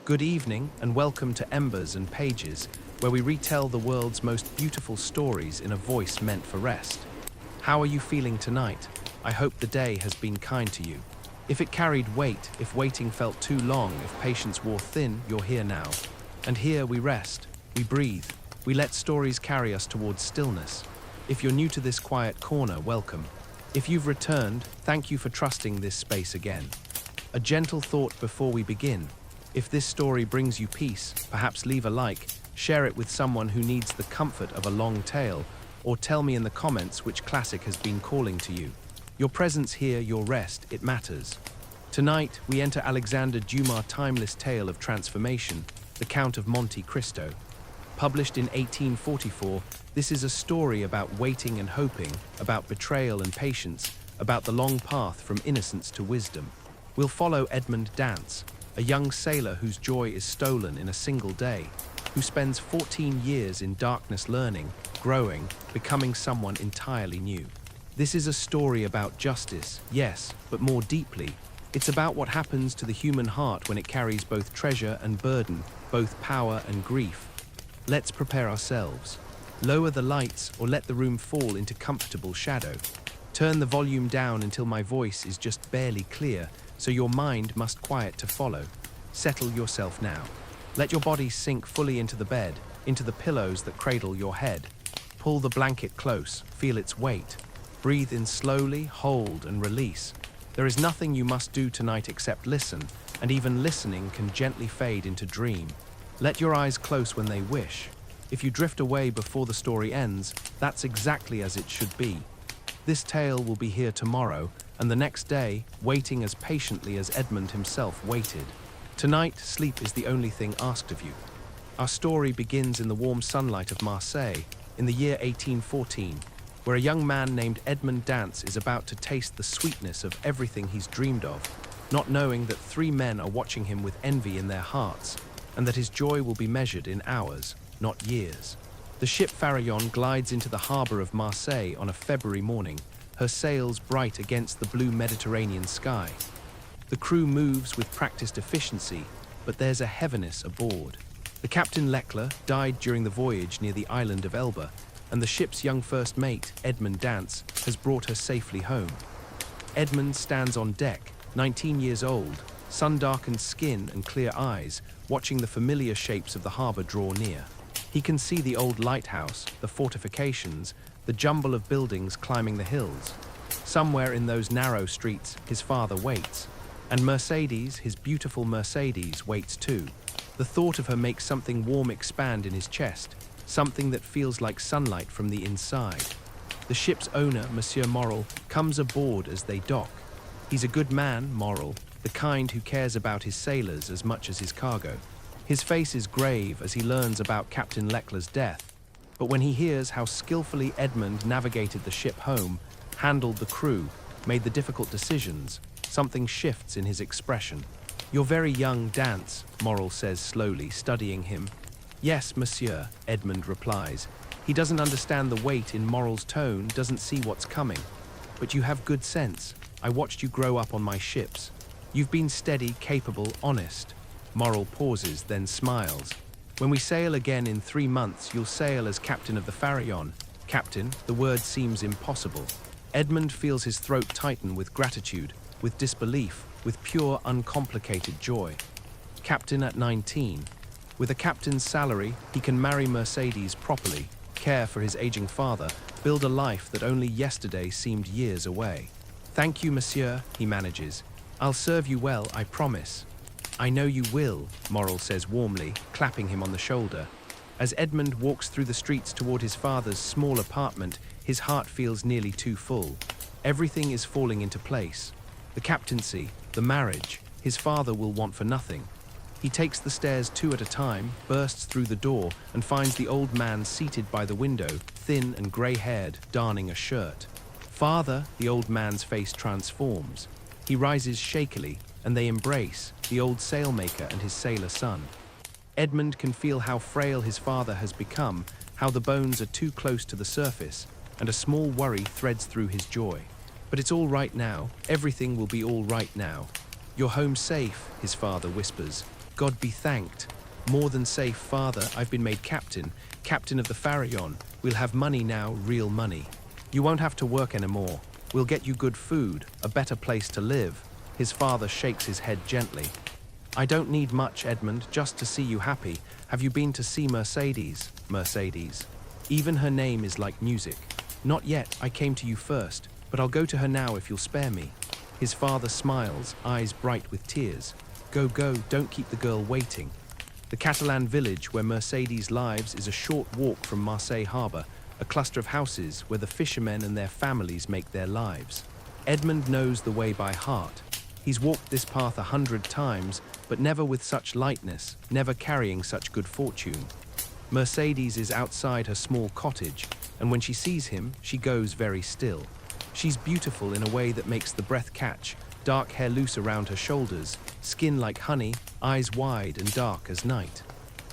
Good evening and welcome to Embers and Pages, where we retell the world's most beautiful stories in a voice meant for rest. How are you feeling tonight? I hope the day has been kind to you. If it carried weight, if waiting felt too long, if patience wore thin, you're here now. And here we rest, we breathe, we let stories carry us towards stillness. If you're new to this quiet corner, welcome. If you've returned, thank you for trusting this space again. A gentle thought before we begin. If this story brings you peace, perhaps leave a like, share it with someone who needs the comfort of a long tale, or tell me in the comments which classic has been calling to you. Your presence here, your rest, it matters. Tonight, we enter Alexandre Dumas' timeless tale of transformation, the Count of Monte Cristo. Published in 1844, this is a story about waiting and hoping, about betrayal and patience, about the long path from innocence to wisdom. We'll follow Edmond Dantès, a young sailor whose joy is stolen in a single day, who spends 14 years in darkness learning, growing, becoming someone entirely new. This is a story about justice, yes, but more deeply, it's about what happens to the human heart when it carries both treasure and burden, both power and grief. Let's prepare ourselves. Lower the lights or let the room fall into comfortable shadow. Turn the volume down until my voice is just barely clear, so your mind must quiet to follow. Settle yourself now. Let your body sink fully into the bed, into the pillows that cradle your head. Pull the blanket close, feel its weight. Breathe in slowly, hold and release. There is nothing you must do tonight except listen, and even listening can gently fade into dream. Let your eyes close when they wish. If you drift away before the story ends, that's exactly as it should be. This tale will be here tomorrow, and the next day, waiting as patiently as Edmond himself waited. Tonight, sleep is the only thing asked of you. Our story begins in the warm sunlight of Marseille, in the year 1814, where a young man named Edmond Dantès is about to taste the sweetness of everything he's dreamed of, not knowing that 3 men are watching him with envy in their hearts, and that his joy will be measured in hours, not years. The ship Pharaon glides into the harbor of Marseille on a February morning, her sails bright against the blue Mediterranean sky. The crew moves with practiced efficiency, but there's a heaviness aboard. The captain Leclerc died during the voyage near the island of Elba, and the ship's young first mate, Edmond Dantès, has brought her safely home. Edmond stands on deck, 19 years old, sun-darkened skin and clear eyes, watching the familiar shapes of the harbor draw near. He can see the old lighthouse, the fortifications, the jumble of buildings climbing the hills. Somewhere in those narrow streets, his father waits. And Mercedes, his beautiful Mercedes, waits too. The thought of her makes something warm expand in his chest, something that feels like sunlight from the inside. The ship's owner, Monsieur Morel, comes aboard as they dock. He's a good man, Morel, the kind who cares about his sailors as much as his cargo. His face is grave as he learns about Captain Leclerc's death, but when he hears how skillfully Edmond navigated the ship home, handled the crew, made the difficult decisions, something shifts in his expression. "You're very young, Dantès," Morel says slowly, studying him. "Yes, monsieur," Edmond replies. He doesn't understand the weight in Morel's tone, doesn't see what's coming. "But you have good sense. I watched you grow up on my ships. You've been steady, capable, honest." Morel pauses, then smiles. "When we sail again in 3 months, you'll sail as captain of the Pharaon." Captain, the word seems impossible. Edmond feels his throat tighten with gratitude, with disbelief, with pure, uncomplicated joy. Captain at 19. With a captain's salary, he can marry Mercedes properly, care for his aging father, build a life that only yesterday seemed years away. "Thank you, monsieur," he manages. "I'll serve you well, I promise." "I know you will," Morel says warmly, clapping him on the shoulder. As Edmond walks through the streets toward his father's small apartment, his heart feels nearly too full. Everything is falling into place. The captaincy, the marriage, his father will want for nothing. He takes the stairs 2 at a time, bursts through the door, and finds the old man seated by the window, thin and grey-haired, darning a shirt. "Father," the old man's face transforms. He rises shakily, and they embrace, the old sailmaker and his sailor son. Edmond can feel how frail his father has become, how the bones are too close to the surface, and a small worry threads through his joy. "But it's all right now. Everything will be all right now. You're home safe," his father whispers. God be thanked. More than safe, father, I've been made captain. Captain of the Pharaon. We'll have money now, real money. You won't have to work anymore. We'll get you good food, a better place to live. His father shakes his head gently. I don't need much, Edmund, just to see you happy. Have you been to see Mercedes? Mercedes. Even her name is like music. Not yet, I came to you first, but I'll go to her now if you'll spare me. His father smiles, eyes bright with tears. Go, go, don't keep the girl waiting. The Catalan village where Mercedes lives is a short walk from Marseille harbour, a cluster of houses where the fishermen and their families make their lives. Edmund knows the way by heart. He's walked this path 100 times, but never with such lightness, never carrying such good fortune. Mercedes is outside her small cottage, and when she sees him, she goes very still. She's beautiful in a way that makes the breath catch, dark hair loose around her shoulders, skin like honey, eyes wide and dark as night.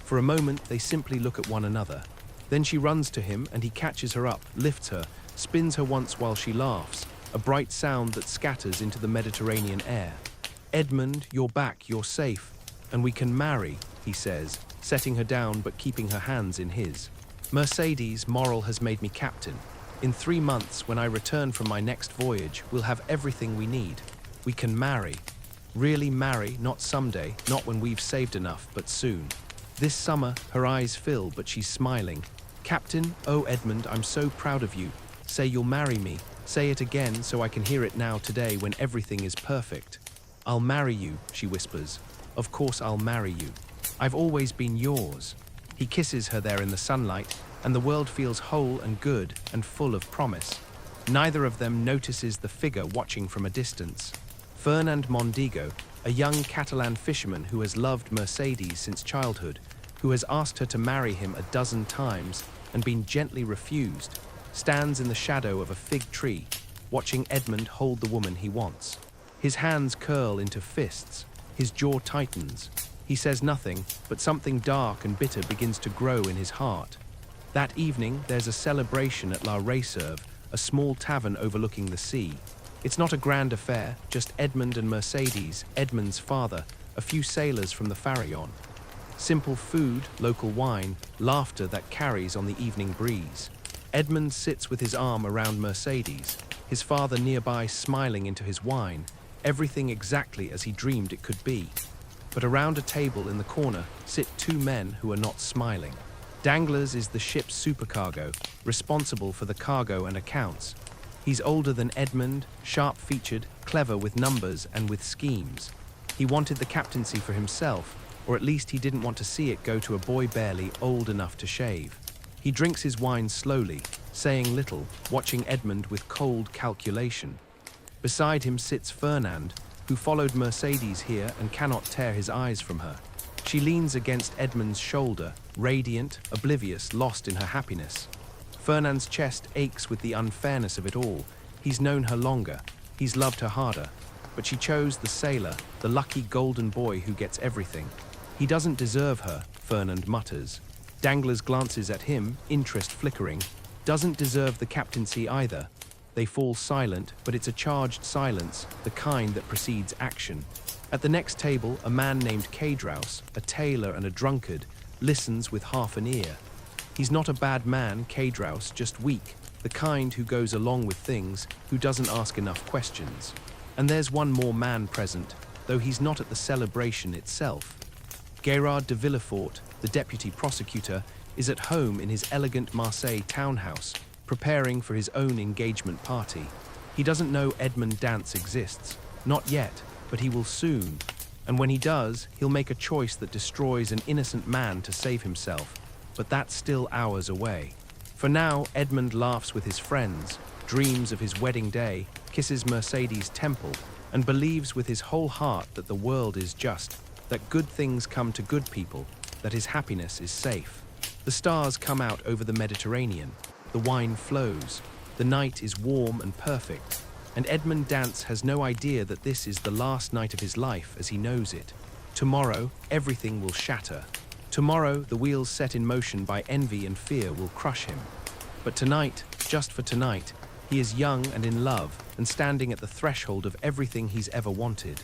For a moment, they simply look at one another. Then she runs to him and he catches her up, lifts her, spins her once while she laughs, a bright sound that scatters into the Mediterranean air. Edmund, you're back, you're safe, and we can marry, he says, setting her down but keeping her hands in his. Mercedes, moral has made me captain. In 3 months, when I return from my next voyage, we'll have everything we need. We can marry. Really marry, not someday, not when we've saved enough, but soon. This summer, her eyes fill, but she's smiling. Captain, oh Edmund, I'm so proud of you. Say you'll marry me. Say it again so I can hear it now today when everything is perfect. I'll marry you, she whispers. Of course I'll marry you. I've always been yours. He kisses her there in the sunlight, and the world feels whole and good and full of promise. Neither of them notices the figure watching from a distance. Fernand Mondego, a young Catalan fisherman who has loved Mercedes since childhood, who has asked her to marry him a dozen times and been gently refused, stands in the shadow of a fig tree, watching Edmund hold the woman he wants. His hands curl into fists, his jaw tightens. He says nothing, but something dark and bitter begins to grow in his heart. That evening, there's a celebration at La Réserve, a small tavern overlooking the sea. It's not a grand affair, just Edmund and Mercedes, Edmund's father, a few sailors from the Pharaon. Simple food, local wine, laughter that carries on the evening breeze. Edmund sits with his arm around Mercedes, his father nearby smiling into his wine, everything exactly as he dreamed it could be. But around a table in the corner sit 2 men who are not smiling. Danglars is the ship's supercargo, responsible for the cargo and accounts. He's older than Edmund, sharp-featured, clever with numbers and with schemes. He wanted the captaincy for himself, or at least he didn't want to see it go to a boy barely old enough to shave. He drinks his wine slowly, saying little, watching Edmund with cold calculation. Beside him sits Fernand, who followed Mercedes here and cannot tear his eyes from her. She leans against Edmund's shoulder, radiant, oblivious, lost in her happiness. Fernand's chest aches with the unfairness of it all. He's known her longer, he's loved her harder, but she chose the sailor, the lucky golden boy who gets everything. He doesn't deserve her, Fernand mutters. Danglars glances at him, interest flickering. Doesn't deserve the captaincy either. They fall silent, but it's a charged silence, the kind that precedes action. At the next table, a man named Cadraus, a tailor and a drunkard, listens with half an ear. He's not a bad man, Cadraus, just weak, the kind who goes along with things, who doesn't ask enough questions. And there's one more man present, though he's not at the celebration itself. Gérard de Villefort, the deputy prosecutor, is at home in his elegant Marseille townhouse, preparing for his own engagement party. He doesn't know Edmund Dance exists, not yet, but he will soon. And when he does, he'll make a choice that destroys an innocent man to save himself. But that's still hours away. For now, Edmund laughs with his friends, dreams of his wedding day, kisses Mercedes' temple, and believes with his whole heart that the world is just, that good things come to good people, that his happiness is safe. The stars come out over the Mediterranean, the wine flows, the night is warm and perfect, and Edmund Dance has no idea that this is the last night of his life as he knows it. Tomorrow, everything will shatter. Tomorrow, the wheels set in motion by envy and fear will crush him. But tonight, just for tonight, he is young and in love and standing at the threshold of everything he's ever wanted.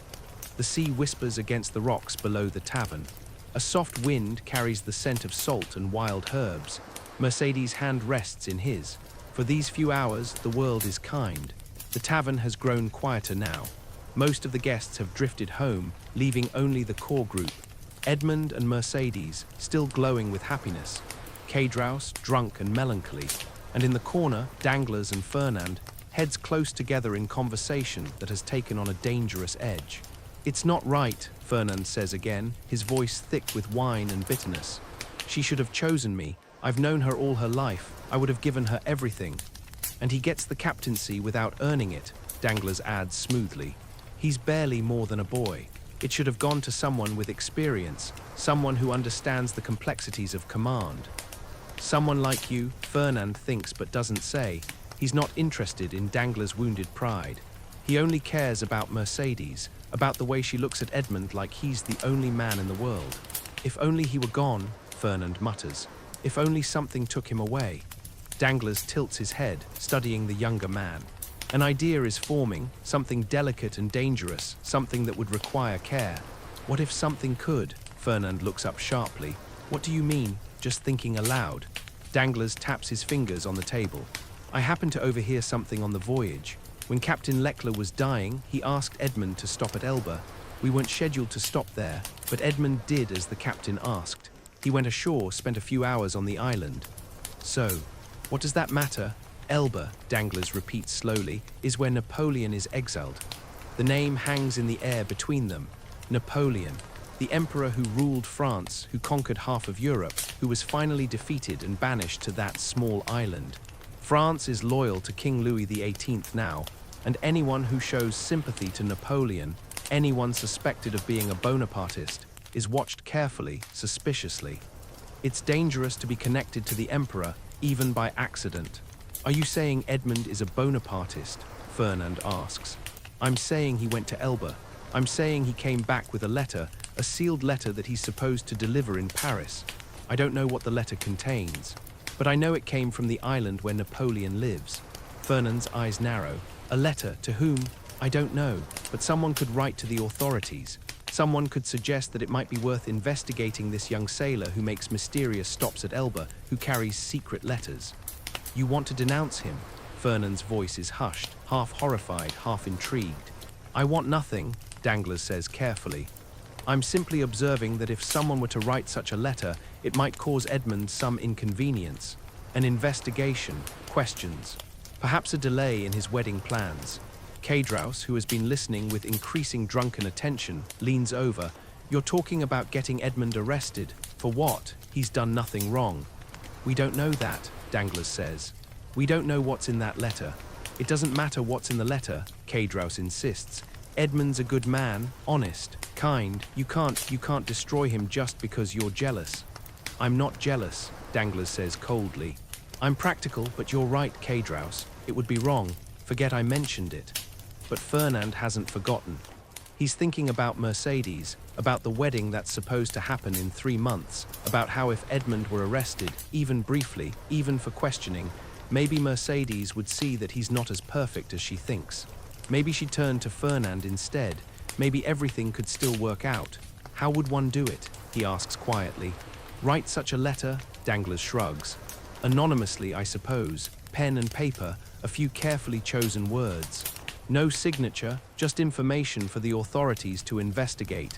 The sea whispers against the rocks below the tavern. A soft wind carries the scent of salt and wild herbs. Mercedes' hand rests in his. For these few hours, the world is kind. The tavern has grown quieter now. Most of the guests have drifted home, leaving only the core group. Edmund and Mercedes, still glowing with happiness. K-Draus, drunk and melancholy. And in the corner, Danglers and Fernand, heads close together in conversation that has taken on a dangerous edge. "It's not right," Fernand says again, his voice thick with wine and bitterness. "She should have chosen me. I've known her all her life. I would have given her everything." "And he gets the captaincy without earning it," Danglers adds smoothly. "He's barely more than a boy. It should have gone to someone with experience, someone who understands the complexities of command." "Someone like you," Fernand thinks but doesn't say. He's not interested in Danglers' wounded pride. He only cares about Mercedes, about the way she looks at Edmund like he's the only man in the world. "If only he were gone," Fernand mutters. "If only something took him away." Danglers tilts his head, studying the younger man. An idea is forming, something delicate and dangerous, something that would require care. "What if something could?" Fernand looks up sharply. "What do you mean, just thinking aloud?" Danglers taps his fingers on the table. "I happened to overhear something on the voyage. When Captain Leckler was dying, he asked Edmund to stop at Elba. We weren't scheduled to stop there, but Edmund did as the captain asked. He went ashore, spent a few hours on the island." "So, what does that matter?" "Elba," Danglers repeats slowly, "is where Napoleon is exiled." The name hangs in the air between them. Napoleon, the emperor who ruled France, who conquered half of Europe, who was finally defeated and banished to that small island. France is loyal to King Louis XVIII now, and anyone who shows sympathy to Napoleon, anyone suspected of being a Bonapartist, is watched carefully, suspiciously. It's dangerous to be connected to the emperor, even by accident. "Are you saying Edmund is a Bonapartist?" Fernand asks. "I'm saying he went to Elba. I'm saying he came back with a letter, a sealed letter that he's supposed to deliver in Paris. I don't know what the letter contains, but I know it came from the island where Napoleon lives." Fernand's eyes narrow. "A letter to whom? I don't know, but someone could write to the authorities. Someone could suggest that it might be worth investigating this young sailor who makes mysterious stops at Elba, who carries secret letters." "You want to denounce him?" Fernand's voice is hushed, half horrified, half intrigued. "I want nothing," Danglers says carefully. "I'm simply observing that if someone were to write such a letter, it might cause Edmund some inconvenience. An investigation, questions, perhaps a delay in his wedding plans." K-Draus, who has been listening with increasing drunken attention, leans over. "You're talking about getting Edmund arrested. For what? He's done nothing wrong." "We don't know that," Danglers says. "We don't know what's in that letter." "It doesn't matter what's in the letter," K-Draus insists. "Edmund's a good man, honest, kind. You can't destroy him just because you're jealous." "I'm not jealous," Danglers says coldly. "I'm practical, but you're right, K-Draus. It would be wrong. Forget I mentioned it." But Fernand hasn't forgotten. He's thinking about Mercedes, about the wedding that's supposed to happen in 3 months, about how if Edmund were arrested, even briefly, even for questioning, maybe Mercedes would see that he's not as perfect as she thinks. Maybe she'd turn to Fernand instead. Maybe everything could still work out. "How would one do it?" he asks quietly. "Write such a letter?" Danglers shrugs. "Anonymously, I suppose. Pen and paper, a few carefully chosen words. No signature, just information for the authorities to investigate."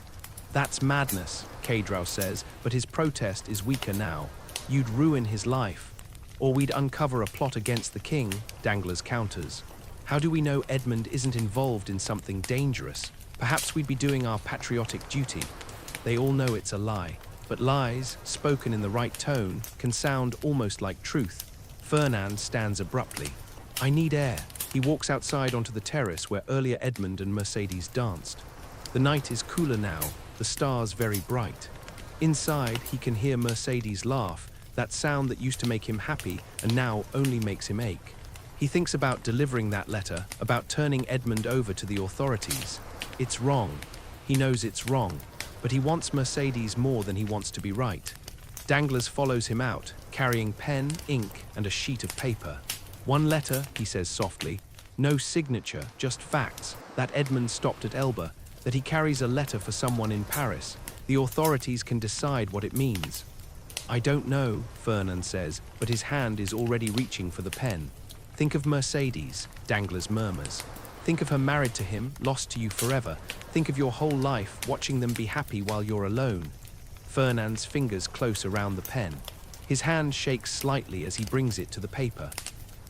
"That's madness," K-Draus says, but his protest is weaker now. "You'd ruin his life." "Or we'd uncover a plot against the king," Danglers counters. "How do we know Edmund isn't involved in something dangerous? Perhaps we'd be doing our patriotic duty." They all know it's a lie, but lies, spoken in the right tone, can sound almost like truth. Fernand stands abruptly. "I need air." He walks outside onto the terrace where earlier Edmund and Mercedes danced. The night is cooler now, the stars very bright. Inside, he can hear Mercedes laugh, that sound that used to make him happy and now only makes him ache. He thinks about delivering that letter, about turning Edmund over to the authorities. It's wrong. He knows it's wrong, but he wants Mercedes more than he wants to be right. Danglers follows him out, carrying pen, ink, and a sheet of paper. "One letter," he says softly. "No signature, just facts. That Edmund stopped at Elba. that he carries a letter for someone in Paris. The authorities can decide what it means. I don't know, Fernand says, but his hand is already reaching for the pen. Think of Mercedes, Danglars murmurs. Think of her married to him, lost to you forever. Think of your whole life, watching them be happy while you're alone. Fernand's fingers close around the pen. His hand shakes slightly as he brings it to the paper.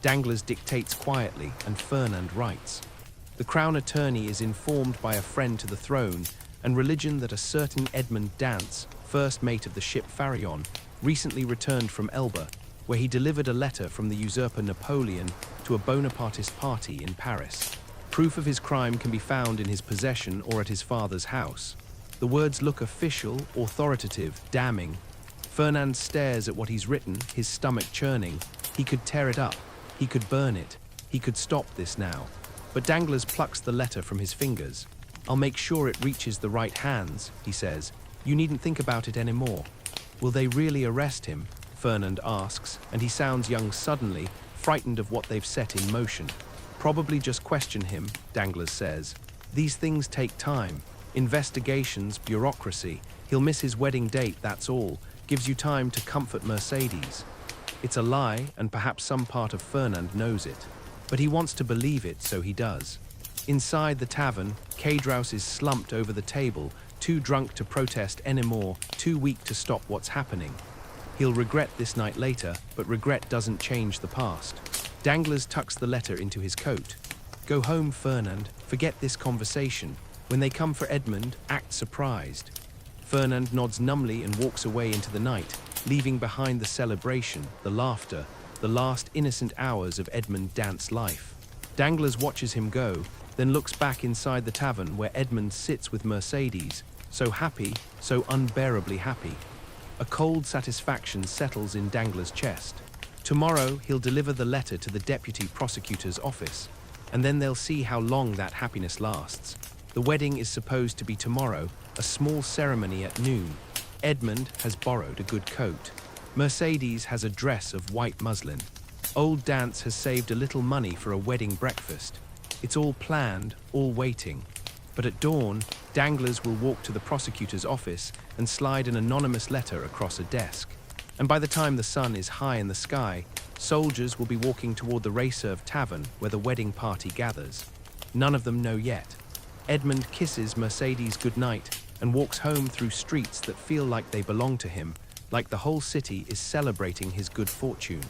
Danglars dictates quietly, and Fernand writes. The Crown Attorney is informed by a friend to the throne and religion that a certain Edmond Dantès, first mate of the ship Pharaon, recently returned from Elba, where he delivered a letter from the usurper Napoleon to a Bonapartist party in Paris. Proof of his crime can be found in his possession or at his father's house. The words look official, authoritative, damning. Fernand stares at what he's written, his stomach churning. He could tear it up. He could burn it. He could stop this now. But Danglars plucks the letter from his fingers. I'll make sure it reaches the right hands, he says. You needn't think about it anymore. Will they really arrest him? Fernand asks, and he sounds young suddenly, frightened of what they've set in motion. Probably just question him, Danglars says. These things take time. Investigations, bureaucracy. He'll miss his wedding date, that's all. Gives you time to comfort Mercedes. It's a lie, and perhaps some part of Fernand knows it. But he wants to believe it, so he does. Inside the tavern, Cadraus is slumped over the table, too drunk to protest anymore, too weak to stop what's happening. He'll regret this night later, but regret doesn't change the past. Danglars tucks the letter into his coat. Go home, Fernand. Forget this conversation. When they come for Edmond, act surprised. Fernand nods numbly and walks away into the night, leaving behind the celebration, the laughter, the last innocent hours of Edmond Dantès' life. Danglars watches him go, then looks back inside the tavern where Edmond sits with Mercedes, so happy, so unbearably happy. A cold satisfaction settles in Danglars' chest. Tomorrow he'll deliver the letter to the deputy prosecutor's office, and then they'll see how long that happiness lasts. The wedding is supposed to be tomorrow, a small ceremony at noon. Edmond has borrowed a good coat. Mercedes has a dress of white muslin. Old Dantès has saved a little money for a wedding breakfast. It's all planned, all waiting. But at dawn, Danglars will walk to the prosecutor's office and slide an anonymous letter across a desk. And by the time the sun is high in the sky, soldiers will be walking toward the Réserve tavern where the wedding party gathers. None of them know yet. Edmond kisses Mercedes goodnight and walks home through streets that feel like they belong to him, like the whole city is celebrating his good fortune.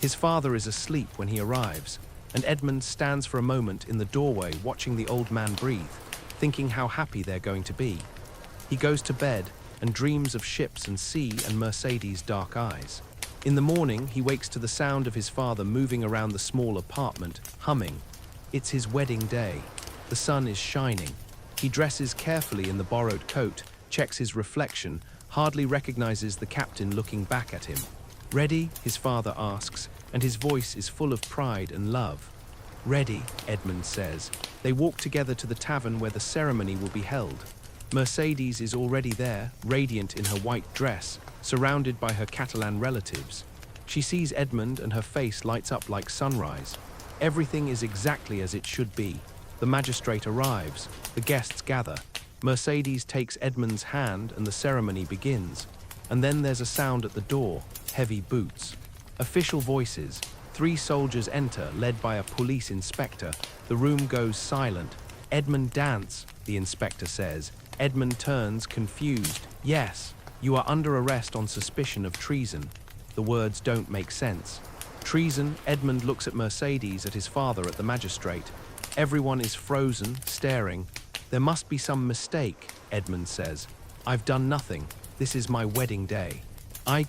His father is asleep when he arrives, and Edmond stands for a moment in the doorway watching the old man breathe, thinking how happy they're going to be. He goes to bed and dreams of ships and sea and Mercedes' dark eyes. In the morning, he wakes to the sound of his father moving around the small apartment, humming. It's his wedding day. The sun is shining. He dresses carefully in the borrowed coat, checks his reflection, hardly recognizes the captain looking back at him. Ready? His father asks, and his voice is full of pride and love. Ready, Edmond says. They walk together to the tavern where the ceremony will be held. Mercedes is already there, radiant in her white dress, surrounded by her Catalan relatives. She sees Edmond and her face lights up like sunrise. Everything is exactly as it should be. The magistrate arrives. The guests gather. Mercedes takes Edmond's hand and the ceremony begins. And then there's a sound at the door, heavy boots. Official voices. 3 soldiers enter, led by a police inspector. The room goes silent. Edmond Dantès, the inspector says. Edmond turns, confused. Yes, you are under arrest on suspicion of treason. The words don't make sense. Treason, Edmond looks at Mercedes, at his father, at the magistrate. Everyone is frozen, staring. There must be some mistake, Edmond says. I've done nothing. This is my wedding day.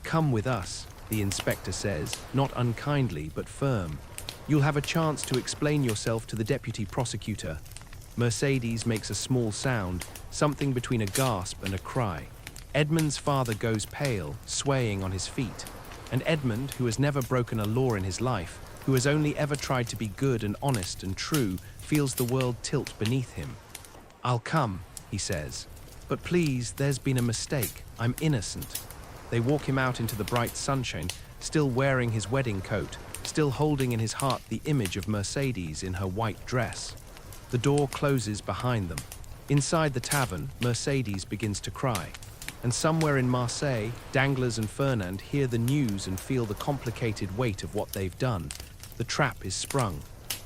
Come with us, the inspector says, not unkindly but firm. You'll have a chance to explain yourself to the deputy prosecutor. Mercedes makes a small sound, something between a gasp and a cry. Edmond's father goes pale, swaying on his feet. And Edmond, who has never broken a law in his life, who has only ever tried to be good and honest and true, feels the world tilt beneath him. I'll come, he says. But please, there's been a mistake. I'm innocent. They walk him out into the bright sunshine, still wearing his wedding coat, still holding in his heart the image of Mercedes in her white dress. The door closes behind them. Inside the tavern, Mercedes begins to cry. And somewhere in Marseille, Danglars and Fernand hear the news and feel the complicated weight of what they've done. The trap is sprung.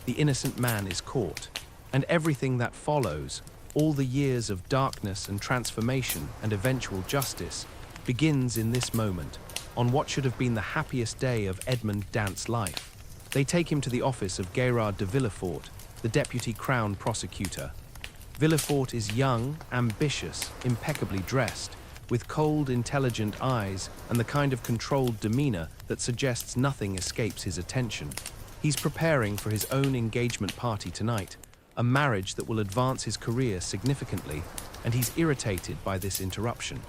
The innocent man is caught. And everything that follows, all the years of darkness and transformation and eventual justice, begins in this moment, on what should have been the happiest day of Edmond Dantès' life. They take him to the office of Gérard de Villefort, the deputy crown prosecutor. Villefort is young, ambitious, impeccably dressed, with cold, intelligent eyes and the kind of controlled demeanor that suggests nothing escapes his attention. He's preparing for his own engagement party tonight, a marriage that will advance his career significantly, and he's irritated by this interruption.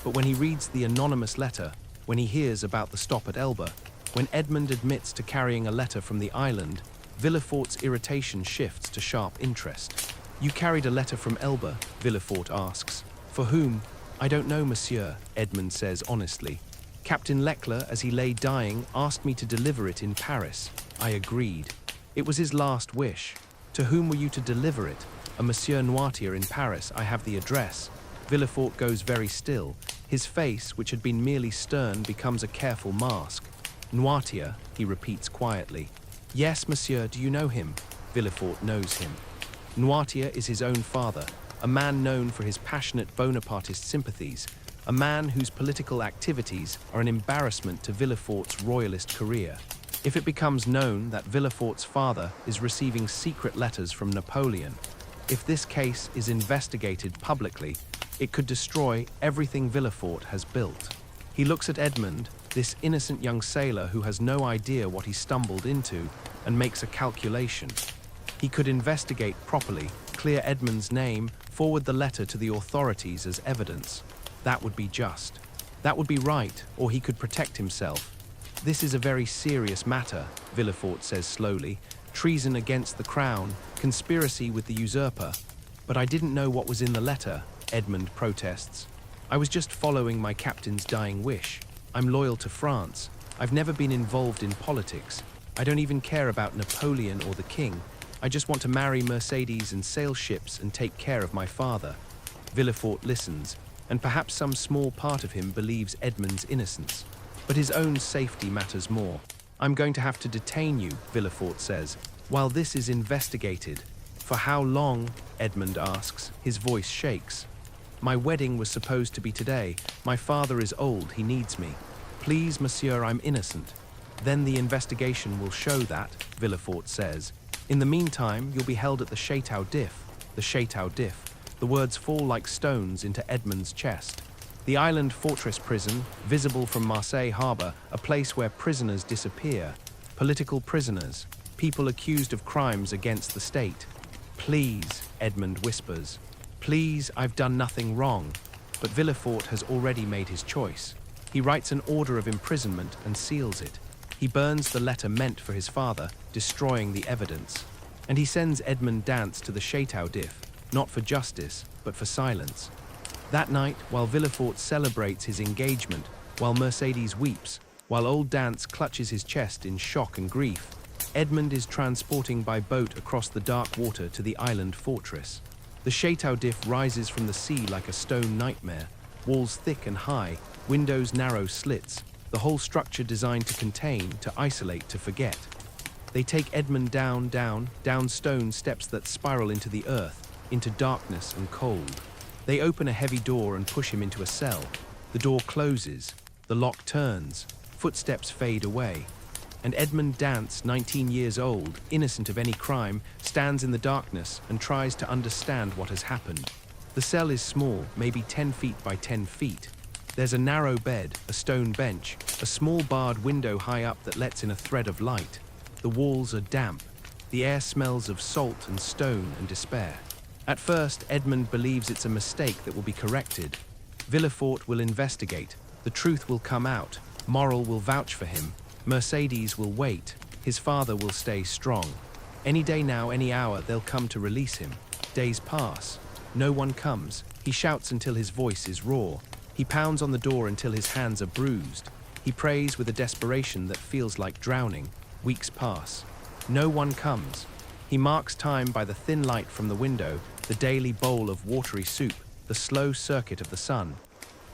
But when he reads the anonymous letter, when he hears about the stop at Elba, when Edmond admits to carrying a letter from the island, Villefort's irritation shifts to sharp interest. "You carried a letter from Elba?" Villefort asks. "For whom?" "I don't know, monsieur," Edmond says honestly. "Captain Leclerc, as he lay dying, asked me to deliver it in Paris. I agreed. It was his last wish." "To whom were you to deliver it?" "A Monsieur Noirtier in Paris. I have the address." Villefort goes very still. His face, which had been merely stern, becomes a careful mask. "Noirtier," he repeats quietly. "Yes, monsieur. Do you know him?" Villefort knows him. Noirtier is his own father, a man known for his passionate Bonapartist sympathies, a man whose political activities are an embarrassment to Villefort's royalist career. If it becomes known that Villefort's father is receiving secret letters from Napoleon, if this case is investigated publicly, it could destroy everything Villefort has built. He looks at Edmond, this innocent young sailor who has no idea what he stumbled into, and makes a calculation. He could investigate properly, clear Edmond's name, forward the letter to the authorities as evidence. That would be just. That would be right, or he could protect himself. "This is a very serious matter," Villefort says slowly. "Treason against the crown, conspiracy with the usurper." "But I didn't know what was in the letter," Edmond protests. "I was just following my captain's dying wish. I'm loyal to France. I've never been involved in politics. I don't even care about Napoleon or the king. I just want to marry Mercedes and sail ships and take care of my father." Villefort listens, and perhaps some small part of him believes Edmond's innocence. But his own safety matters more. "I'm going to have to detain you," Villefort says, "while this is investigated." "For how long?" Edmond asks. His voice shakes. "My wedding was supposed to be today. My father is old, he needs me. Please, monsieur, I'm innocent." "Then the investigation will show that," Villefort says. "In the meantime, you'll be held at the Château d'If." The Château d'If. The words fall like stones into Edmond's chest. The island fortress prison, visible from Marseille harbor, a place where prisoners disappear. Political prisoners, people accused of crimes against the state. "Please," Edmond whispers. "Please, I've done nothing wrong." But Villefort has already made his choice. He writes an order of imprisonment and seals it. He burns the letter meant for his father, destroying the evidence. And he sends Edmond Dantès to the Château d'If, not for justice, but for silence. That night, while Villefort celebrates his engagement, while Mercedes weeps, while old Dantès clutches his chest in shock and grief, Edmond is transporting by boat across the dark water to the island fortress. The Château d'If rises from the sea like a stone nightmare, walls thick and high, windows narrow slits, the whole structure designed to contain, to isolate, to forget. They take Edmond down stone steps that spiral into the earth, into darkness and cold. They open a heavy door and push him into a cell. The door closes, the lock turns, footsteps fade away. And Edmond Dantès, 19 years old, innocent of any crime, stands in the darkness and tries to understand what has happened. The cell is small, maybe 10 feet by 10 feet. There's a narrow bed, a stone bench, a small barred window high up that lets in a thread of light. The walls are damp. The air smells of salt and stone and despair. At first, Edmond believes it's a mistake that will be corrected. Villefort will investigate. The truth will come out. Moral will vouch for him. Mercedes will wait. His father will stay strong. Any day now, any hour, they'll come to release him. Days pass. No one comes. He shouts until his voice is raw. He pounds on the door until his hands are bruised. He prays with a desperation that feels like drowning. Weeks pass. No one comes. He marks time by the thin light from the window, the daily bowl of watery soup, the slow circuit of the sun.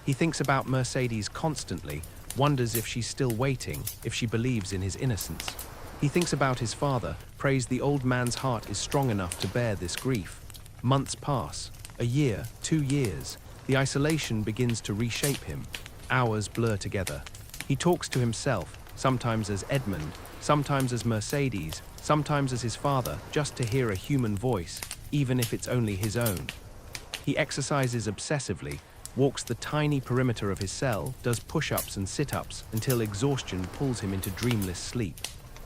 He thinks about Mercedes constantly, wonders if she's still waiting, if she believes in his innocence. He thinks about his father, prays the old man's heart is strong enough to bear this grief. Months pass, a year, 2 years. The isolation begins to reshape him. Hours blur together. He talks to himself, sometimes as Edmund, sometimes as Mercedes, sometimes as his father, just to hear a human voice, even if it's only his own. He exercises obsessively, walks the tiny perimeter of his cell, does push-ups and sit-ups until exhaustion pulls him into dreamless sleep.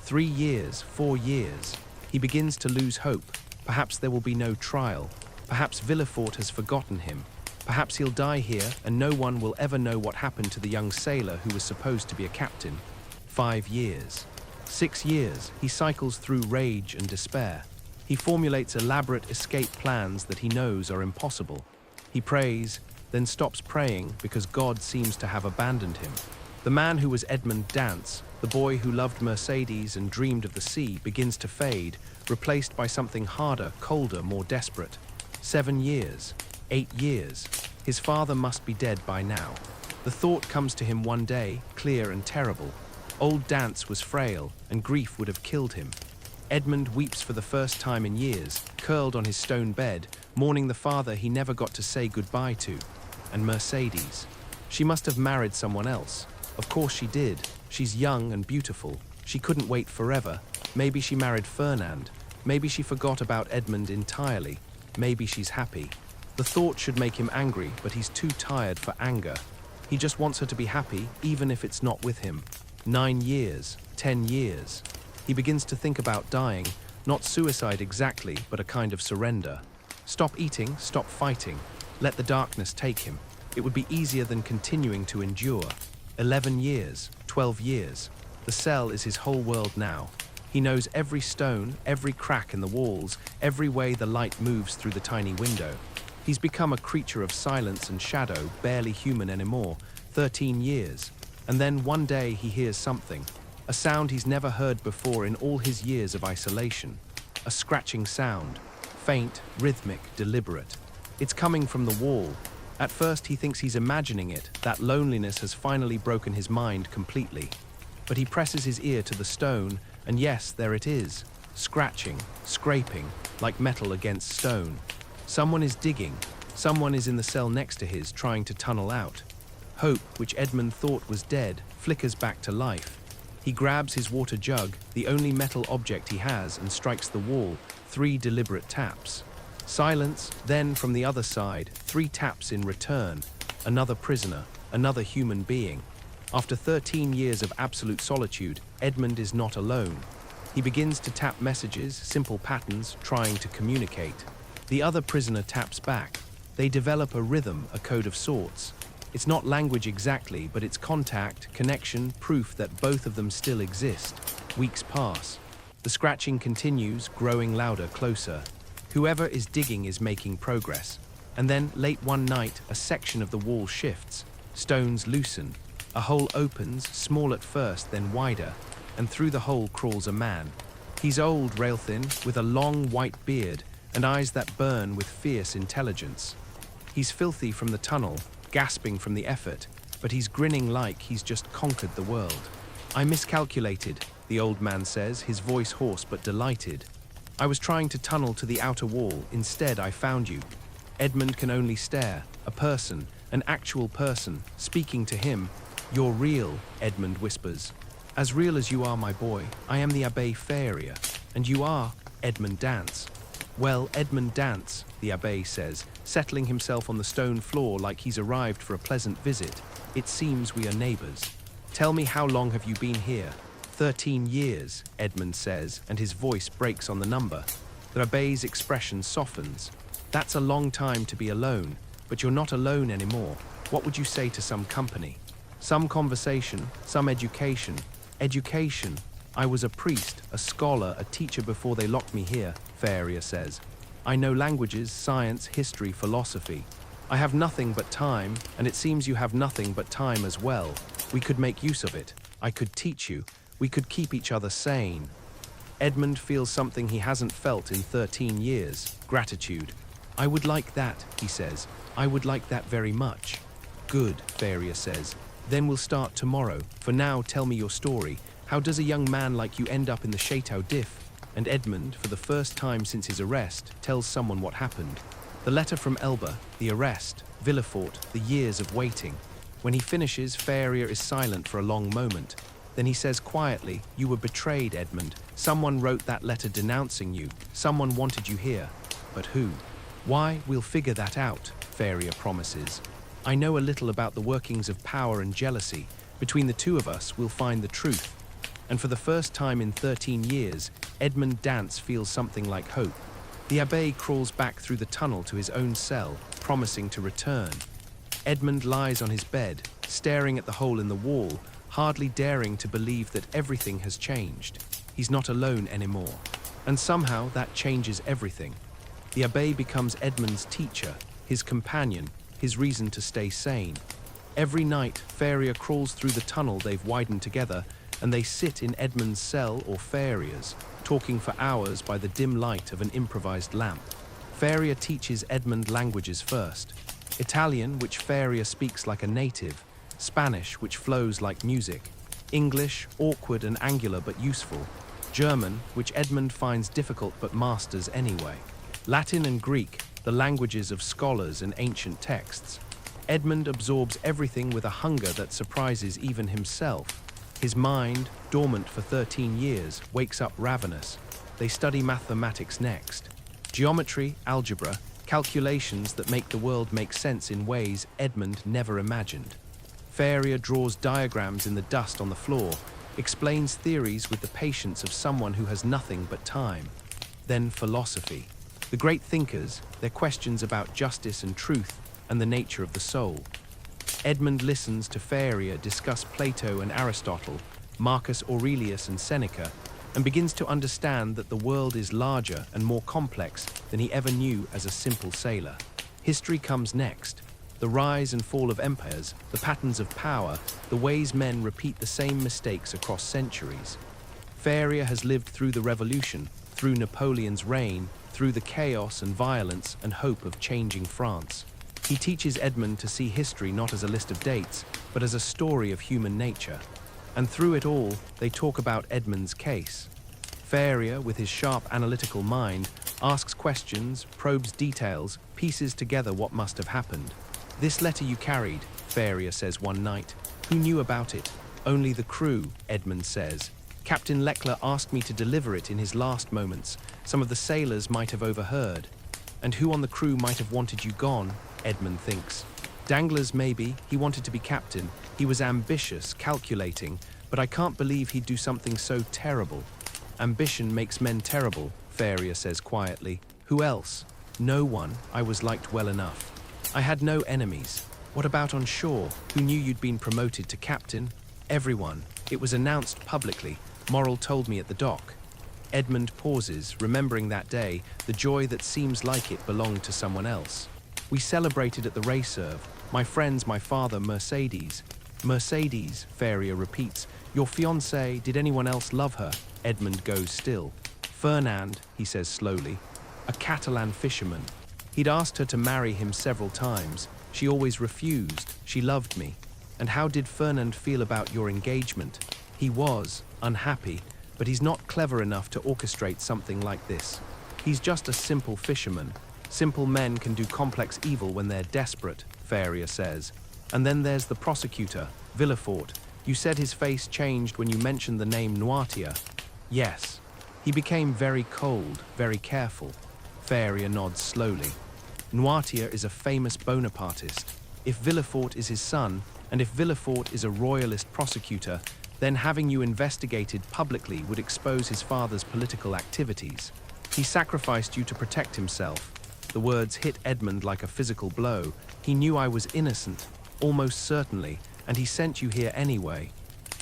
3 years, 4 years. He begins to lose hope. Perhaps there will be no trial. Perhaps Villefort has forgotten him. Perhaps he'll die here and no one will ever know what happened to the young sailor who was supposed to be a captain. 5 years. 6 years. He cycles through rage and despair. He formulates elaborate escape plans that he knows are impossible. He prays, then stops praying because God seems to have abandoned him. The man who was Edmund Dance, the boy who loved Mercedes and dreamed of the sea, begins to fade, replaced by something harder, colder, more desperate. 7 years. 8 years. His father must be dead by now. The thought comes to him one day, clear and terrible. Old Dance was frail, and grief would have killed him. Edmund weeps for the first time in years, curled on his stone bed, mourning the father he never got to say goodbye to. And Mercedes. She must have married someone else. Of course she did. She's young and beautiful. She couldn't wait forever. Maybe she married Fernand. Maybe she forgot about Edmund entirely. Maybe she's happy. The thought should make him angry, but he's too tired for anger. He just wants her to be happy, even if it's not with him. 9 years, 10 years. He begins to think about dying, not suicide exactly, but a kind of surrender. Stop eating, stop fighting. Let the darkness take him. It would be easier than continuing to endure. 11 years, 12 years. The cell is his whole world now. He knows every stone, every crack in the walls, every way the light moves through the tiny window. He's become a creature of silence and shadow, barely human anymore. 13 years. And then one day he hears something. A sound he's never heard before in all his years of isolation. A scratching sound. Faint, rhythmic, deliberate. It's coming from the wall. At first he thinks he's imagining it, that loneliness has finally broken his mind completely. But he presses his ear to the stone, and yes, there it is. Scratching, scraping, like metal against stone. Someone is digging. Someone is in the cell next to his, trying to tunnel out. Hope, which Edmund thought was dead, flickers back to life. He grabs his water jug, the only metal object he has, and strikes the wall, 3 deliberate taps. Silence, then from the other side, 3 taps in return. Another prisoner, another human being. After 13 years of absolute solitude, Edmund is not alone. He begins to tap messages, simple patterns, trying to communicate. The other prisoner taps back. They develop a rhythm, a code of sorts. It's not language exactly, but it's contact, connection, proof that both of them still exist. Weeks pass. The scratching continues, growing louder, closer. Whoever is digging is making progress. And then, late one night, a section of the wall shifts. Stones loosen. A hole opens, small at first, then wider, and through the hole crawls a man. He's old, rail-thin, with a long white beard and eyes that burn with fierce intelligence. He's filthy from the tunnel, gasping from the effort, but he's grinning like he's just conquered the world. "I miscalculated," the old man says, his voice hoarse but delighted. "I was trying to tunnel to the outer wall. Instead, I found you." Edmund can only stare. A person, an actual person, speaking to him. "You're real," Edmund whispers. "As real as you are, my boy. I am the Abbé Faria. And you are Edmund Dance." "Well, Edmund Dance," the Abbé says, settling himself on the stone floor like he's arrived for a pleasant visit. "It seems we are neighbors. Tell me, how long have you been here?" 13 years, Edmund says, and his voice breaks on the number. The Abbé's expression softens. "That's a long time to be alone, but you're not alone anymore. What would you say to some company? Some conversation, some education. Education. I was a priest, a scholar, a teacher before they locked me here," Faria says. "I know languages, science, history, philosophy. I have nothing but time, and it seems you have nothing but time as well. We could make use of it. I could teach you. We could keep each other sane." Edmund feels something he hasn't felt in 13 years, gratitude. I would like that, he says. I would like that very much. Good, Faria says. Then we'll start tomorrow. For now, tell me your story. How does a young man like you end up in the Chateau d'If? And Edmund, for the first time since his arrest, tells someone what happened. The letter from Elba, the arrest, Villefort, the years of waiting. When he finishes, Faria is silent for a long moment. Then he says quietly, "You were betrayed, Edmund. Someone wrote that letter denouncing you. Someone wanted you here. But who? Why, we'll figure that out," Faria promises. "I know a little about the workings of power and jealousy. Between the two of us, we'll find the truth." And for the first time in 13 years, Edmund Dance feels something like hope. The abbé crawls back through the tunnel to his own cell, promising to return. Edmund lies on his bed, staring at the hole in the wall, hardly daring to believe that everything has changed. He's not alone anymore. And somehow that changes everything. The abbé becomes Edmund's teacher, his companion, his reason to stay sane. Every night, Faria crawls through the tunnel they've widened together, and they sit in Edmund's cell or Faria's, talking for hours by the dim light of an improvised lamp. Faria teaches Edmund languages first. Italian, which Faria speaks like a native. Spanish, which flows like music. English, awkward and angular but useful. German, which Edmund finds difficult but masters anyway. Latin and Greek, the languages of scholars and ancient texts. Edmund absorbs everything with a hunger that surprises even himself. His mind, dormant for 13 years, wakes up ravenous. They study mathematics next. Geometry, algebra, calculations that make the world make sense in ways Edmund never imagined. Faria draws diagrams in the dust on the floor, explains theories with the patience of someone who has nothing but time. Then philosophy. The great thinkers, their questions about justice and truth and the nature of the soul. Edmund listens to Faria discuss Plato and Aristotle, Marcus Aurelius and Seneca, and begins to understand that the world is larger and more complex than he ever knew as a simple sailor. History comes next. The rise and fall of empires, the patterns of power, the ways men repeat the same mistakes across centuries. Faria has lived through the revolution, through Napoleon's reign, through the chaos and violence and hope of changing France. He teaches Edmund to see history not as a list of dates, but as a story of human nature. And through it all, they talk about Edmund's case. Faria, with his sharp analytical mind, asks questions, probes details, pieces together what must have happened. "This letter you carried," Faria says one night. "Who knew about it?" "Only the crew," Edmund says. "Captain Leckler asked me to deliver it in his last moments. Some of the sailors might have overheard." "And who on the crew might have wanted you gone?" Edmund thinks. "Danglars, maybe. He wanted to be captain. He was ambitious, calculating, but I can't believe he'd do something so terrible." "Ambition makes men terrible," Faria says quietly. "Who else?" "No one. I was liked well enough. I had no enemies." "What about on shore? Who knew you'd been promoted to captain?" "Everyone. It was announced publicly. Morrill told me at the dock." Edmund pauses, remembering that day, the joy that seems like it belonged to someone else. "We celebrated at the Réserve. My friends, my father, Mercedes." "Mercedes," Faria repeats. "Your fiancée, did anyone else love her?" Edmund goes still. "Fernand," he says slowly. "A Catalan fisherman. He'd asked her to marry him several times. She always refused. She loved me." "And how did Fernand feel about your engagement?" "He was unhappy, but he's not clever enough to orchestrate something like this. He's just a simple fisherman. Simple men can do complex evil when they're desperate," Faria says. "And then there's the prosecutor, Villefort. You said his face changed when you mentioned the name Noirtier." "Yes. He became very cold, very careful." Faria nods slowly. "Noirtier is a famous Bonapartist. If Villefort is his son, and if Villefort is a royalist prosecutor, then having you investigated publicly would expose his father's political activities. He sacrificed you to protect himself." The words hit Edmund like a physical blow. "He knew I was innocent, almost certainly, and he sent you here anyway."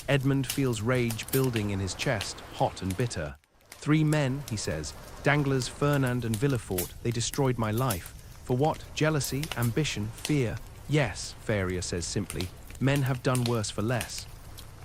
Edmund feels rage building in his chest, hot and bitter. "3 men," he says, "Danglars, Fernand and Villefort, they destroyed my life. For what? Jealousy, ambition, fear?" "Yes," Faria says simply. "Men have done worse for less."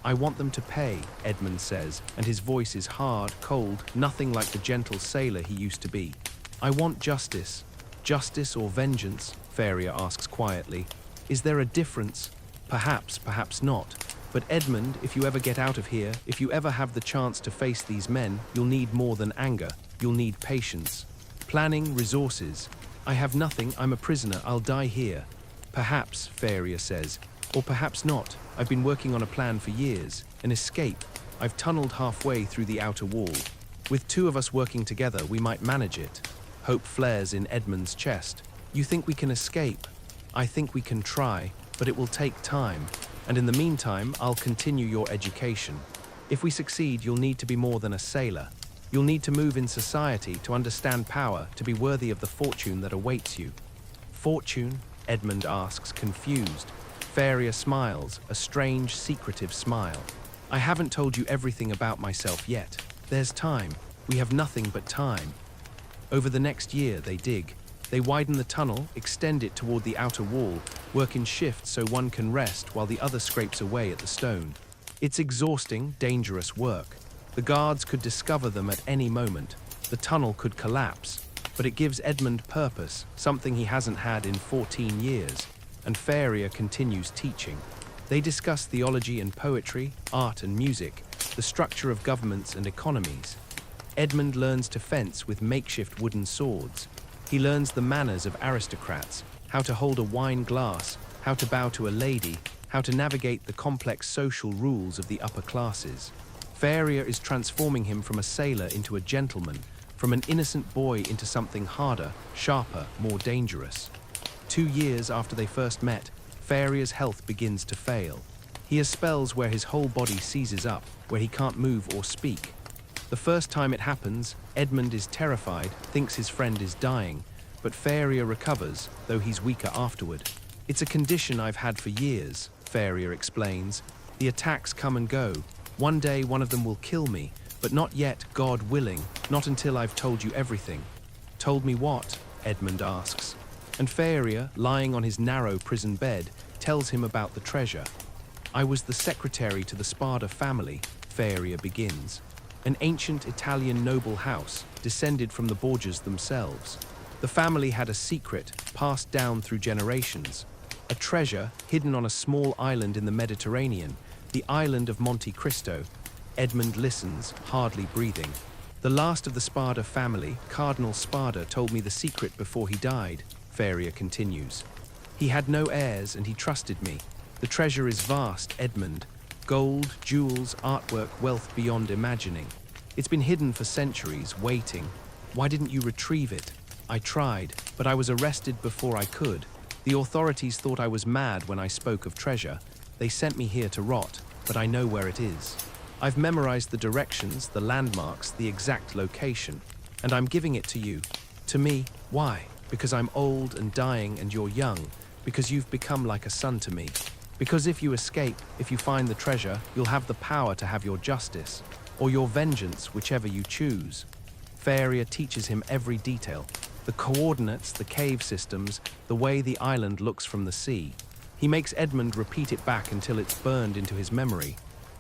I want them to pay, Edmund says, and his voice is hard, cold, nothing like the gentle sailor he used to be. I want justice. Justice or vengeance? Faria asks quietly. Is there a difference? Perhaps, perhaps not. But Edmund, if you ever get out of here, if you ever have the chance to face these men, you'll need more than anger. You'll need patience. Planning, resources. I have nothing, I'm a prisoner, I'll die here. Perhaps, Faria says. Or perhaps not. I've been working on a plan for years. An escape. I've tunneled halfway through the outer wall. With two of us working together, we might manage it. Hope flares in Edmund's chest. You think we can escape? I think we can try, but it will take time. And in the meantime, I'll continue your education. If we succeed, you'll need to be more than a sailor. You'll need to move in society, to understand power, to be worthy of the fortune that awaits you. Fortune? Edmund asks, confused. Faria smiles, a strange, secretive smile. I haven't told you everything about myself yet. There's time. We have nothing but time. Over the next year, they dig. They widen the tunnel, extend it toward the outer wall, work in shifts so one can rest while the other scrapes away at the stone. It's exhausting, dangerous work. The guards could discover them at any moment. The tunnel could collapse. But it gives Edmund purpose, something he hasn't had in 14 years. And Faria continues teaching. They discuss theology and poetry, art and music, the structure of governments and economies. Edmund learns to fence with makeshift wooden swords. He learns the manners of aristocrats, how to hold a wine glass, how to bow to a lady, how to navigate the complex social rules of the upper classes. Faria is transforming him from a sailor into a gentleman, from an innocent boy into something harder, sharper, more dangerous. 2 years after they first met, Faria's health begins to fail. He has spells where his whole body seizes up, where he can't move or speak. The first time it happens, Edmund is terrified, thinks his friend is dying, but Faria recovers, though he's weaker afterward. It's a condition I've had for years, Faria explains. The attacks come and go. One day one of them will kill me, but not yet, God willing, not until I've told you everything. Told me what? Edmund asks. And Faria, lying on his narrow prison bed, tells him about the treasure. I was the secretary to the Spada family, Faria begins. An ancient Italian noble house, descended from the Borgias themselves. The family had a secret, passed down through generations. A treasure hidden on a small island in the Mediterranean, the island of Monte Cristo. Edmund listens, hardly breathing. The last of the Spada family, Cardinal Spada, told me the secret before he died, Faria continues. He had no heirs and he trusted me. The treasure is vast, Edmund. Gold, jewels, artwork, wealth beyond imagining. It's been hidden for centuries, waiting. Why didn't you retrieve it? I tried, but I was arrested before I could. The authorities thought I was mad when I spoke of treasure. They sent me here to rot, but I know where it is. I've memorized the directions, the landmarks, the exact location, and I'm giving it to you. To me, why? Because I'm old and dying and you're young, because you've become like a son to me. Because if you escape, if you find the treasure, you'll have the power to have your justice, or your vengeance, whichever you choose. Faria teaches him every detail, the coordinates, the cave systems, the way the island looks from the sea. He makes Edmund repeat it back until it's burned into his memory.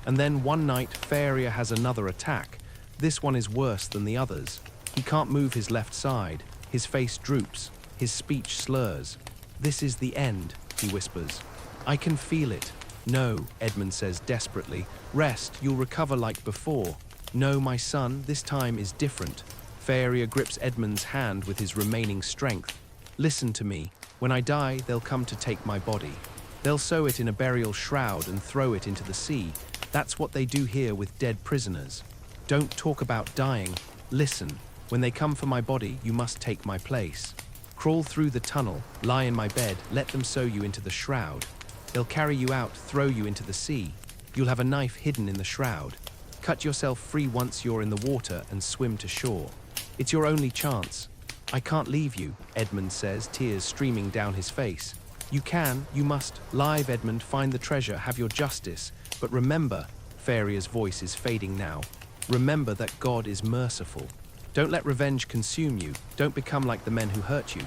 And then one night, Faria has another attack. This one is worse than the others. He can't move his left side. His face droops. His speech slurs. This is the end, he whispers. I can feel it. No, Edmund says desperately. Rest, you'll recover like before. No, my son, this time is different. Faria grips Edmund's hand with his remaining strength. Listen to me. When I die, they'll come to take my body. They'll sew it in a burial shroud and throw it into the sea. That's what they do here with dead prisoners. Don't talk about dying. Listen. When they come for my body, you must take my place. Crawl through the tunnel, lie in my bed, let them sew you into the shroud. They'll carry you out, throw you into the sea. You'll have a knife hidden in the shroud. Cut yourself free once you're in the water and swim to shore. It's your only chance. I can't leave you, Edmund says, tears streaming down his face. You can, you must. Live, Edmund, find the treasure, have your justice. But remember, Faria's voice is fading now. Remember that God is merciful. Don't let revenge consume you. Don't become like the men who hurt you.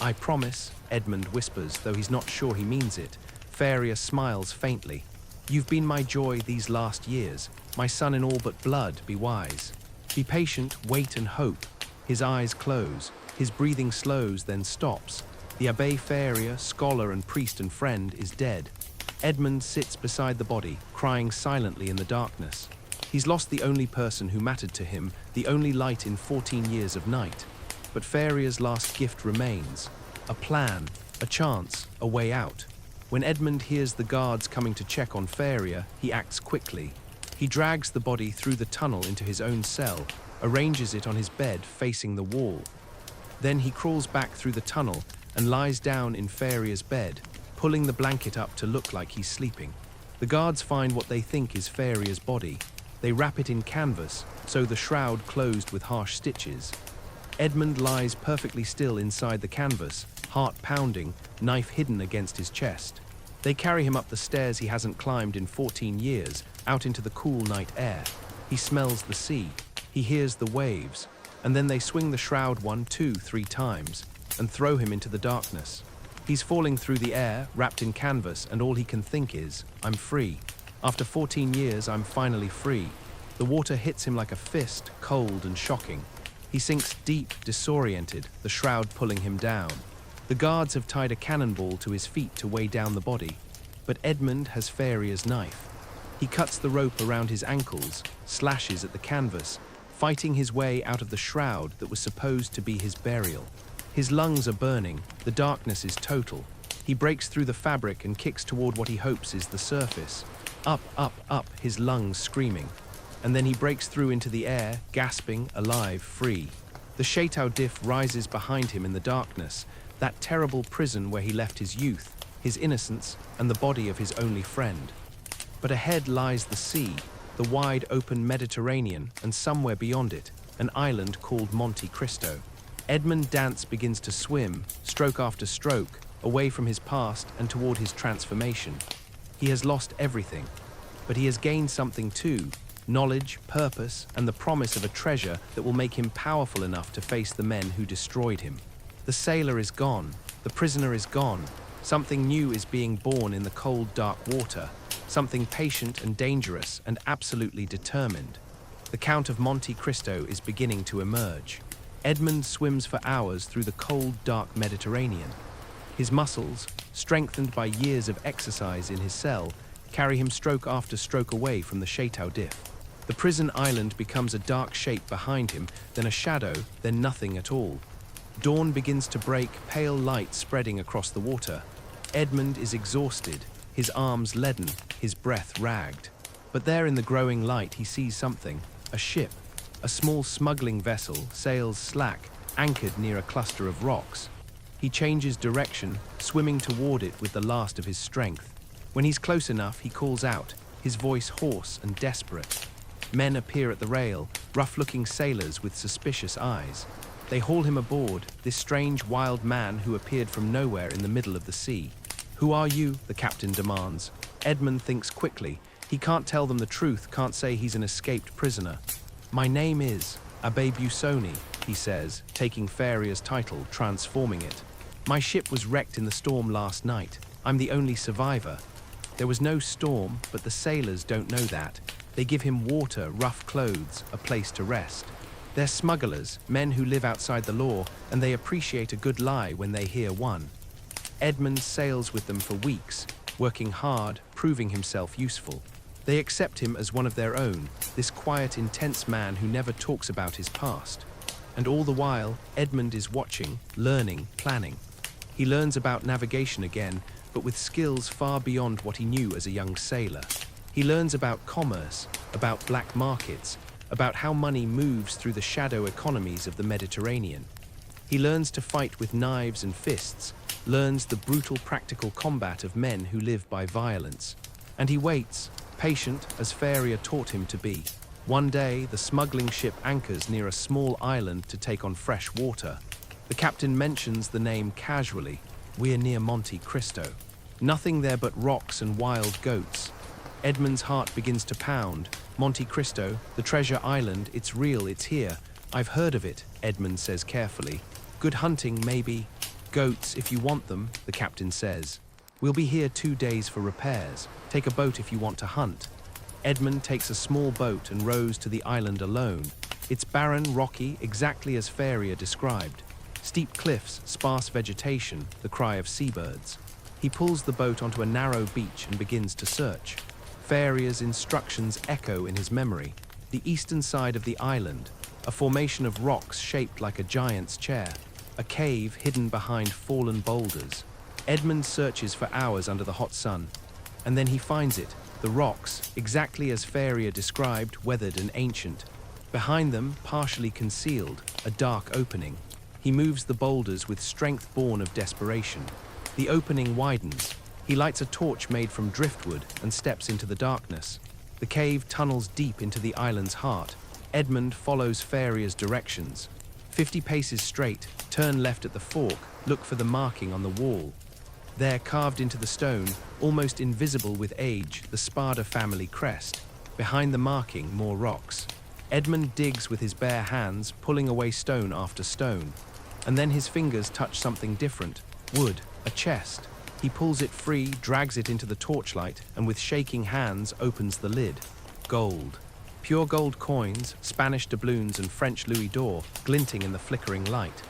I promise, Edmund whispers, though he's not sure he means it. Faria smiles faintly. You've been my joy these last years, my son in all but blood, be wise. Be patient, wait and hope. His eyes close, his breathing slows, then stops. The Abbé Faria, scholar and priest and friend, is dead. Edmund sits beside the body, crying silently in the darkness. He's lost the only person who mattered to him, the only light in 14 years of night. But Faria's last gift remains. A plan, a chance, a way out. When Edmund hears the guards coming to check on Faria, he acts quickly. He drags the body through the tunnel into his own cell, arranges it on his bed facing the wall. Then he crawls back through the tunnel and lies down in Faria's bed, pulling the blanket up to look like he's sleeping. The guards find what they think is Faria's body. They wrap it in canvas, sew the shroud closed with harsh stitches. Edmund lies perfectly still inside the canvas, heart pounding, knife hidden against his chest. They carry him up the stairs he hasn't climbed in 14 years, out into the cool night air. He smells the sea. He hears the waves. And then they swing the shroud 1, 2, 3 times and throw him into the darkness. He's falling through the air, wrapped in canvas, and all he can think is, I'm free. After 14 years, I'm finally free. The water hits him like a fist, cold and shocking. He sinks deep, disoriented, the shroud pulling him down. The guards have tied a cannonball to his feet to weigh down the body, but Edmund has Faria's knife. He cuts the rope around his ankles, slashes at the canvas, fighting his way out of the shroud that was supposed to be his burial. His lungs are burning, the darkness is total. He breaks through the fabric and kicks toward what he hopes is the surface. Up, up, up, his lungs screaming. And then he breaks through into the air, gasping, alive, free. The Chateau d'If rises behind him in the darkness, that terrible prison where he left his youth, his innocence, and the body of his only friend. But ahead lies the sea, the wide open Mediterranean, and somewhere beyond it, an island called Monte Cristo. Edmund Dance begins to swim, stroke after stroke, away from his past and toward his transformation. He has lost everything, but he has gained something too, knowledge, purpose, and the promise of a treasure that will make him powerful enough to face the men who destroyed him. The sailor is gone, the prisoner is gone, something new is being born in the cold, dark water, something patient and dangerous and absolutely determined. The Count of Monte Cristo is beginning to emerge. Edmund swims for hours through the cold, dark Mediterranean. His muscles, strengthened by years of exercise in his cell, carry him stroke after stroke away from the Chateau d'If. The prison island becomes a dark shape behind him, then a shadow, then nothing at all. Dawn begins to break, pale light spreading across the water. Edmund is exhausted, his arms leaden, his breath ragged. But there in the growing light he sees something, a ship. A small smuggling vessel, sails slack, anchored near a cluster of rocks. He changes direction, swimming toward it with the last of his strength. When he's close enough, he calls out, his voice hoarse and desperate. Men appear at the rail, rough-looking sailors with suspicious eyes. They haul him aboard, this strange, wild man who appeared from nowhere in the middle of the sea. Who are you? The captain demands. Edmund thinks quickly. He can't tell them the truth, can't say he's an escaped prisoner. My name is Abbé Busoni, he says, taking Faria's title, transforming it. My ship was wrecked in the storm last night. I'm the only survivor. There was no storm, but the sailors don't know that. They give him water, rough clothes, a place to rest. They're smugglers, men who live outside the law, and they appreciate a good lie when they hear one. Edmund sails with them for weeks, working hard, proving himself useful. They accept him as one of their own, this quiet, intense man who never talks about his past. And all the while, Edmund is watching, learning, planning. He learns about navigation again, but with skills far beyond what he knew as a young sailor. He learns about commerce, about black markets, about how money moves through the shadow economies of the Mediterranean. He learns to fight with knives and fists, learns the brutal practical combat of men who live by violence. And he waits, patient as Faria taught him to be. One day, the smuggling ship anchors near a small island to take on fresh water. The captain mentions the name casually. We're near Monte Cristo. Nothing there but rocks and wild goats. Edmund's heart begins to pound. Monte Cristo, the treasure island, it's real, it's here. I've heard of it, Edmund says carefully. Good hunting, maybe. Goats, if you want them, the captain says. We'll be here 2 days for repairs. Take a boat if you want to hunt. Edmund takes a small boat and rows to the island alone. It's barren, rocky, exactly as Faria described. Steep cliffs, sparse vegetation, the cry of seabirds. He pulls the boat onto a narrow beach and begins to search. Faria's instructions echo in his memory. The eastern side of the island, a formation of rocks shaped like a giant's chair. A cave hidden behind fallen boulders. Edmund searches for hours under the hot sun, and then he finds it. The rocks, exactly as Faria described, weathered and ancient. Behind them, partially concealed, a dark opening. He moves the boulders with strength born of desperation. The opening widens. He lights a torch made from driftwood and steps into the darkness. The cave tunnels deep into the island's heart. Edmund follows Faria's directions. 50 paces straight, turn left at the fork, look for the marking on the wall. There, carved into the stone, almost invisible with age, the Spada family crest. Behind the marking, more rocks. Edmund digs with his bare hands, pulling away stone after stone. And then his fingers touch something different. Wood, a chest. He pulls it free, drags it into the torchlight, and with shaking hands opens the lid. Gold. Pure gold coins, Spanish doubloons and French louis d'or, glinting in the flickering light.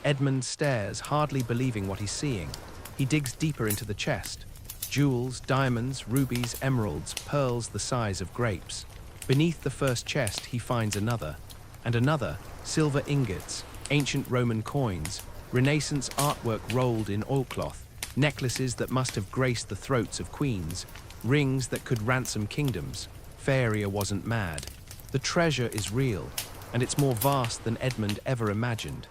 Edmund stares, hardly believing what he's seeing. He digs deeper into the chest. Jewels, diamonds, rubies, emeralds, pearls the size of grapes. Beneath the first chest he finds another, and another, silver ingots, ancient Roman coins, Renaissance artwork rolled in oilcloth, necklaces that must have graced the throats of queens, rings that could ransom kingdoms. Faria wasn't mad. The treasure is real, and it's more vast than Edmund ever imagined.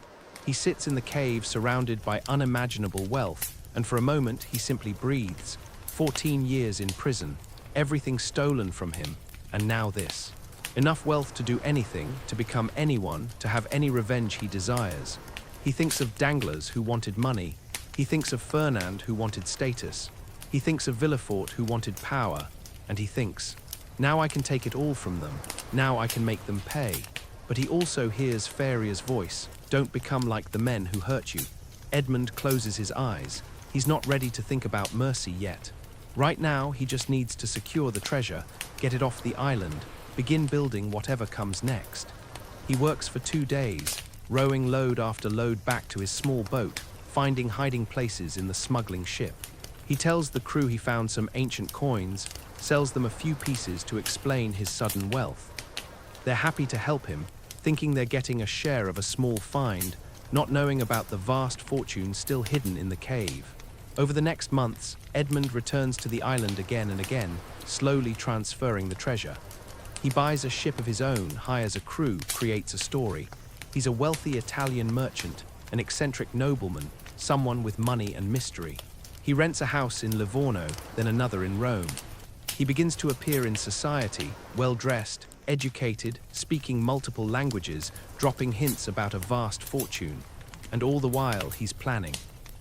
He sits in the cave surrounded by unimaginable wealth, and for a moment he simply breathes. 14 years in prison, everything stolen from him, and now this. Enough wealth to do anything, to become anyone, to have any revenge he desires. He thinks of Danglars who wanted money. He thinks of Fernand who wanted status. He thinks of Villefort who wanted power. And he thinks, now I can take it all from them. Now I can make them pay. But he also hears Faria's voice. Don't become like the men who hurt you. Edmund closes his eyes. He's not ready to think about mercy yet. Right now, he just needs to secure the treasure, get it off the island, begin building whatever comes next. He works for 2 days, rowing load after load back to his small boat, finding hiding places in the smuggling ship. He tells the crew he found some ancient coins, sells them a few pieces to explain his sudden wealth. They're happy to help him, thinking they're getting a share of a small find, not knowing about the vast fortune still hidden in the cave. Over the next months, Edmund returns to the island again and again, slowly transferring the treasure. He buys a ship of his own, hires a crew, creates a story. He's a wealthy Italian merchant, an eccentric nobleman, someone with money and mystery. He rents a house in Livorno, then another in Rome. He begins to appear in society, well-dressed, educated, speaking multiple languages, dropping hints about a vast fortune. And all the while, he's planning.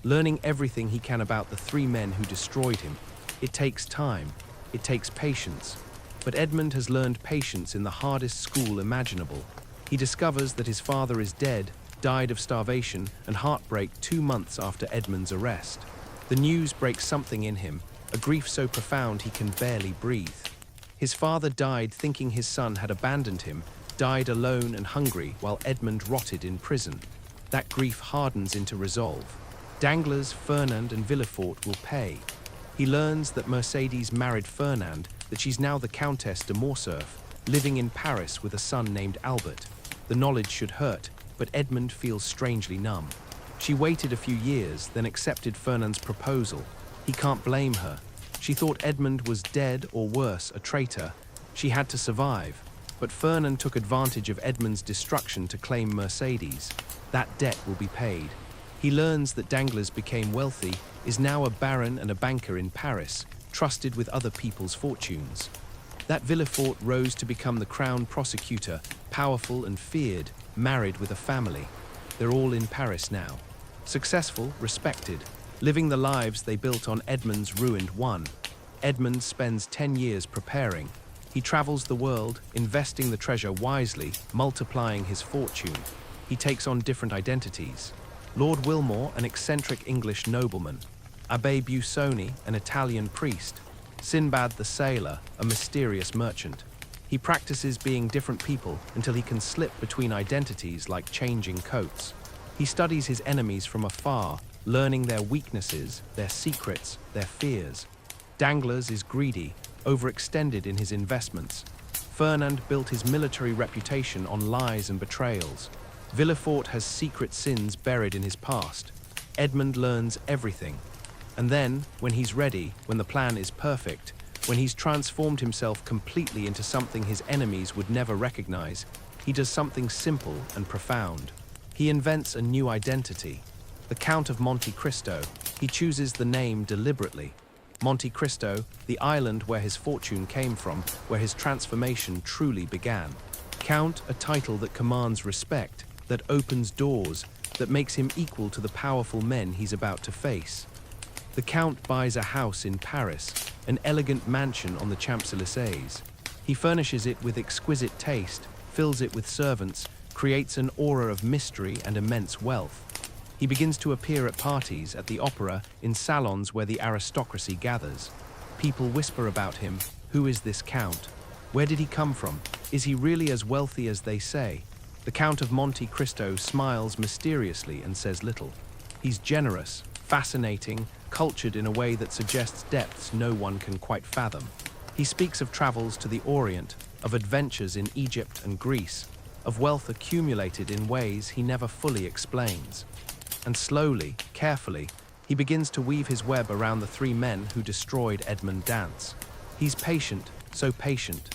Learning everything he can about the 3 men who destroyed him. It takes time. It takes patience. But Edmund has learned patience in the hardest school imaginable. He discovers that his father is dead, died of starvation and heartbreak 2 months after Edmund's arrest. The news breaks something in him, a grief so profound he can barely breathe. His father died thinking his son had abandoned him, died alone and hungry while Edmund rotted in prison. That grief hardens into resolve. Danglars, Fernand and Villefort will pay. He learns that Mercedes married Fernand, that she's now the Countess de Morcerf, living in Paris with a son named Albert. The knowledge should hurt, but Edmund feels strangely numb. She waited a few years, then accepted Fernand's proposal. He can't blame her. She thought Edmund was dead or worse, a traitor. She had to survive. But Fernand took advantage of Edmund's destruction to claim Mercedes. That debt will be paid. He learns that Danglars became wealthy, is now a baron and a banker in Paris, trusted with other people's fortunes. That Villefort rose to become the crown prosecutor, powerful and feared, married with a family. They're all in Paris now. Successful, respected, living the lives they built on Edmund's ruined one. Edmund spends 10 years preparing. He travels the world, investing the treasure wisely, multiplying his fortune. He takes on different identities. Lord Wilmore, an eccentric English nobleman. Abbé Busoni, an Italian priest, Sinbad the sailor, a mysterious merchant. He practices being different people until he can slip between identities like changing coats. He studies his enemies from afar, learning their weaknesses, their secrets, their fears. Danglars is greedy, overextended in his investments. Fernand built his military reputation on lies and betrayals. Villefort has secret sins buried in his past. Edmond learns everything. And then, when he's ready, when the plan is perfect, when he's transformed himself completely into something his enemies would never recognize, he does something simple and profound. He invents a new identity. The Count of Monte Cristo. He chooses the name deliberately. Monte Cristo, the island where his fortune came from, where his transformation truly began. Count, a title that commands respect, that opens doors, that makes him equal to the powerful men he's about to face. The Count buys a house in Paris, an elegant mansion on the Champs-Élysées. He furnishes it with exquisite taste, fills it with servants, creates an aura of mystery and immense wealth. He begins to appear at parties, at the opera, in salons where the aristocracy gathers. People whisper about him. Who is this Count? Where did he come from? Is he really as wealthy as they say? The Count of Monte Cristo smiles mysteriously and says little. He's generous, fascinating, cultured in a way that suggests depths no one can quite fathom. He speaks of travels to the Orient, of adventures in Egypt and Greece, of wealth accumulated in ways he never fully explains. And slowly, carefully, he begins to weave his web around the three men who destroyed Edmond Dantès. He's patient, so patient.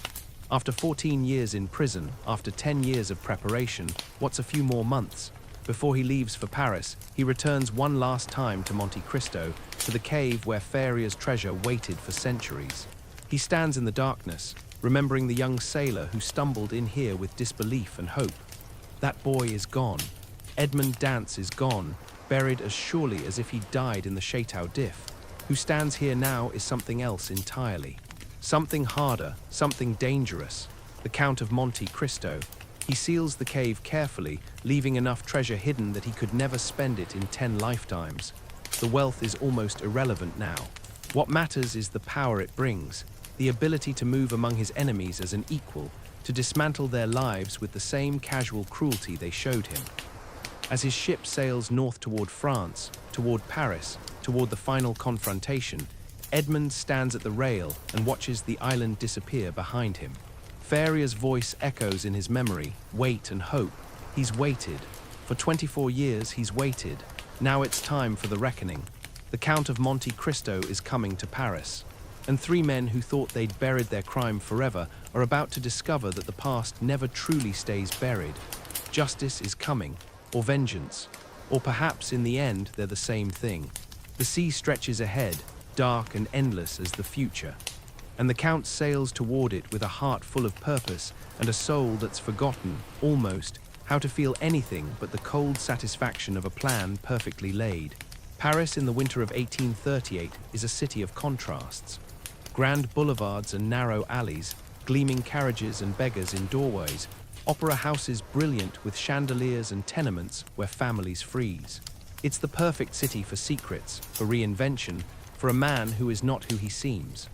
After 14 years in prison, after 10 years of preparation, what's a few more months? Before he leaves for Paris, he returns one last time to Monte Cristo, to the cave where Feria's treasure waited for centuries. He stands in the darkness, remembering the young sailor who stumbled in here with disbelief and hope. That boy is gone. Edmond Dantès is gone, buried as surely as if he died in the Château d'If. Who stands here now is something else entirely. Something harder, something dangerous. The Count of Monte Cristo. He seals the cave carefully, leaving enough treasure hidden that he could never spend it in 10 lifetimes. The wealth is almost irrelevant now. What matters is the power it brings, the ability to move among his enemies as an equal, to dismantle their lives with the same casual cruelty they showed him. As his ship sails north toward France, toward Paris, toward the final confrontation, Edmond stands at the rail and watches the island disappear behind him. Feria's voice echoes in his memory, wait and hope. He's waited. For 24 years he's waited. Now it's time for the reckoning. The Count of Monte Cristo is coming to Paris. And three men who thought they'd buried their crime forever are about to discover that the past never truly stays buried. Justice is coming, or vengeance. Or perhaps in the end they're the same thing. The sea stretches ahead, dark and endless as the future. And the Count sails toward it with a heart full of purpose and a soul that's forgotten, almost, how to feel anything but the cold satisfaction of a plan perfectly laid. Paris in the winter of 1838 is a city of contrasts. Grand boulevards and narrow alleys, gleaming carriages and beggars in doorways, opera houses brilliant with chandeliers and tenements where families freeze. It's the perfect city for secrets, for reinvention, for a man who is not who he seems.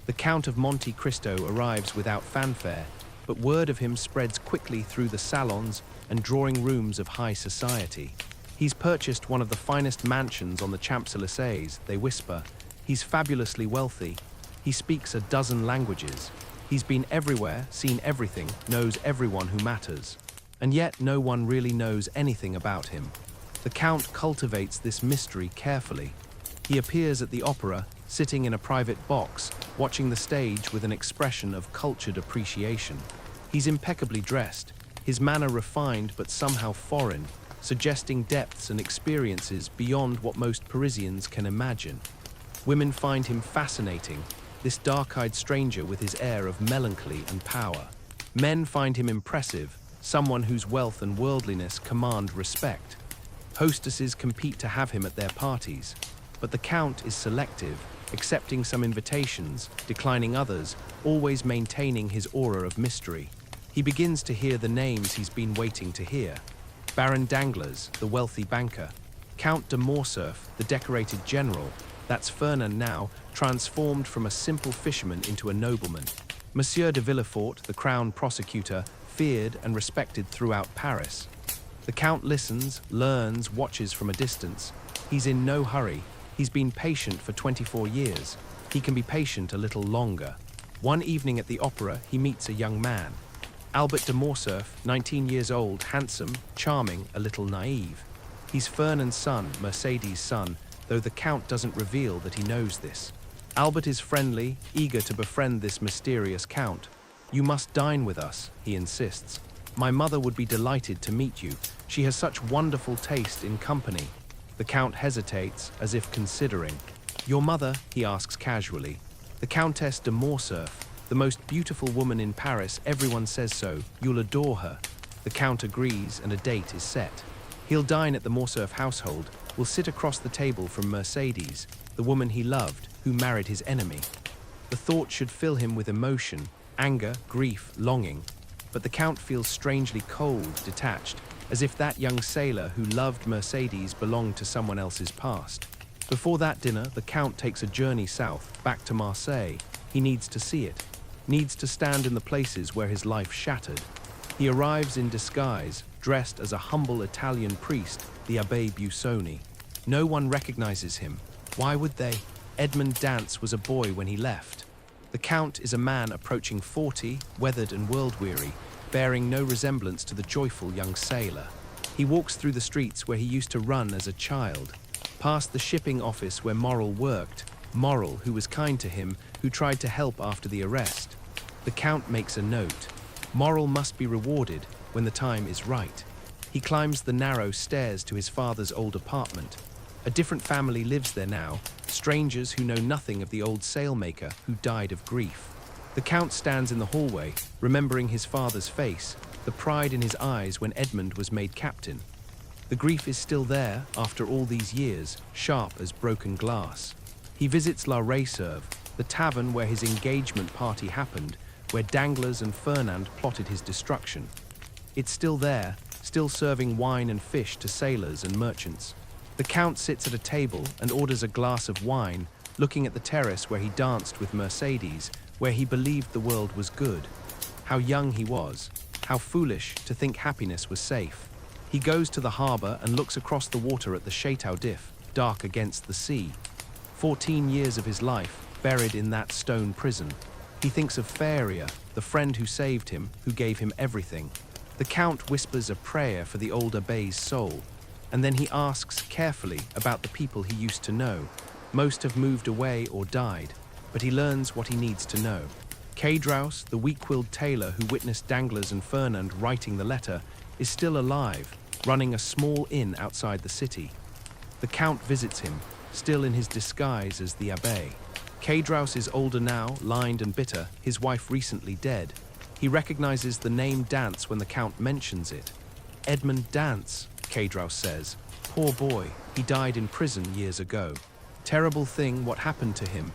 The Count of Monte Cristo arrives without fanfare, but word of him spreads quickly through the salons and drawing rooms of high society. He's purchased one of the finest mansions on the Champs-Élysées, they whisper. He's fabulously wealthy. He speaks a dozen languages. He's been everywhere, seen everything, knows everyone who matters. And yet no one really knows anything about him. The Count cultivates this mystery carefully. He appears at the opera, sitting in a private box, watching the stage with an expression of cultured appreciation. He's impeccably dressed, his manner refined but somehow foreign, suggesting depths and experiences beyond what most Parisians can imagine. Women find him fascinating, this dark-eyed stranger with his air of melancholy and power. Men find him impressive, someone whose wealth and worldliness command respect. Hostesses compete to have him at their parties, but the Count is selective, accepting some invitations, declining others, always maintaining his aura of mystery. He begins to hear the names he's been waiting to hear. Baron Danglars, the wealthy banker, Count de Morcerf, the decorated general, That's Fernand now, transformed from a simple fisherman into a nobleman. Monsieur de Villefort, the crown prosecutor, feared and respected throughout Paris. The Count listens, learns, watches from a distance. He's in no hurry. He's been patient for 24 years. He can be patient a little longer. One evening at the opera, he meets a young man. Albert de Morcerf, 19 years old, handsome, charming, a little naive. He's Fernand's son, Mercedes' son, though the Count doesn't reveal that he knows this. Albert is friendly, eager to befriend this mysterious Count. "You must dine with us," he insists. "My mother would be delighted to meet you. She has such wonderful taste in company." The Count hesitates, as if considering. "Your mother?" he asks casually. "The Countess de Morcerf, the most beautiful woman in Paris, everyone says so. You'll adore her." The Count agrees, and a date is set. He'll dine at the Morcerf household, will sit across the table from Mercedes, the woman he loved, who married his enemy. The thought should fill him with emotion, anger, grief, longing. But the Count feels strangely cold, detached, as if that young sailor who loved Mercedes belonged to someone else's past. Before that dinner, the Count takes a journey south, back to Marseille. He needs to see it, needs to stand in the places where his life shattered. He arrives in disguise, dressed as a humble Italian priest, the Abbé Busoni. No one recognizes him. Why would they? Edmond Dantès was a boy when he left. The Count is a man approaching 40, weathered and world-weary, bearing no resemblance to the joyful young sailor. He walks through the streets where he used to run as a child, past the shipping office where Morel worked, Morel, who was kind to him, who tried to help after the arrest. The Count makes a note. Morel must be rewarded when the time is right. He climbs the narrow stairs to his father's old apartment. A different family lives there now, strangers who know nothing of the old sailmaker who died of grief. The Count stands in the hallway, remembering his father's face, the pride in his eyes when Edmond was made captain. The grief is still there after all these years, sharp as broken glass. He visits La Réserve, the tavern where his engagement party happened, where Danglars and Fernand plotted his destruction. It's still there, still serving wine and fish to sailors and merchants. The Count sits at a table and orders a glass of wine, looking at the terrace where he danced with Mercedes, where he believed the world was good. How young he was, how foolish to think happiness was safe. He goes to the harbor and looks across the water at the Château d'If, dark against the sea. 14 years of his life buried in that stone prison. He thinks of Faria, the friend who saved him, who gave him everything. The Count whispers a prayer for the old abbé's soul, and then he asks carefully about the people he used to know. Most have moved away or died, but he learns what he needs to know. Cadraus, the weak-willed tailor who witnessed Danglars and Fernand writing the letter, is still alive, running a small inn outside the city. The Count visits him, still in his disguise as the abbé. Cadraus is older now, lined and bitter, his wife recently dead. He recognizes the name Dantès when the Count mentions it. "Edmond Dantès," Cadraus says. "Poor boy, he died in prison years ago. Terrible thing what happened to him.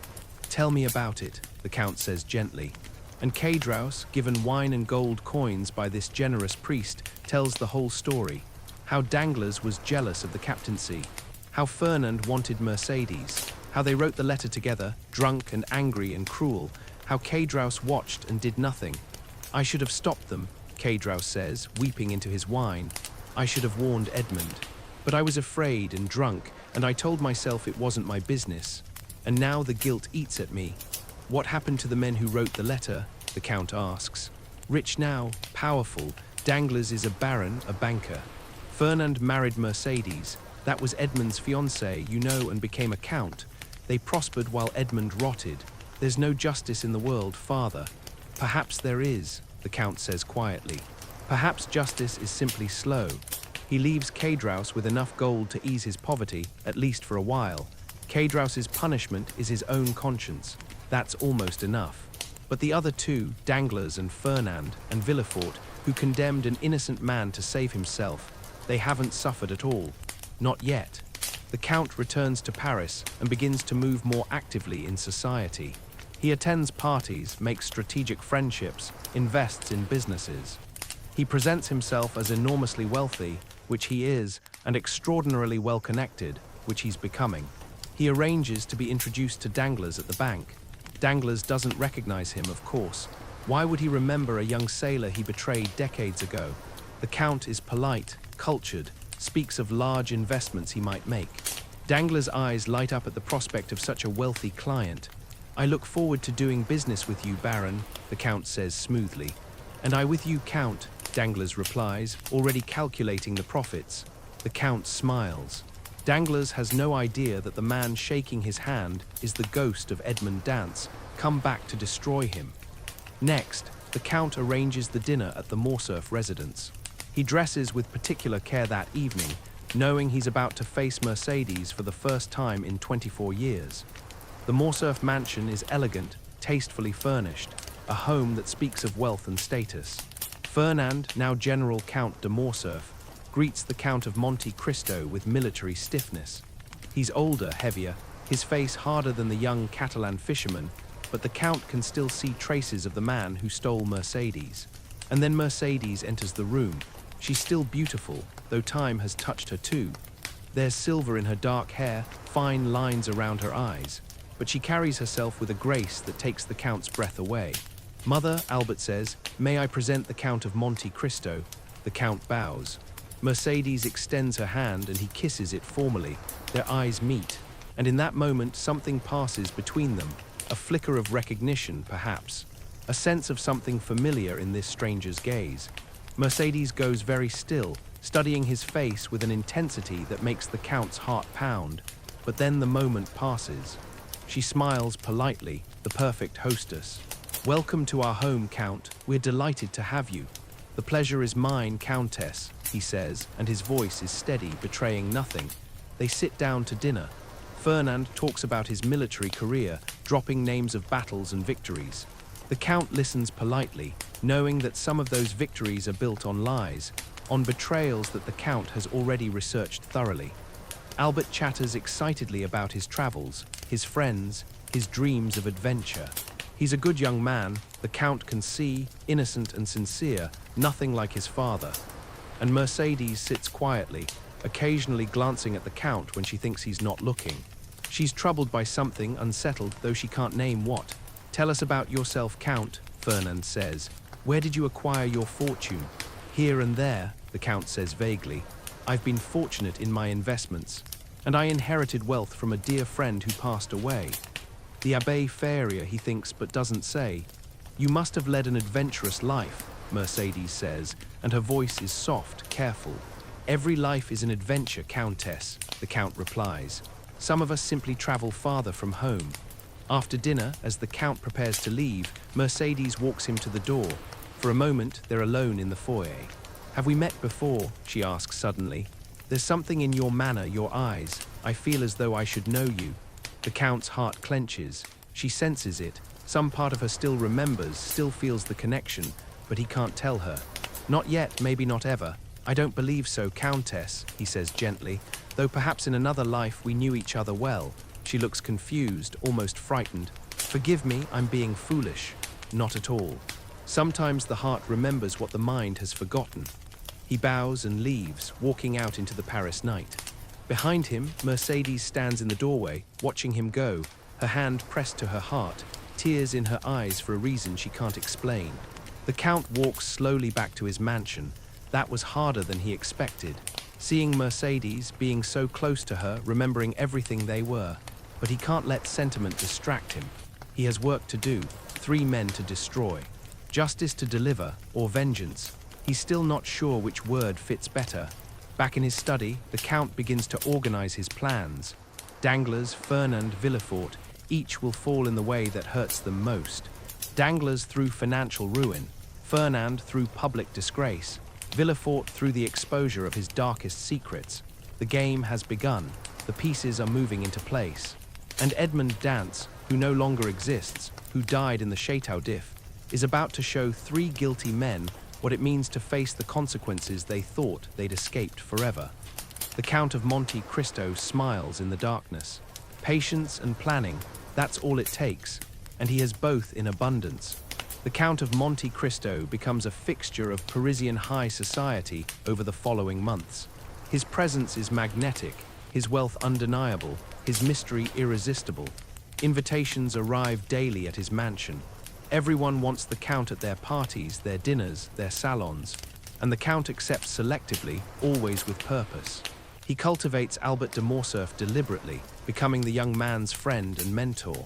Tell me about it," the Count says gently. And Cadraus, given wine and gold coins by this generous priest, tells the whole story. How Danglars was jealous of the captaincy. How Fernand wanted Mercedes. How they wrote the letter together, drunk and angry and cruel. How Cadraus watched and did nothing. "I should have stopped them," Cadraus says, weeping into his wine. "I should have warned Edmond. But I was afraid and drunk, and I told myself it wasn't my business. And now the guilt eats at me." "What happened to the men who wrote the letter?" the Count asks. "Rich now, powerful. Danglars is a baron, a banker. Fernand married Mercedes. That was Edmond's fiancée, you know, and became a count. They prospered while Edmond rotted. There's no justice in the world, father." "Perhaps there is," the Count says quietly. "Perhaps justice is simply slow." He leaves Cadraus with enough gold to ease his poverty, at least for a while. Cadraus's punishment is his own conscience. That's almost enough. But the other two, Danglars and Fernand and Villefort, who condemned an innocent man to save himself, they haven't suffered at all. Not yet. The Count returns to Paris and begins to move more actively in society. He attends parties, makes strategic friendships, invests in businesses. He presents himself as enormously wealthy, which he is, and extraordinarily well-connected, which he's becoming. He arranges to be introduced to Danglars at the bank. Danglars doesn't recognize him, of course. Why would he remember a young sailor he betrayed decades ago? The Count is polite, cultured, speaks of large investments he might make. Danglars' eyes light up at the prospect of such a wealthy client. "I look forward to doing business with you, Baron," the Count says smoothly. "And I with you, Count," Danglars replies, already calculating the profits. The Count smiles. Danglars has no idea that the man shaking his hand is the ghost of Edmund Dance, come back to destroy him. Next, the Count arranges the dinner at the Morcerf residence. He dresses with particular care that evening, knowing he's about to face Mercedes for the first time in 24 years. The Morcerf mansion is elegant, tastefully furnished, a home that speaks of wealth and status. Fernand, now General Count de Morcerf, greets the Count of Monte Cristo with military stiffness. He's older, heavier, his face harder than the young Catalan fisherman, but the Count can still see traces of the man who stole Mercedes. And then Mercedes enters the room. She's still beautiful, though time has touched her too. There's silver in her dark hair, fine lines around her eyes, but she carries herself with a grace that takes the Count's breath away. "Mother," Albert says, "may I present the Count of Monte Cristo?" The Count bows. Mercedes extends her hand and he kisses it formally. Their eyes meet, and in that moment something passes between them, a flicker of recognition, perhaps, a sense of something familiar in this stranger's gaze. Mercedes goes very still, studying his face with an intensity that makes the Count's heart pound, but then the moment passes. She smiles politely, the perfect hostess. "Welcome to our home, Count. We're delighted to have you." "The pleasure is mine, Countess," he says, and his voice is steady, betraying nothing. They sit down to dinner. Fernand talks about his military career, dropping names of battles and victories. The Count listens politely, knowing that some of those victories are built on lies, on betrayals that the Count has already researched thoroughly. Albert chatters excitedly about his travels, his friends, his dreams of adventure. He's a good young man, the Count can see, innocent and sincere, nothing like his father. And Mercedes sits quietly, occasionally glancing at the Count when she thinks he's not looking. She's troubled by something, unsettled, though she can't name what. "Tell us about yourself, Count," Fernand says. "Where did you acquire your fortune?" "Here and there," the Count says vaguely. "I've been fortunate in my investments, and I inherited wealth from a dear friend who passed away." The Abbé Faria, he thinks, but doesn't say. "You must have led an adventurous life," Mercedes says, and her voice is soft, careful. "Every life is an adventure, Countess," the Count replies. "Some of us simply travel farther from home." After dinner, as the Count prepares to leave, Mercedes walks him to the door. For a moment, they're alone in the foyer. "Have we met before?" she asks suddenly. "There's something in your manner, your eyes. I feel as though I should know you." The Count's heart clenches. She senses it. Some part of her still remembers, still feels the connection, but he can't tell her. "Not yet, maybe not ever. I don't believe so, Countess," he says gently, "though perhaps in another life we knew each other well." She looks confused, almost frightened. "Forgive me, I'm being foolish." "Not at all. Sometimes the heart remembers what the mind has forgotten." He bows and leaves, walking out into the Paris night. Behind him, Mercedes stands in the doorway, watching him go, her hand pressed to her heart, tears in her eyes for a reason she can't explain. The Count walks slowly back to his mansion. That was harder than he expected. Seeing Mercedes, being so close to her, remembering everything they were. But he can't let sentiment distract him. He has work to do, 3 men to destroy. Justice to deliver, or vengeance. He's still not sure which word fits better. Back in his study, the Count begins to organize his plans. Danglars, Fernand, Villefort, each will fall in the way that hurts them most. Danglars through financial ruin, Fernand through public disgrace, Villefort through the exposure of his darkest secrets. The game has begun. The pieces are moving into place. And Edmund Dance, who no longer exists, who died in the Château d'If, is about to show 3 guilty men what it means to face the consequences they thought they'd escaped forever. The Count of Monte Cristo smiles in the darkness. Patience and planning, that's all it takes, and he has both in abundance. The Count of Monte Cristo becomes a fixture of Parisian high society over the following months. His presence is magnetic, his wealth undeniable, his mystery irresistible. Invitations arrive daily at his mansion. Everyone wants the Count at their parties, their dinners, their salons, and the Count accepts selectively, always with purpose. He cultivates Albert de Morcerf deliberately, becoming the young man's friend and mentor.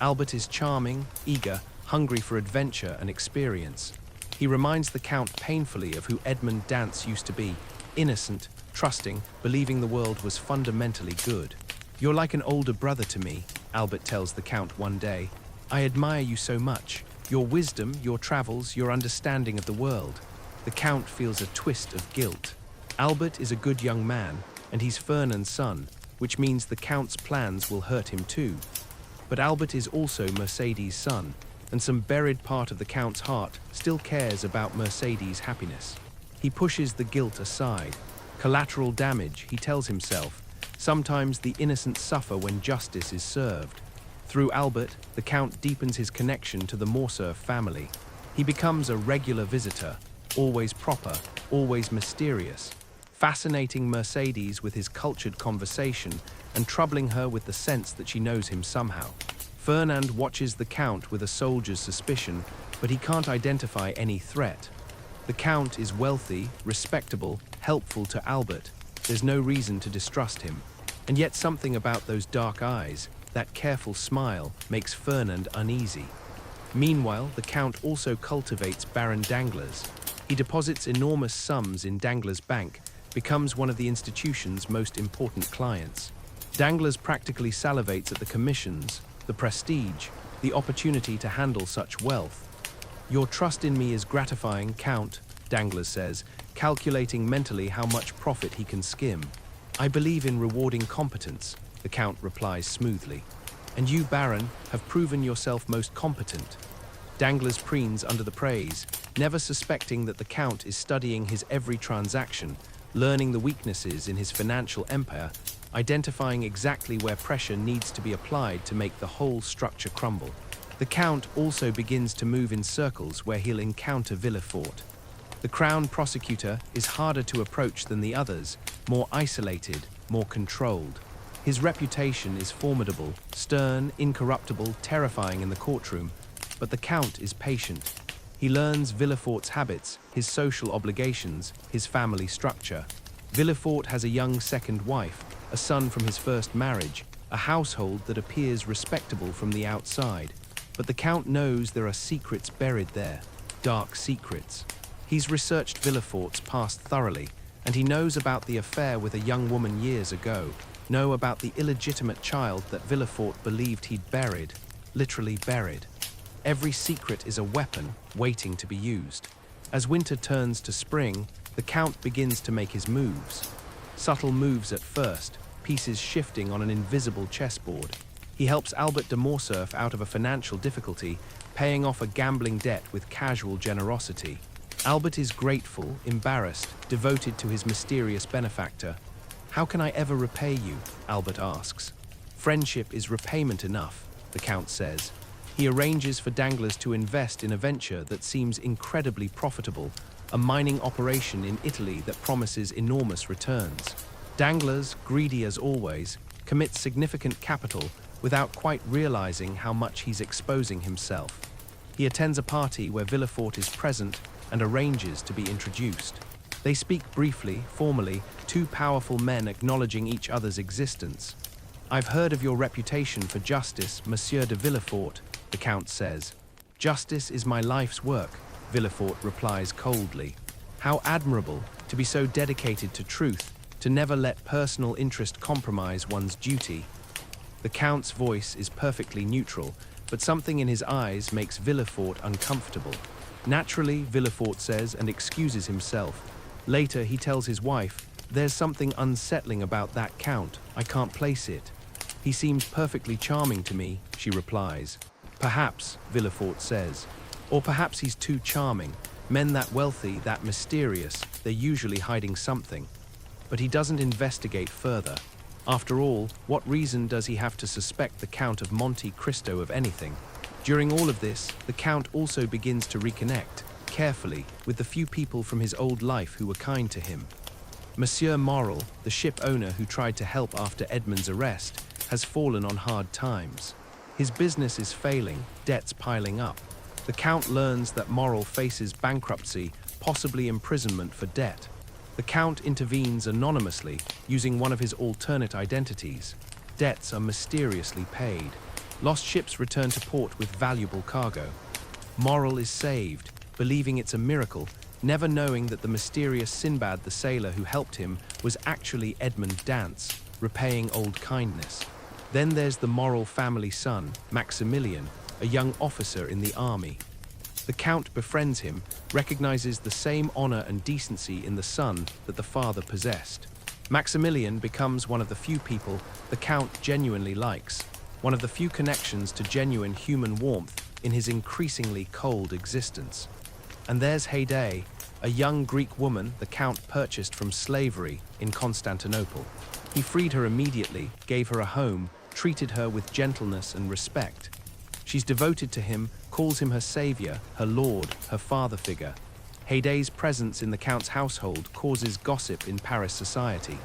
Albert is charming, eager, hungry for adventure and experience. He reminds the Count painfully of who Edmond Dantès used to be, innocent, trusting, believing the world was fundamentally good. "You're like an older brother to me," Albert tells the Count one day. "I admire you so much. Your wisdom, your travels, your understanding of the world." The Count feels a twist of guilt. Albert is a good young man, and he's Fernand's son, which means the Count's plans will hurt him too. But Albert is also Mercedes' son, and some buried part of the Count's heart still cares about Mercedes' happiness. He pushes the guilt aside. Collateral damage, he tells himself. Sometimes the innocent suffer when justice is served. Through Albert, the Count deepens his connection to the Morcerf family. He becomes a regular visitor, always proper, always mysterious, fascinating Mercedes with his cultured conversation and troubling her with the sense that she knows him somehow. Fernand watches the Count with a soldier's suspicion, but he can't identify any threat. The Count is wealthy, respectable, helpful to Albert. There's no reason to distrust him. And yet something about those dark eyes, that careful smile, makes Fernand uneasy. Meanwhile, the Count also cultivates Baron Danglars. He deposits enormous sums in Danglars' bank, becomes one of the institution's most important clients. Danglars practically salivates at the commissions, the prestige, the opportunity to handle such wealth. "Your trust in me is gratifying, Count," Danglars says, calculating mentally how much profit he can skim. "I believe in rewarding competence," the Count replies smoothly. "And you, Baron, have proven yourself most competent." Danglars preens under the praise, never suspecting that the Count is studying his every transaction, learning the weaknesses in his financial empire, identifying exactly where pressure needs to be applied to make the whole structure crumble. The Count also begins to move in circles where he'll encounter Villefort. The Crown prosecutor is harder to approach than the others, more isolated, more controlled. His reputation is formidable, stern, incorruptible, terrifying in the courtroom, but the Count is patient. He learns Villefort's habits, his social obligations, his family structure. Villefort has a young second wife, a son from his first marriage, a household that appears respectable from the outside. But the Count knows there are secrets buried there, dark secrets. He's researched Villefort's past thoroughly, and he knows about the affair with a young woman years ago, know about the illegitimate child that Villefort believed he'd buried, literally buried. Every secret is a weapon waiting to be used. As winter turns to spring, the Count begins to make his moves. Subtle moves at first, pieces shifting on an invisible chessboard. He helps Albert de Morcerf out of a financial difficulty, paying off a gambling debt with casual generosity. Albert is grateful, embarrassed, devoted to his mysterious benefactor. "How can I ever repay you?" Albert asks. "Friendship is repayment enough," the Count says. He arranges for Danglars to invest in a venture that seems incredibly profitable, a mining operation in Italy that promises enormous returns. Danglars, greedy as always, commits significant capital without quite realizing how much he's exposing himself. He attends a party where Villefort is present and arranges to be introduced. They speak briefly, formally, two powerful men acknowledging each other's existence. "I've heard of your reputation for justice, Monsieur de Villefort," the Count says. "Justice is my life's work," Villefort replies coldly. "How admirable to be so dedicated to truth, to never let personal interest compromise one's duty." The Count's voice is perfectly neutral, but something in his eyes makes Villefort uncomfortable. Naturally, Villefort says and excuses himself. Later, he tells his wife, "There's something unsettling about that Count. I can't place it." "He seems perfectly charming to me," she replies. "Perhaps," Villefort says. "Or perhaps he's too charming. Men that wealthy, that mysterious, they're usually hiding something." But he doesn't investigate further. After all, what reason does he have to suspect the Count of Monte Cristo of anything? During all of this, the Count also begins to reconnect, carefully, with the few people from his old life who were kind to him. Monsieur Morel, the ship owner who tried to help after Edmond's arrest, has fallen on hard times. His business is failing, debts piling up. The Count learns that Morrel faces bankruptcy, possibly imprisonment for debt. The Count intervenes anonymously, using one of his alternate identities. Debts are mysteriously paid. Lost ships return to port with valuable cargo. Morrel is saved, believing it's a miracle, never knowing that the mysterious Sinbad the sailor who helped him was actually Edmund Dance, repaying old kindness. Then there's the Morrel family son, Maximilian, a young officer in the army. The Count befriends him, recognizes the same honor and decency in the son that the father possessed. Maximilian becomes one of the few people the Count genuinely likes, one of the few connections to genuine human warmth in his increasingly cold existence. And there's Haydée, a young Greek woman the Count purchased from slavery in Constantinople. He freed her immediately, gave her a home, treated her with gentleness and respect. She's devoted to him, calls him her savior, her lord, her father figure. Haydée's presence in the Count's household causes gossip in Paris society.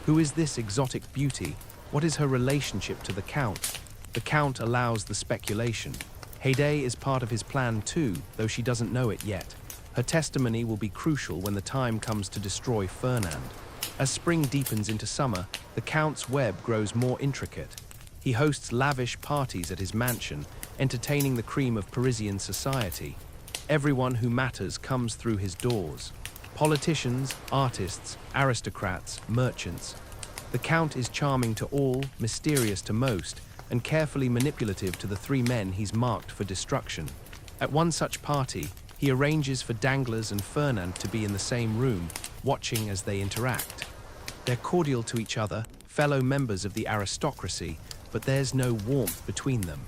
Who is this exotic beauty? What is her relationship to the Count? The Count allows the speculation. Haydée is part of his plan too, though she doesn't know it yet. Her testimony will be crucial when the time comes to destroy Fernand. As spring deepens into summer, the Count's web grows more intricate. He hosts lavish parties at his mansion, entertaining the cream of Parisian society. Everyone who matters comes through his doors. Politicians, artists, aristocrats, merchants. The Count is charming to all, mysterious to most, and carefully manipulative to the three men he's marked for destruction. At one such party, he arranges for Danglars and Fernand to be in the same room, watching as they interact. They're cordial to each other, fellow members of the aristocracy, but there's no warmth between them.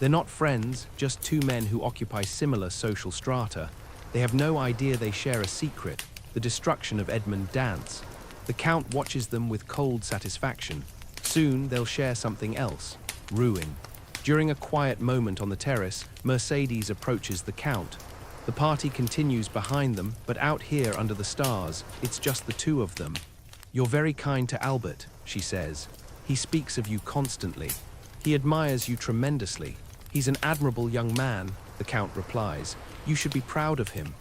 They're not friends, just two men who occupy similar social strata. They have no idea they share a secret, the destruction of Edmund Dance. The Count watches them with cold satisfaction. Soon they'll share something else, ruin. During a quiet moment on the terrace, Mercedes approaches the Count. The party continues behind them, but out here under the stars, it's just the two of them. "You're very kind to Albert," she says. "He speaks of you constantly. He admires you tremendously. He's an admirable young man," the Count replies. "You should be proud of him."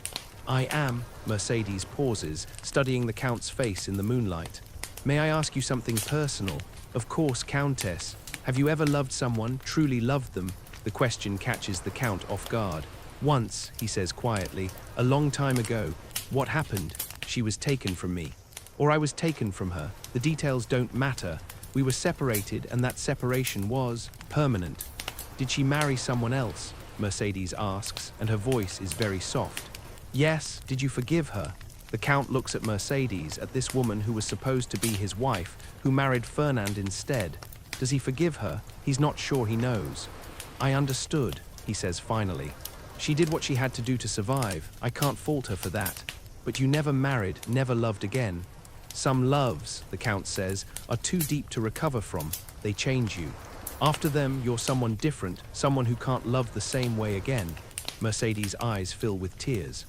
"I am," Mercedes pauses, studying the Count's face in the moonlight. "May I ask you something personal?" "Of course, Countess. Have you ever loved someone, truly loved them?" The question catches the Count off guard. "Once," he says quietly, "a long time ago. What happened? She was taken from me. Or I was taken from her. The details don't matter. We were separated, and that separation was permanent." "Did she marry someone else?" Mercedes asks, and her voice is very soft. "Yes. Did you forgive her?" The Count looks at Mercedes, at this woman who was supposed to be his wife, who married Fernand instead. Does he forgive her? He's not sure he knows. "I understood," he says finally. "She did what she had to do to survive. I can't fault her for that. But you never married, never loved again." "Some loves," the Count says, "are too deep to recover from. They change you. After them, you're someone different, someone who can't love the same way again." Mercedes' eyes fill with tears.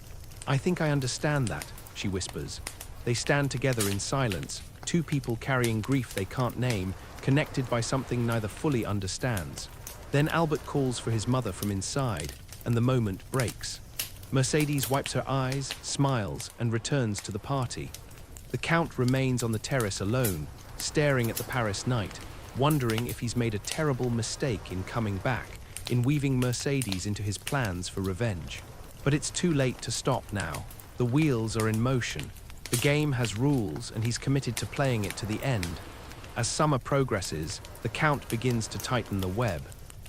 "I think I understand that," she whispers. They stand together in silence, two people carrying grief they can't name, connected by something neither fully understands. Then Albert calls for his mother from inside, and the moment breaks. Mercedes wipes her eyes, smiles, and returns to the party. The Count remains on the terrace alone, staring at the Paris night, wondering if he's made a terrible mistake in coming back, in weaving Mercedes into his plans for revenge. But it's too late to stop now. The wheels are in motion. The game has rules, and he's committed to playing it to the end. As summer progresses, the Count begins to tighten the web.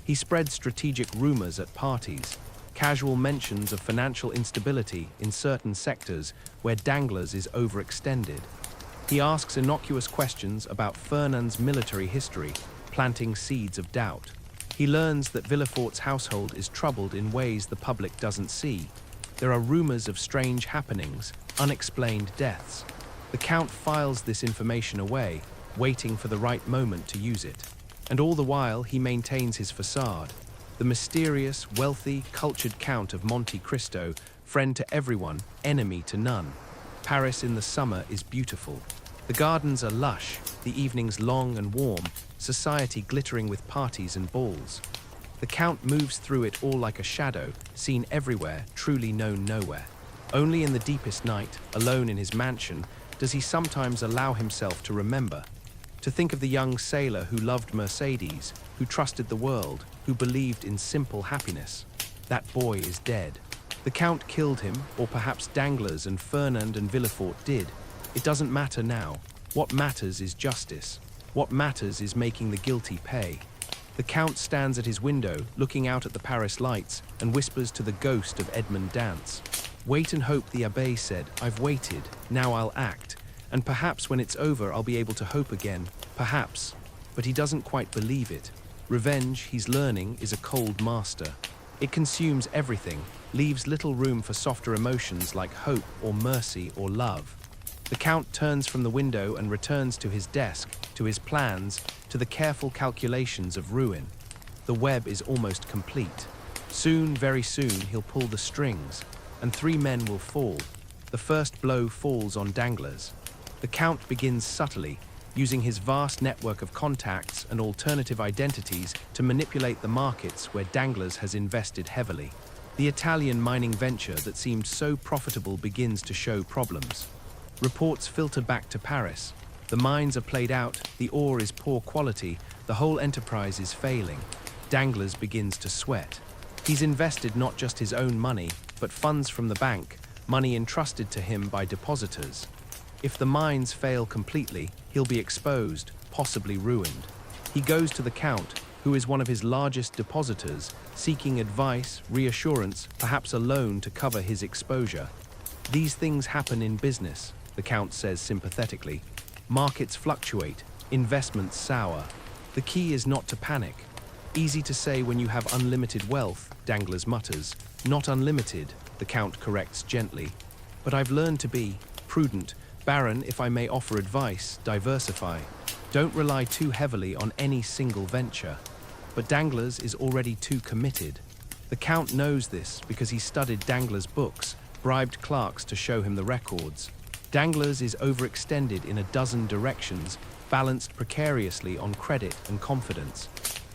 He spreads strategic rumors at parties, casual mentions of financial instability in certain sectors where Danglars is overextended. He asks innocuous questions about Fernand's military history, planting seeds of doubt. He learns that Villefort's household is troubled in ways the public doesn't see. There are rumors of strange happenings, unexplained deaths. The Count files this information away, waiting for the right moment to use it. And all the while, he maintains his facade. The mysterious, wealthy, cultured Count of Monte Cristo, friend to everyone, enemy to none. Paris in the summer is beautiful. The gardens are lush, the evenings long and warm, society glittering with parties and balls. The Count moves through it all like a shadow, seen everywhere, truly known nowhere. Only in the deepest night, alone in his mansion, does he sometimes allow himself to remember, to think of the young sailor who loved Mercedes, who trusted the world, who believed in simple happiness. That boy is dead. The Count killed him, or perhaps Danglars and Fernand and Villefort did. It doesn't matter now. What matters is justice. What matters is making the guilty pay. The Count stands at his window, looking out at the Paris lights, and whispers to the ghost of Edmond Dantès. "Wait and hope," the abbé said. "I've waited. Now I'll act. And perhaps when it's over, I'll be able to hope again. Perhaps." But he doesn't quite believe it. Revenge, he's learning, is a cold master. It consumes everything, leaves little room for softer emotions like hope or mercy or love. The Count turns from the window and returns to his desk, to his plans, to the careful calculations of ruin. The web is almost complete. Soon, very soon, he'll pull the strings, and 3 men will fall. The first blow falls on Danglars. The Count begins subtly, using his vast network of contacts and alternative identities to manipulate the markets where Danglars has invested heavily. The Italian mining venture that seemed so profitable begins to show problems. Reports filter back to Paris. The mines are played out, the ore is poor quality, the whole enterprise is failing. Danglars begins to sweat. He's invested not just his own money, but funds from the bank, money entrusted to him by depositors. If the mines fail completely, he'll be exposed, possibly ruined. He goes to the Count, who is one of his largest depositors, seeking advice, reassurance, perhaps a loan to cover his exposure. "These things happen in business," the Count says sympathetically. "Markets fluctuate, investments sour. The key is not to panic. Easy to say when you have unlimited wealth," Danglars mutters. "Not unlimited," the Count corrects gently. "But I've learned to be prudent. Baron, if I may offer advice, diversify. Don't rely too heavily on any single venture." But Danglars is already too committed. The Count knows this because he studied Danglars' books, bribed clerks to show him the records. Danglars is overextended in a dozen directions, balanced precariously on credit and confidence.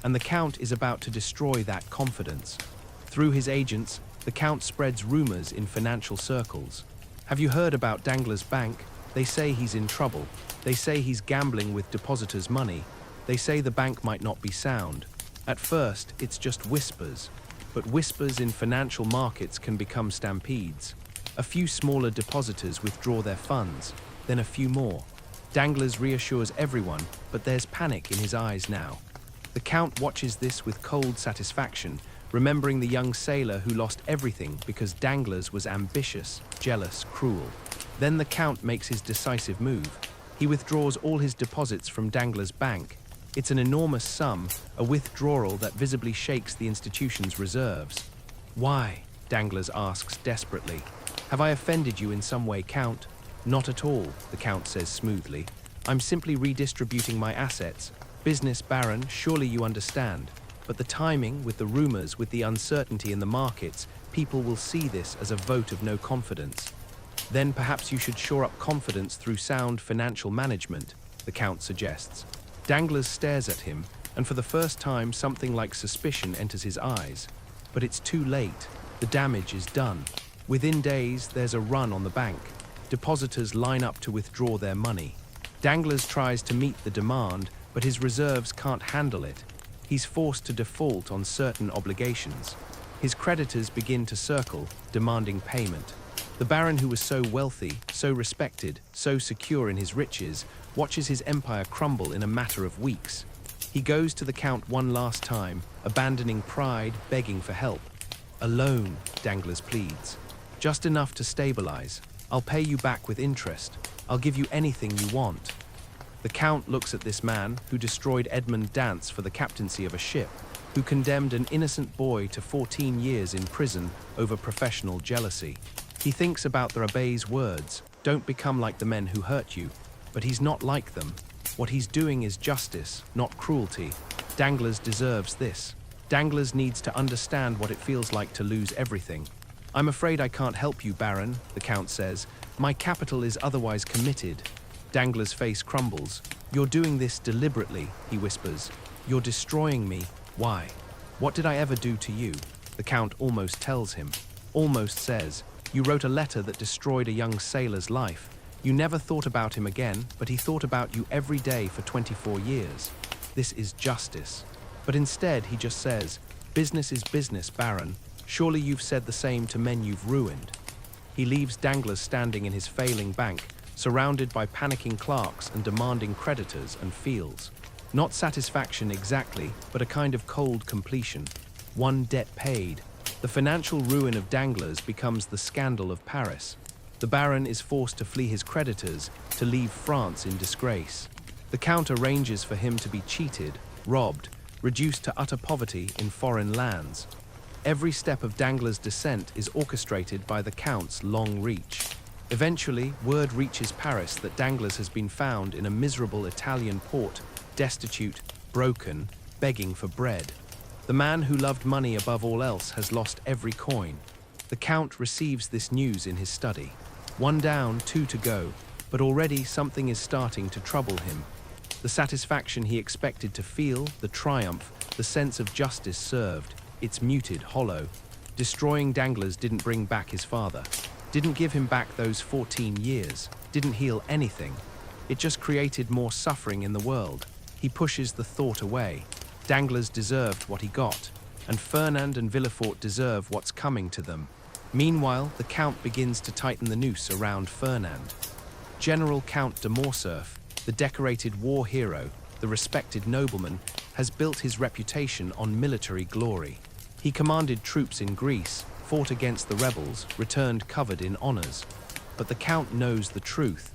And the Count is about to destroy that confidence. Through his agents, the Count spreads rumors in financial circles. "Have you heard about Danglars' bank? They say he's in trouble. They say he's gambling with depositors' money. They say the bank might not be sound." At first, it's just whispers. But whispers in financial markets can become stampedes. A few smaller depositors withdraw their funds, then a few more. Danglars reassures everyone, but there's panic in his eyes now. The Count watches this with cold satisfaction, remembering the young sailor who lost everything because Danglars was ambitious, jealous, cruel. Then the Count makes his decisive move. He withdraws all his deposits from Danglars' bank. It's an enormous sum, a withdrawal that visibly shakes the institution's reserves. "Why?" Danglars asks desperately. "Have I offended you in some way, Count?" "Not at all," the Count says smoothly. "I'm simply redistributing my assets. Business, Baron, surely you understand. But the timing, with the rumors, with the uncertainty in the markets, people will see this as a vote of no confidence. Then perhaps you should shore up confidence through sound financial management," the Count suggests. Danglars stares at him, and for the first time something like suspicion enters his eyes. But it's too late. The damage is done. Within days, there's a run on the bank. Depositors line up to withdraw their money. Danglars tries to meet the demand, but his reserves can't handle it. He's forced to default on certain obligations. His creditors begin to circle, demanding payment. The Baron, who was so wealthy, so respected, so secure in his riches, watches his empire crumble in a matter of weeks. He goes to the Count one last time, abandoning pride, begging for help. "A loan," Danglars pleads. "Just enough to stabilize. I'll pay you back with interest. I'll give you anything you want." The Count looks at this man who destroyed Edmond Dantès for the captaincy of a ship, who condemned an innocent boy to 14 years in prison over professional jealousy. He thinks about the abbé's words, "Don't become like the men who hurt you." But he's not like them. What he's doing is justice, not cruelty. Danglars deserves this. Danglars needs to understand what it feels like to lose everything. "I'm afraid I can't help you, Baron," the Count says. "My capital is otherwise committed." Dangler's face crumbles. "You're doing this deliberately," he whispers. "You're destroying me. Why? What did I ever do to you?" The Count almost tells him, almost says, "You wrote a letter that destroyed a young sailor's life. You never thought about him again, but he thought about you every day for 24 years. This is justice." But instead, he just says, "Business is business, Baron. Surely you've said the same to men you've ruined." He leaves Dangler standing in his failing bank, surrounded by panicking clerks and demanding creditors, and feels not satisfaction exactly, but a kind of cold completion. One debt paid. The financial ruin of Dangler's becomes the scandal of Paris. The Baron is forced to flee his creditors, to leave France in disgrace. The Count arranges for him to be cheated, robbed, reduced to utter poverty in foreign lands. Every step of Dangler's descent is orchestrated by the Count's long reach. Eventually, word reaches Paris that Dangler's has been found in a miserable Italian port, destitute, broken, begging for bread. The man who loved money above all else has lost every coin. The Count receives this news in his study. One down, two to go, but already something is starting to trouble him. The satisfaction he expected to feel, the triumph, the sense of justice served, it's muted, hollow. Destroying Dangler's didn't bring back his father, didn't give him back those 14 years, didn't heal anything. It just created more suffering in the world. He pushes the thought away. Dangler's deserved what he got, and Fernand and Villefort deserve what's coming to them. Meanwhile, the Count begins to tighten the noose around Fernand. General Count de Morcerf, the decorated war hero, the respected nobleman, has built his reputation on military glory. He commanded troops in Greece, fought against the rebels, returned covered in honors. But the Count knows the truth.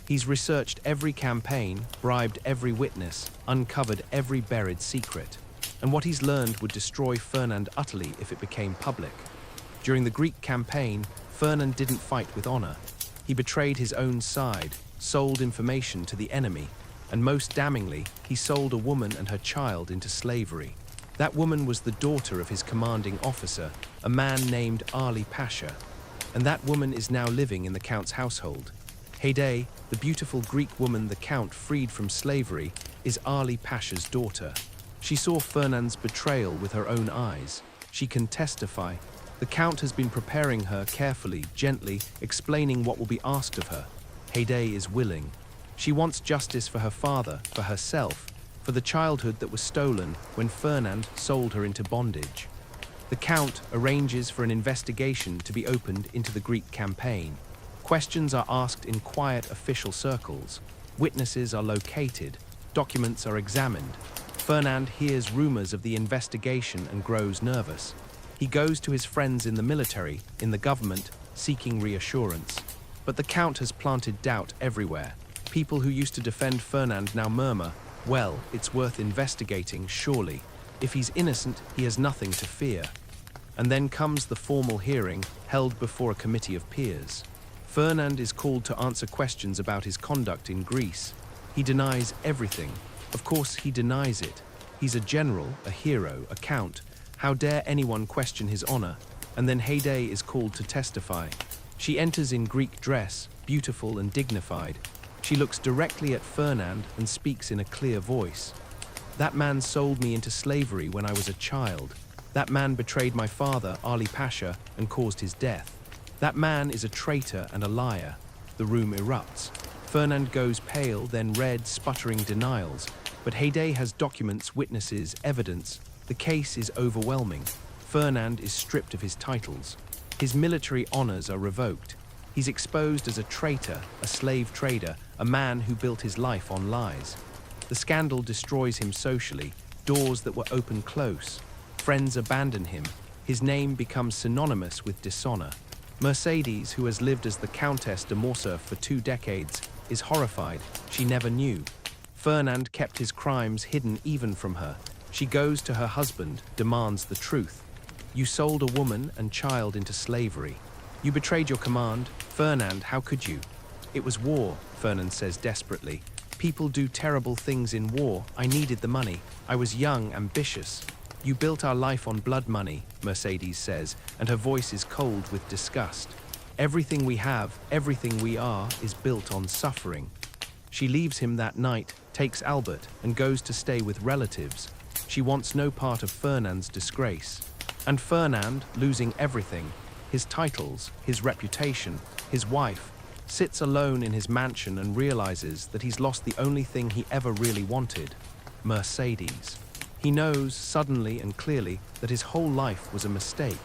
He's researched every campaign, bribed every witness, uncovered every buried secret. And what he's learned would destroy Fernand utterly if it became public. During the Greek campaign, Fernand didn't fight with honor. He betrayed his own side, sold information to the enemy, and most damningly, he sold a woman and her child into slavery. That woman was the daughter of his commanding officer, a man named Ali Pasha. And that woman is now living in the Count's household. Haydée, the beautiful Greek woman the Count freed from slavery, is Ali Pasha's daughter. She saw Fernand's betrayal with her own eyes. She can testify. The Count has been preparing her carefully, gently, explaining what will be asked of her. Haydée is willing. She wants justice for her father, for herself, for the childhood that was stolen when Fernand sold her into bondage. The Count arranges for an investigation to be opened into the Greek campaign. Questions are asked in quiet official circles. Witnesses are located. Documents are examined. Fernand hears rumors of the investigation and grows nervous. He goes to his friends in the military, in the government, seeking reassurance. But the Count has planted doubt everywhere. People who used to defend Fernand now murmur, "Well, it's worth investigating, surely. If he's innocent, he has nothing to fear." And then comes the formal hearing, held before a committee of peers. Fernand is called to answer questions about his conduct in Greece. He denies everything. Of course, he denies it. He's a general, a hero, a count. How dare anyone question his honor? And then Haydée is called to testify. She enters in Greek dress, beautiful and dignified. She looks directly at Fernand and speaks in a clear voice. "That man sold me into slavery when I was a child. That man betrayed my father, Ali Pasha, and caused his death. That man is a traitor and a liar." The room erupts. Fernand goes pale, then red, sputtering denials. But Haydée has documents, witnesses, evidence. The case is overwhelming. Fernand is stripped of his titles. His military honors are revoked. He's exposed as a traitor, a slave trader, a man who built his life on lies. The scandal destroys him socially. Doors that were open close. Friends abandon him. His name becomes synonymous with dishonor. Mercedes, who has lived as the Countess de Morcerf for 2 decades, is horrified. She never knew. Fernand kept his crimes hidden even from her. She goes to her husband, demands the truth. "You sold a woman and child into slavery. You betrayed your command. Fernand, how could you?" "It was war," Fernand says desperately. "People do terrible things in war. I needed the money. I was young, ambitious." "You built our life on blood money," Mercedes says, and her voice is cold with disgust. "Everything we have, everything we are, is built on suffering." She leaves him that night, takes Albert, and goes to stay with relatives. She wants no part of Fernand's disgrace. And Fernand, losing everything, his titles, his reputation, his wife, sits alone in his mansion and realizes that he's lost the only thing he ever really wanted, Mercedes. He knows, suddenly and clearly, that his whole life was a mistake.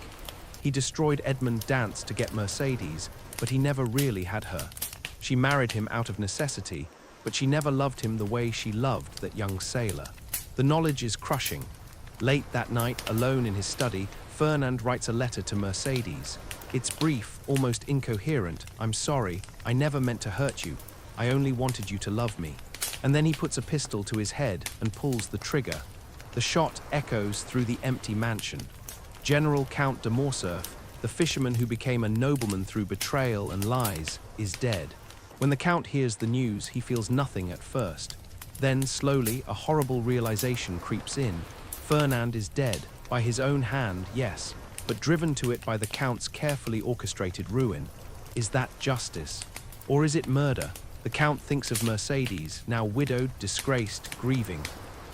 He destroyed Edmund Dance to get Mercedes, but he never really had her. She married him out of necessity, but she never loved him the way she loved that young sailor. The knowledge is crushing. Late that night, alone in his study, Fernand writes a letter to Mercedes. It's brief, almost incoherent. I'm sorry, I never meant to hurt you. I only wanted you to love me. And then he puts a pistol to his head and pulls the trigger. The shot echoes through the empty mansion. General Count de Morcerf, the fisherman who became a nobleman through betrayal and lies, is dead. When the Count hears the news, he feels nothing at first. Then, slowly, a horrible realization creeps in. Fernand is dead, by his own hand, yes, but driven to it by the Count's carefully orchestrated ruin. Is that justice? Or is it murder? The Count thinks of Mercedes, now widowed, disgraced, grieving.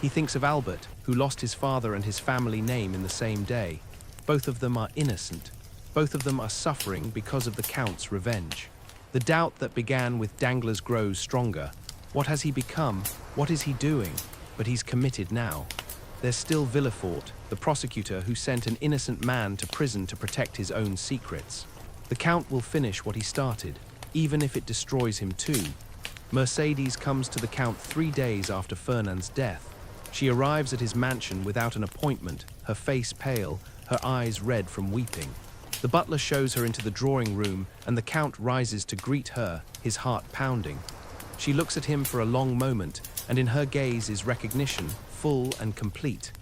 He thinks of Albert, who lost his father and his family name in the same day. Both of them are innocent. Both of them are suffering because of the Count's revenge. The doubt that began with Danglars grows stronger. What has he become? What is he doing? But he's committed now. There's still Villefort, the prosecutor who sent an innocent man to prison to protect his own secrets. The Count will finish what he started, even if it destroys him too. Mercedes comes to the Count 3 days after Fernand's death. She arrives at his mansion without an appointment, her face pale, her eyes red from weeping. The butler shows her into the drawing room, and the Count rises to greet her, his heart pounding. She looks at him for a long moment, and in her gaze is recognition, full and complete.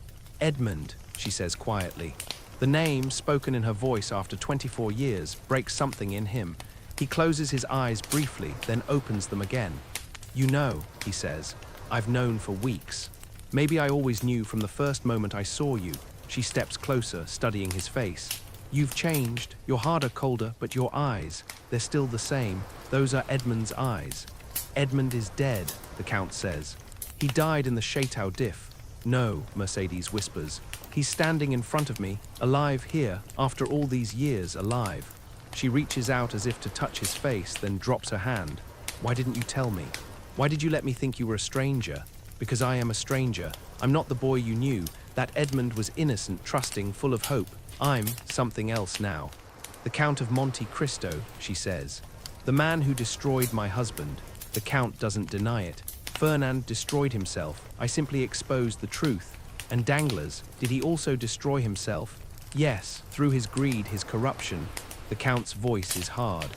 Edmund, she says quietly. The name, spoken in her voice after 24 years, breaks something in him. He closes his eyes briefly, then opens them again. You know, he says, I've known for weeks. Maybe I always knew from the first moment I saw you. She steps closer, studying his face. You've changed. You're harder, colder, but your eyes, they're still the same. Those are Edmund's eyes. Edmund is dead, the Count says. He died in the Château d'If. No, Mercedes whispers. He's standing in front of me, alive here, after all these years, alive. She reaches out as if to touch his face, then drops her hand. Why didn't you tell me? Why did you let me think you were a stranger? Because I am a stranger. I'm not the boy you knew. That Edmund was innocent, trusting, full of hope. I'm something else now. The Count of Monte Cristo, she says. The man who destroyed my husband. The Count doesn't deny it. Fernand destroyed himself. I simply exposed the truth. And Danglars, did he also destroy himself? Yes, through his greed, his corruption. The Count's voice is hard.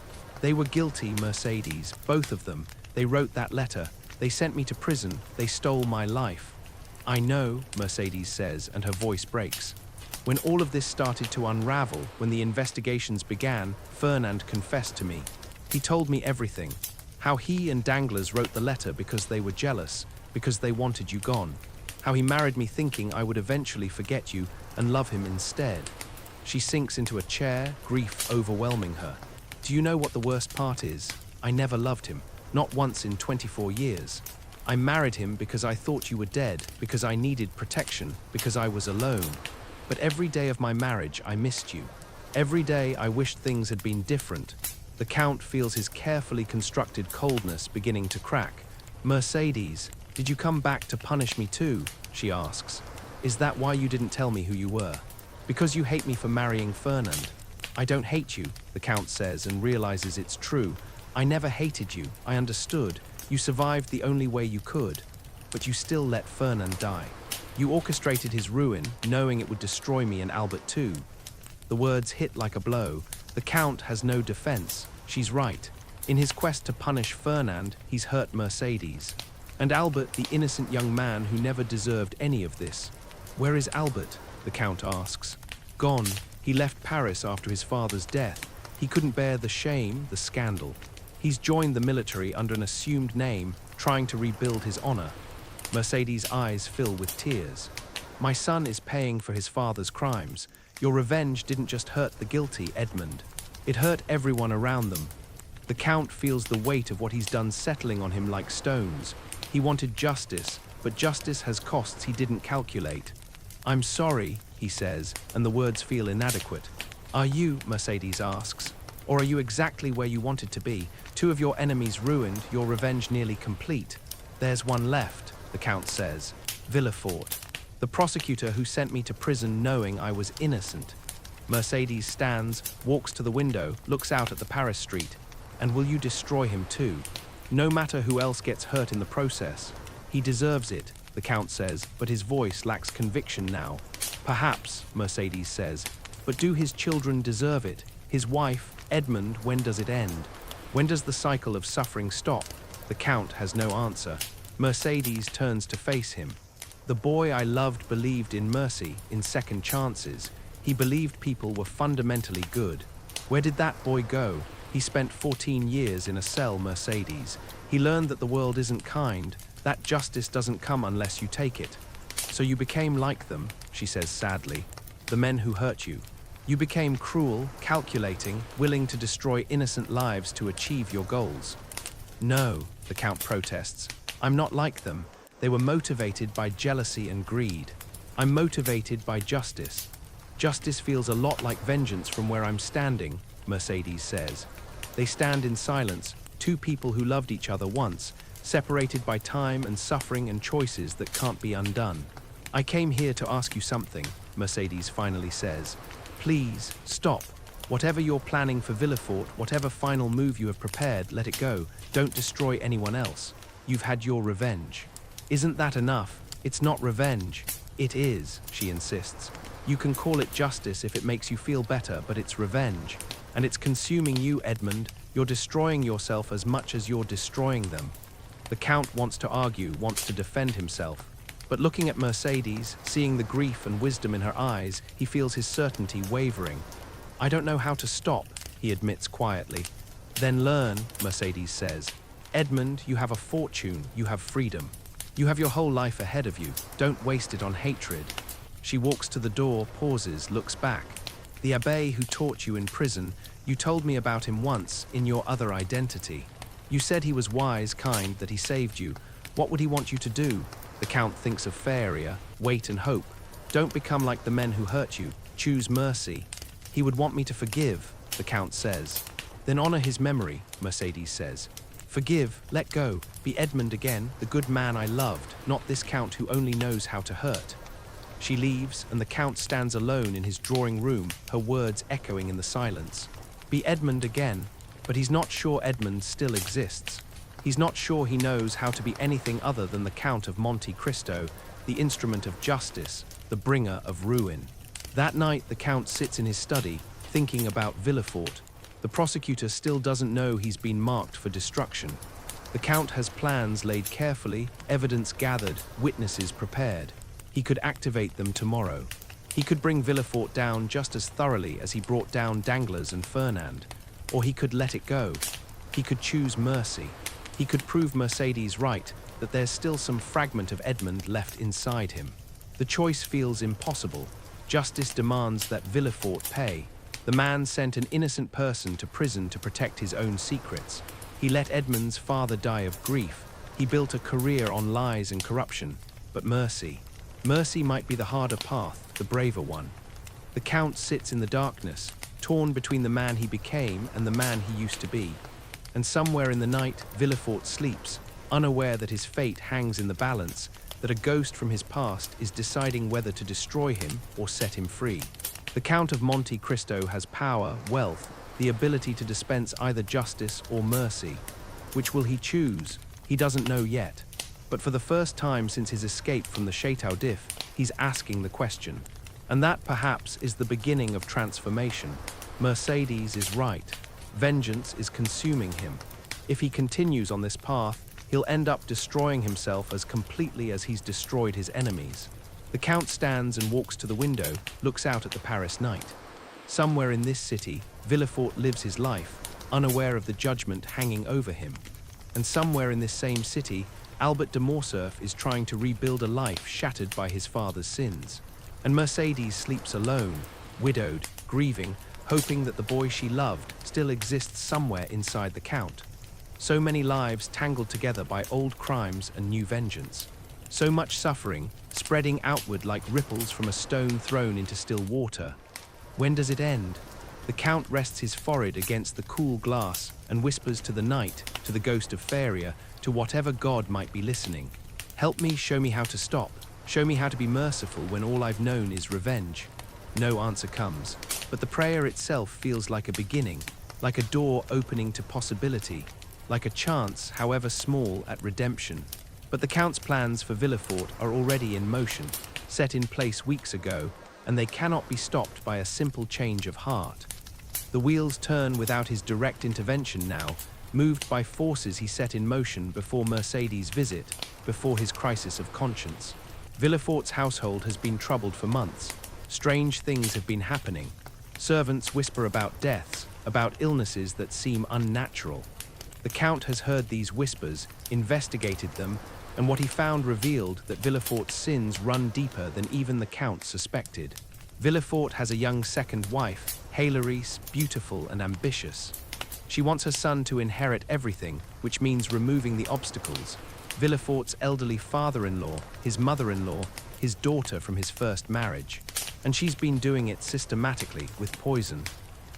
They were guilty, Mercedes, both of them. They wrote that letter. They sent me to prison. They stole my life. I know, Mercedes says, and her voice breaks. When all of this started to unravel, when the investigations began, Fernand confessed to me. He told me everything. How he and Danglars wrote the letter because they were jealous, because they wanted you gone. How he married me thinking I would eventually forget you and love him instead. She sinks into a chair, grief overwhelming her. Do you know what the worst part is? I never loved him, not once in 24 years. I married him because I thought you were dead, because I needed protection, because I was alone. But every day of my marriage, I missed you. Every day, I wished things had been different. The Count feels his carefully constructed coldness beginning to crack. Mercedes, did you come back to punish me too? She asks. Is that why you didn't tell me who you were? Because you hate me for marrying Fernand. I don't hate you, the Count says and realizes it's true. I never hated you. I understood. You survived the only way you could. But you still let Fernand die. You orchestrated his ruin, knowing it would destroy me and Albert too. The words hit like a blow. The Count has no defense. She's right. In his quest to punish Fernand, he's hurt Mercedes. And Albert, the innocent young man who never deserved any of this. Where is Albert? The Count asks. Gone. He left Paris after his father's death. He couldn't bear the shame, the scandal. He's joined the military under an assumed name, trying to rebuild his honor. Mercedes' eyes fill with tears. My son is paying for his father's crimes. Your revenge didn't just hurt the guilty, Edmund. It hurt everyone around them. The Count feels the weight of what he's done settling on him like stones. He wanted justice, but justice has costs he didn't calculate. "I'm sorry," he says, and the words feel inadequate. "Are you," Mercedes asks, "or are you exactly where you wanted to be? 2 of your enemies ruined, your revenge nearly complete." "There's one left," the Count says. "Villefort. The prosecutor who sent me to prison knowing I was innocent." Mercedes stands, walks to the window, looks out at the Paris street. "And will you destroy him too? No matter who else gets hurt in the process." "He deserves it," the Count says, but his voice lacks conviction now. "Perhaps," Mercedes says, "but do his children deserve it? His wife, Edmund, when does it end? When does the cycle of suffering stop?" The Count has no answer. Mercedes turns to face him. "The boy I loved believed in mercy, in second chances. He believed people were fundamentally good. Where did that boy go? He spent 14 years in a cell, Mercedes. He learned that the world isn't kind, that justice doesn't come unless you take it. So you became like them," she says sadly, "the men who hurt you. You became cruel, calculating, willing to destroy innocent lives to achieve your goals." "No," the Count protests, "I'm not like them. They were motivated by jealousy and greed. I'm motivated by justice. Justice feels a lot like vengeance from where I'm standing," Mercedes says. They stand in silence, 2 people who loved each other once, separated by time and suffering and choices that can't be undone. "I came here to ask you something," Mercedes finally says. "Please, stop. Whatever you're planning for Villefort, whatever final move you have prepared, let it go. Don't destroy anyone else. You've had your revenge." "Isn't that enough? It's not revenge." "It is," she insists. "You can call it justice if it makes you feel better, but it's revenge. And it's consuming you, Edmund. You're destroying yourself as much as you're destroying them." The Count wants to argue, wants to defend himself. But looking at Mercedes, seeing the grief and wisdom in her eyes, he feels his certainty wavering. "I don't know how to stop," he admits quietly. "Then learn," Mercedes says. "Edmund, you have a fortune, you have freedom. You have your whole life ahead of you. Don't waste it on hatred." She walks to the door, pauses, looks back. "The abbé who taught you in prison, you told me about him once, in your other identity. You said he was wise, kind, that he saved you. What would he want you to do?" The Count thinks of failure, wait and hope. "Don't become like the men who hurt you. Choose mercy." "He would want me to forgive," the Count says. "Then honor his memory," Mercedes says. "Forgive, let go, be Edmund again, the good man I loved, not this Count who only knows how to hurt." She leaves, and the Count stands alone in his drawing room, her words echoing in the silence. Be Edmund again, but he's not sure Edmund still exists. He's not sure he knows how to be anything other than the Count of Monte Cristo, the instrument of justice, the bringer of ruin. That night, the Count sits in his study, thinking about Villefort. The prosecutor still doesn't know he's been marked for destruction. The Count has plans laid carefully, evidence gathered, witnesses prepared. He could activate them tomorrow. He could bring Villefort down just as thoroughly as he brought down Danglars and Fernand. Or he could let it go. He could choose mercy. He could prove Mercedes right, that there's still some fragment of Edmund left inside him. The choice feels impossible. Justice demands that Villefort pay. The man sent an innocent person to prison to protect his own secrets. He let Edmund's father die of grief. He built a career on lies and corruption. But mercy. Mercy might be the harder path, the braver one. The Count sits in the darkness, torn between the man he became and the man he used to be. And somewhere in the night, Villefort sleeps, unaware that his fate hangs in the balance, that a ghost from his past is deciding whether to destroy him or set him free. The Count of Monte Cristo has power, wealth, the ability to dispense either justice or mercy. Which will he choose? He doesn't know yet. But for the first time since his escape from the Château d'If, he's asking the question. And that perhaps is the beginning of transformation. Mercedes is right. Vengeance is consuming him. If he continues on this path, he'll end up destroying himself as completely as he's destroyed his enemies. The Count stands and walks to the window, looks out at the Paris night. Somewhere in this city, Villefort lives his life, unaware of the judgment hanging over him. And somewhere in this same city, Albert de Morcerf is trying to rebuild a life shattered by his father's sins. And Mercedes sleeps alone, widowed, grieving, hoping that the boy she loved still exists somewhere inside the Count. So many lives tangled together by old crimes and new vengeance. So much suffering, spreading outward like ripples from a stone thrown into still water. When does it end? The Count rests his forehead against the cool glass and whispers to the night, to the ghost of Faria, to whatever god might be listening. Help me, show me how to stop. Show me how to be merciful when all I've known is revenge. No answer comes, but the prayer itself feels like a beginning, like a door opening to possibility, like a chance, however small, at redemption. But the Count's plans for Villefort are already in motion, set in place weeks ago, and they cannot be stopped by a simple change of heart. The wheels turn without his direct intervention now, moved by forces he set in motion before Mercedes' visit, before his crisis of conscience. Villefort's household has been troubled for months. Strange things have been happening. Servants whisper about deaths, about illnesses that seem unnatural. The Count has heard these whispers, investigated them, and what he found revealed that Villefort's sins run deeper than even the Count suspected. Villefort has a young second wife, Hilarice, beautiful and ambitious. She wants her son to inherit everything, which means removing the obstacles. Villefort's elderly father-in-law, his mother-in-law, his daughter from his first marriage. And she's been doing it systematically, with poison.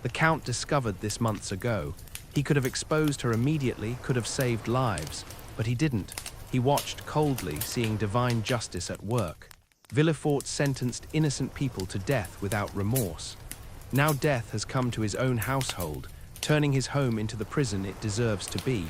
The Count discovered this months ago. He could have exposed her immediately, could have saved lives, but he didn't. He watched coldly, seeing divine justice at work. Villefort sentenced innocent people to death without remorse. Now death has come to his own household, turning his home into the prison it deserves to be.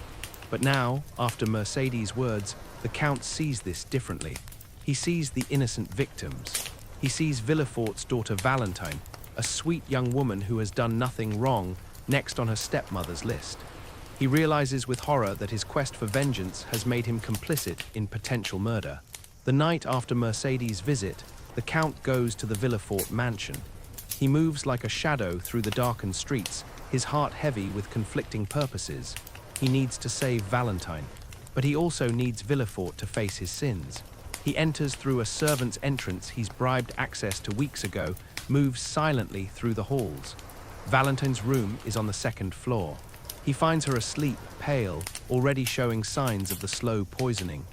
But now, after Mercedes' words, the Count sees this differently. He sees the innocent victims. He sees Villefort's daughter Valentine, a sweet young woman who has done nothing wrong, next on her stepmother's list. He realizes with horror that his quest for vengeance has made him complicit in potential murder. The night after Mercedes' visit, the Count goes to the Villefort mansion. He moves like a shadow through the darkened streets, his heart heavy with conflicting purposes. He needs to save Valentine, but he also needs Villefort to face his sins. He enters through a servant's entrance he's bribed access to weeks ago, moves silently through the halls. Valentine's room is on the second floor. He finds her asleep, pale, already showing signs of the slow poisoning.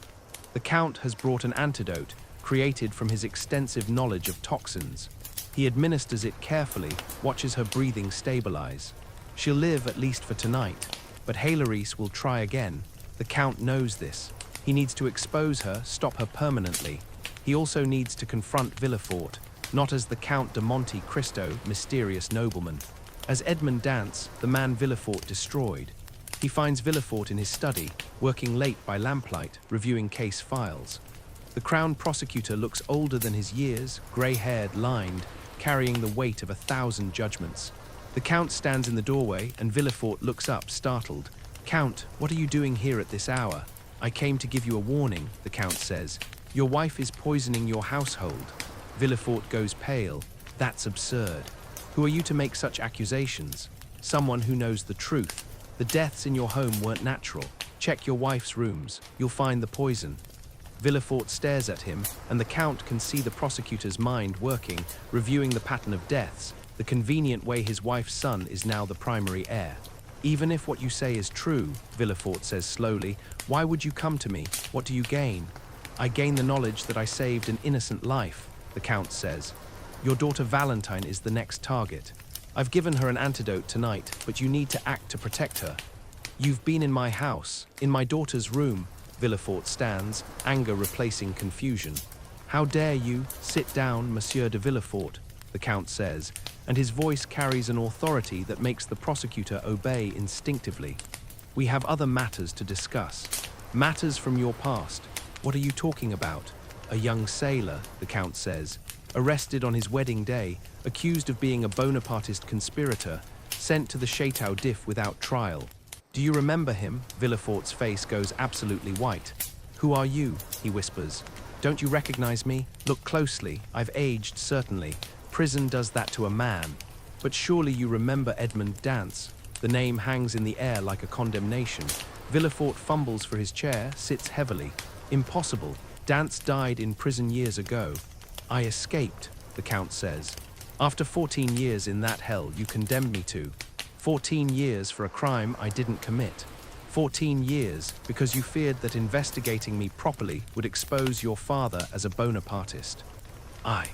The Count has brought an antidote, created from his extensive knowledge of toxins. He administers it carefully, watches her breathing stabilize. She'll live at least for tonight, but Hilarice will try again. The Count knows this. He needs to expose her, stop her permanently. He also needs to confront Villefort, not as the Count de Monte Cristo, mysterious nobleman. As Edmond Dance, the man Villefort destroyed. He finds Villefort in his study, working late by lamplight, reviewing case files. The Crown prosecutor looks older than his years, grey-haired, lined, carrying the weight of 1,000 judgments. The Count stands in the doorway, and Villefort looks up, startled. "Count, what are you doing here at this hour?" "I came to give you a warning," the Count says. "Your wife is poisoning your household." Villefort goes pale. "That's absurd. Who are you to make such accusations?" "Someone who knows the truth. The deaths in your home weren't natural. Check your wife's rooms. You'll find the poison." Villefort stares at him, and the Count can see the prosecutor's mind working, reviewing the pattern of deaths, the convenient way his wife's son is now the primary heir. "Even if what you say is true," Villefort says slowly, "why would you come to me? What do you gain?" "I gain the knowledge that I saved an innocent life," the Count says. "Your daughter Valentine is the next target. I've given her an antidote tonight, but you need to act to protect her." "You've been in my house, in my daughter's room." Villefort stands, anger replacing confusion. "How dare you? Sit down, Monsieur de Villefort," the Count says, and his voice carries an authority that makes the prosecutor obey instinctively. "We have other matters to discuss. Matters from your past. What are you talking about?" "A young sailor," the Count says, "arrested on his wedding day, accused of being a Bonapartist conspirator, sent to the Château d'If without trial. Do you remember him?" Villefort's face goes absolutely white. "Who are you?" he whispers. "Don't you recognize me? Look closely. I've aged, certainly. Prison does that to a man. But surely you remember Edmond Dance." The name hangs in the air like a condemnation. Villefort fumbles for his chair, sits heavily. "Impossible. Dance died in prison years ago." "I escaped," the Count says. After 14 years in that hell you condemned me to. 14 years for a crime I didn't commit. 14 years because you feared that investigating me properly would expose your father as a Bonapartist. I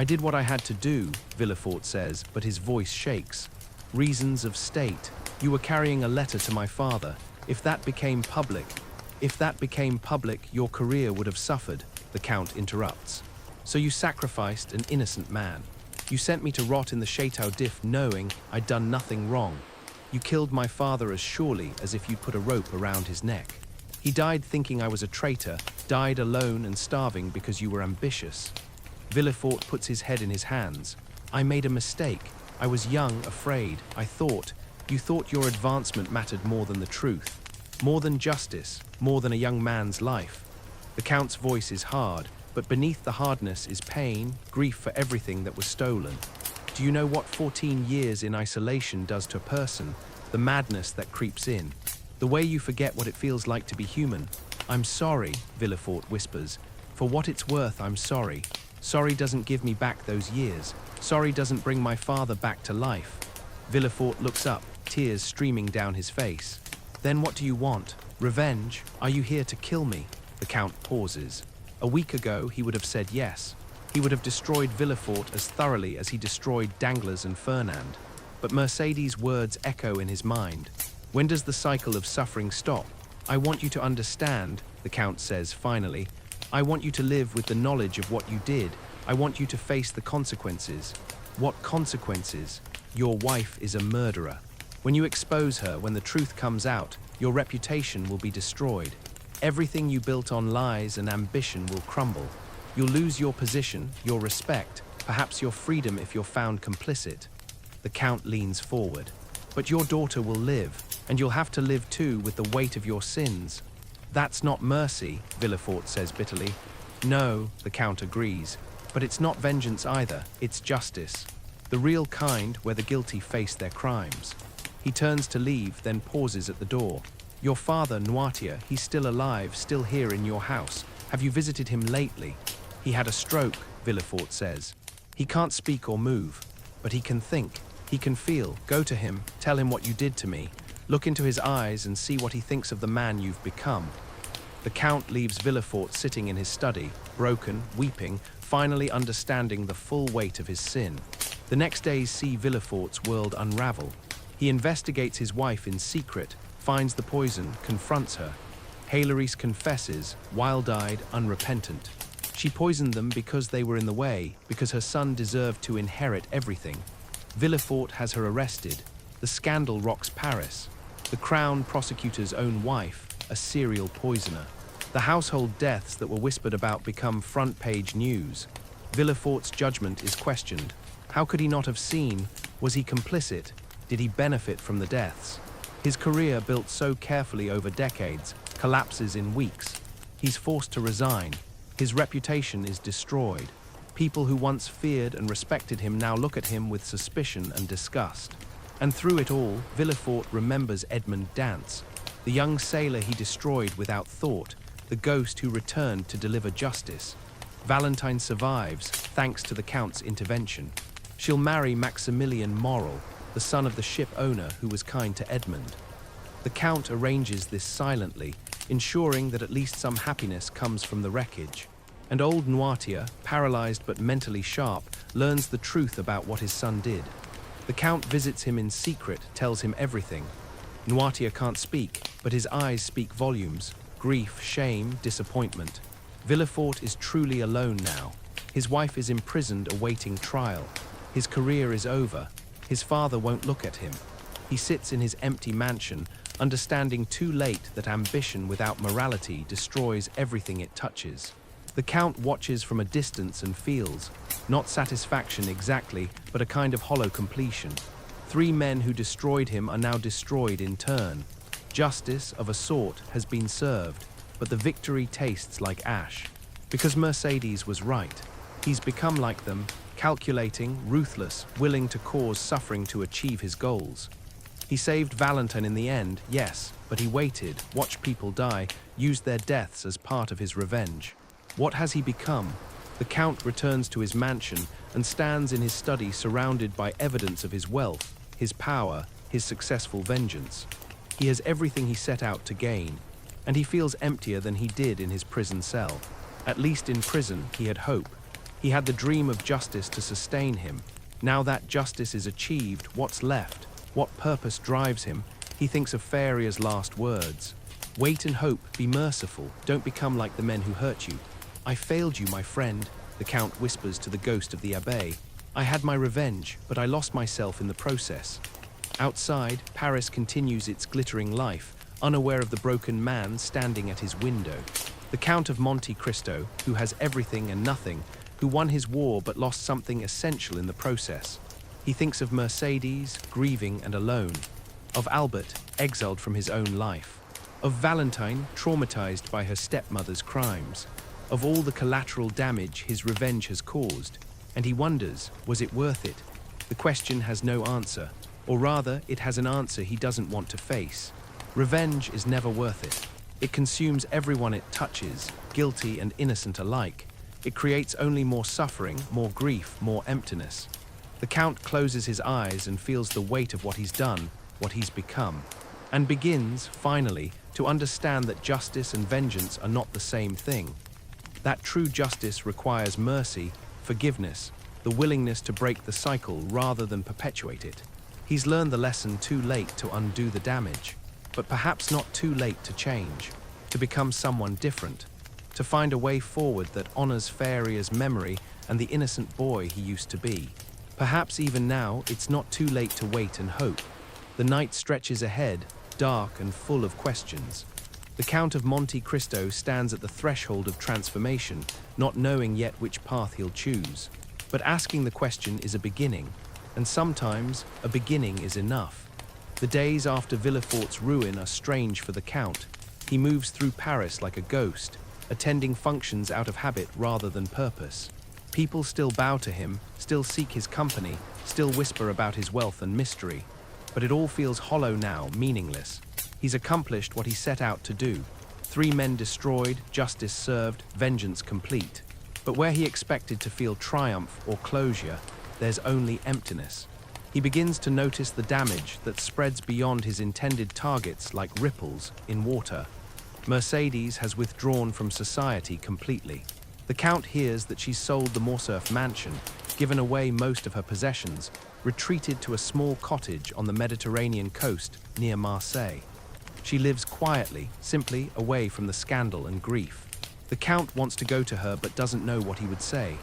did what I had to do, Villefort says, but his voice shakes. Reasons of state. You were carrying a letter to my father. If that became public, your career would have suffered, the Count interrupts. So you sacrificed an innocent man. You sent me to rot in the Château d'If knowing I'd done nothing wrong. You killed my father as surely as if you'd put a rope around his neck. He died thinking I was a traitor, died alone and starving because you were ambitious. Villefort puts his head in his hands. I made a mistake. I was young, afraid. You thought your advancement mattered more than the truth, more than justice, more than a young man's life. The Count's voice is hard, but beneath the hardness is pain, grief for everything that was stolen. Do you know what 14 years in isolation does to a person? The madness that creeps in. The way you forget what it feels like to be human. I'm sorry, Villefort whispers. For what it's worth, I'm sorry. Sorry doesn't give me back those years. Sorry doesn't bring my father back to life. Villefort looks up, tears streaming down his face. Then what do you want? Revenge? Are you here to kill me? The Count pauses. A week ago, he would have said yes. He would have destroyed Villefort as thoroughly as he destroyed Danglars and Fernand. But Mercedes' words echo in his mind. When does the cycle of suffering stop? I want you to understand, the Count says finally. I want you to live with the knowledge of what you did. I want you to face the consequences. What consequences? Your wife is a murderer. When you expose her, when the truth comes out, your reputation will be destroyed. Everything you built on lies and ambition will crumble. You'll lose your position, your respect, perhaps your freedom if you're found complicit. The Count leans forward. But your daughter will live, and you'll have to live too with the weight of your sins. That's not mercy, Villefort says bitterly. No, the Count agrees. But it's not vengeance either, it's justice. The real kind where the guilty face their crimes. He turns to leave, then pauses at the door. Your father, Noirtier, he's still alive, still here in your house. Have you visited him lately? He had a stroke, Villefort says. He can't speak or move, but he can think, he can feel. Go to him, tell him what you did to me. Look into his eyes and see what he thinks of the man you've become. The Count leaves Villefort sitting in his study, broken, weeping, finally understanding the full weight of his sin. The next days see Villefort's world unravel. He investigates his wife in secret, finds the poison, confronts her. Hailarice confesses, wild-eyed, unrepentant. She poisoned them because they were in the way, because her son deserved to inherit everything. Villefort has her arrested. The scandal rocks Paris. The Crown prosecutor's own wife, a serial poisoner. The household deaths that were whispered about become front-page news. Villefort's judgment is questioned. How could he not have seen? Was he complicit? Did he benefit from the deaths? His career, built so carefully over decades, collapses in weeks. He's forced to resign. His reputation is destroyed. People who once feared and respected him now look at him with suspicion and disgust. And through it all, Villefort remembers Edmond Dantès, the young sailor he destroyed without thought, the ghost who returned to deliver justice. Valentine survives, thanks to the Count's intervention. She'll marry Maximilian Morel, the son of the ship owner who was kind to Edmond. The Count arranges this silently, ensuring that at least some happiness comes from the wreckage. And old Noirtier, paralyzed but mentally sharp, learns the truth about what his son did. The Count visits him in secret, tells him everything. Noirtier can't speak, but his eyes speak volumes. Grief, shame, disappointment. Villefort is truly alone now. His wife is imprisoned awaiting trial. His career is over. His father won't look at him. He sits in his empty mansion, understanding too late that ambition without morality destroys everything it touches. The Count watches from a distance and feels, not satisfaction exactly, but a kind of hollow completion. 3 men who destroyed him are now destroyed in turn. Justice, of a sort, has been served, but the victory tastes like ash. Because Mercedes was right. He's become like them, calculating, ruthless, willing to cause suffering to achieve his goals. He saved Valentine in the end, yes, but he waited, watched people die, used their deaths as part of his revenge. What has he become? The Count returns to his mansion and stands in his study surrounded by evidence of his wealth, his power, his successful vengeance. He has everything he set out to gain, and he feels emptier than he did in his prison cell. At least in prison, he had hope. He had the dream of justice to sustain him. Now that justice is achieved, what's left? What purpose drives him? He thinks of Faria's last words. Wait and hope, be merciful, don't become like the men who hurt you. I failed you, my friend, the Count whispers to the ghost of the Abbé. I had my revenge, but I lost myself in the process. Outside, Paris continues its glittering life, unaware of the broken man standing at his window. The Count of Monte Cristo, who has everything and nothing, who won his war but lost something essential in the process. He thinks of Mercedes, grieving and alone, of Albert, exiled from his own life, of Valentine, traumatized by her stepmother's crimes, of all the collateral damage his revenge has caused, and he wonders, was it worth it? The question has no answer, or rather, it has an answer he doesn't want to face. Revenge is never worth it. It consumes everyone it touches, guilty and innocent alike. It creates only more suffering, more grief, more emptiness. The Count closes his eyes and feels the weight of what he's done, what he's become, and begins, finally, to understand that justice and vengeance are not the same thing. That true justice requires mercy, forgiveness, the willingness to break the cycle rather than perpetuate it. He's learned the lesson too late to undo the damage, but perhaps not too late to change, to become someone different, to find a way forward that honors Faria's memory and the innocent boy he used to be. Perhaps even now, it's not too late to wait and hope. The night stretches ahead, dark and full of questions. The Count of Monte Cristo stands at the threshold of transformation, not knowing yet which path he'll choose. But asking the question is a beginning, and sometimes a beginning is enough. The days after Villefort's ruin are strange for the Count. He moves through Paris like a ghost, attending functions out of habit rather than purpose. People still bow to him, still seek his company, still whisper about his wealth and mystery. But it all feels hollow now, meaningless. He's accomplished what he set out to do. 3 men destroyed, justice served, vengeance complete. But where he expected to feel triumph or closure, there's only emptiness. He begins to notice the damage that spreads beyond his intended targets like ripples in water. Mercedes has withdrawn from society completely. The Count hears that she's sold the Morcerf mansion, given away most of her possessions, retreated to a small cottage on the Mediterranean coast near Marseille. She lives quietly, simply away from the scandal and grief. The Count wants to go to her but doesn't know what he would say.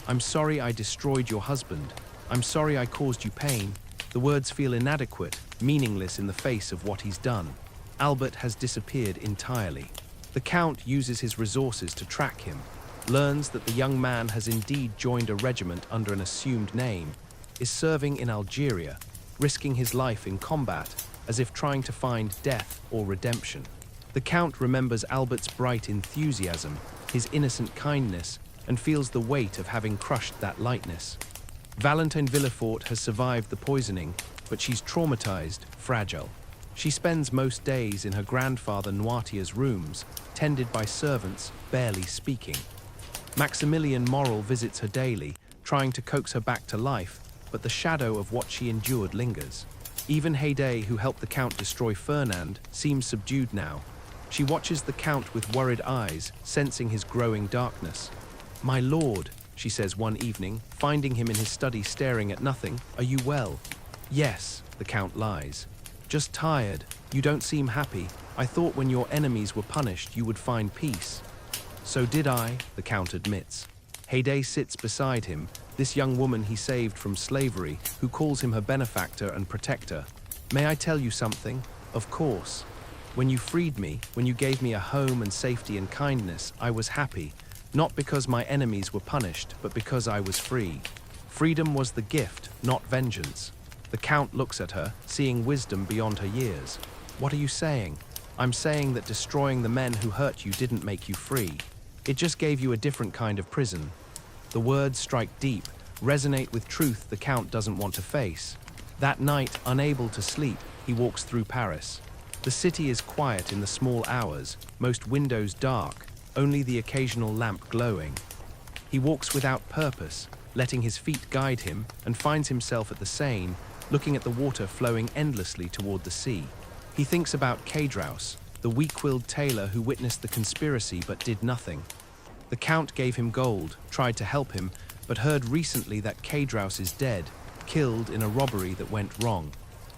I'm sorry I destroyed your husband. I'm sorry I caused you pain. The words feel inadequate, meaningless in the face of what he's done. Albert has disappeared entirely. The Count uses his resources to track him, learns that the young man has indeed joined a regiment under an assumed name, is serving in Algeria, risking his life in combat, as if trying to find death or redemption. The Count remembers Albert's bright enthusiasm, his innocent kindness, and feels the weight of having crushed that lightness. Valentine Villefort has survived the poisoning, but she's traumatized, fragile. She spends most days in her grandfather Noirtier's rooms, tended by servants, barely speaking. Maximilian Morel visits her daily, trying to coax her back to life, but the shadow of what she endured lingers. Even Haydée, who helped the Count destroy Fernand, seems subdued now. She watches the Count with worried eyes, sensing his growing darkness. "My lord," she says one evening, finding him in his study staring at nothing, "are you well?" "Yes," the Count lies. "Just tired. You don't seem happy. I thought when your enemies were punished you would find peace." "So did I," the Count admits. Haydée sits beside him, this young woman he saved from slavery, who calls him her benefactor and protector. "May I tell you something?" "Of course. When you freed me, when you gave me a home and safety and kindness, I was happy, not because my enemies were punished, but because I was free. Freedom was the gift, not vengeance." The Count looks at her, seeing wisdom beyond her years. "What are you saying?" "I'm saying that destroying the men who hurt you didn't make you free. It just gave you a different kind of prison." The words strike deep, resonate with truth the Count doesn't want to face. That night, unable to sleep, he walks through Paris. The city is quiet in the small hours, most windows dark, only the occasional lamp glowing. He walks without purpose, letting his feet guide him, and finds himself at the Seine, looking at the water flowing endlessly toward the sea. He thinks about Cadrouse, the weak-willed tailor who witnessed the conspiracy but did nothing. The Count gave him gold, tried to help him, but heard recently that Cadrouse is dead, killed in a robbery that went wrong.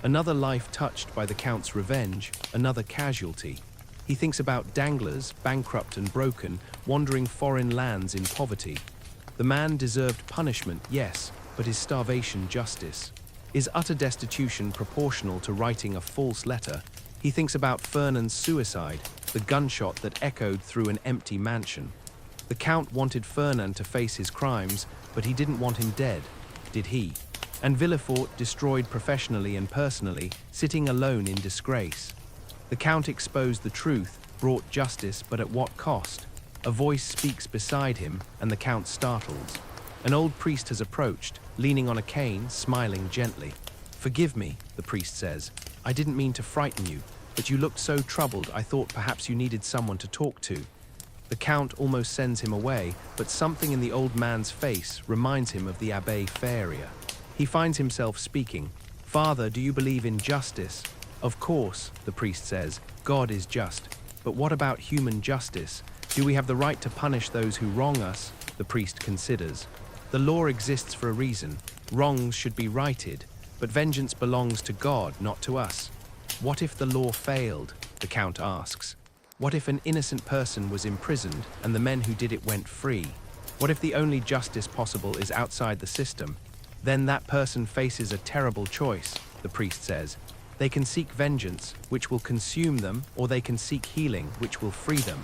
Another life touched by the Count's revenge, another casualty. He thinks about Danglars, bankrupt and broken, wandering foreign lands in poverty. The man deserved punishment, yes, but is starvation justice? Is utter destitution proportional to writing a false letter? He thinks about Fernand's suicide, the gunshot that echoed through an empty mansion. The Count wanted Fernand to face his crimes, but he didn't want him dead, did he? And Villefort destroyed professionally and personally, sitting alone in disgrace. The Count exposed the truth, brought justice, but at what cost? A voice speaks beside him, and the Count startles. An old priest has approached, leaning on a cane, smiling gently. "Forgive me," the priest says. "I didn't mean to frighten you, but you looked so troubled I thought perhaps you needed someone to talk to." The Count almost sends him away, but something in the old man's face reminds him of the Abbé Faria. He finds himself speaking. "Father, do you believe in justice?" "Of course," the priest says, "God is just. But what about human justice? Do we have the right to punish those who wrong us?" The priest considers. "The law exists for a reason. Wrongs should be righted, but vengeance belongs to God, not to us." "What if the law failed?" the Count asks. "What if an innocent person was imprisoned and the men who did it went free? What if the only justice possible is outside the system? Then that person faces a terrible choice," the priest says. "They can seek vengeance, which will consume them, or they can seek healing, which will free them.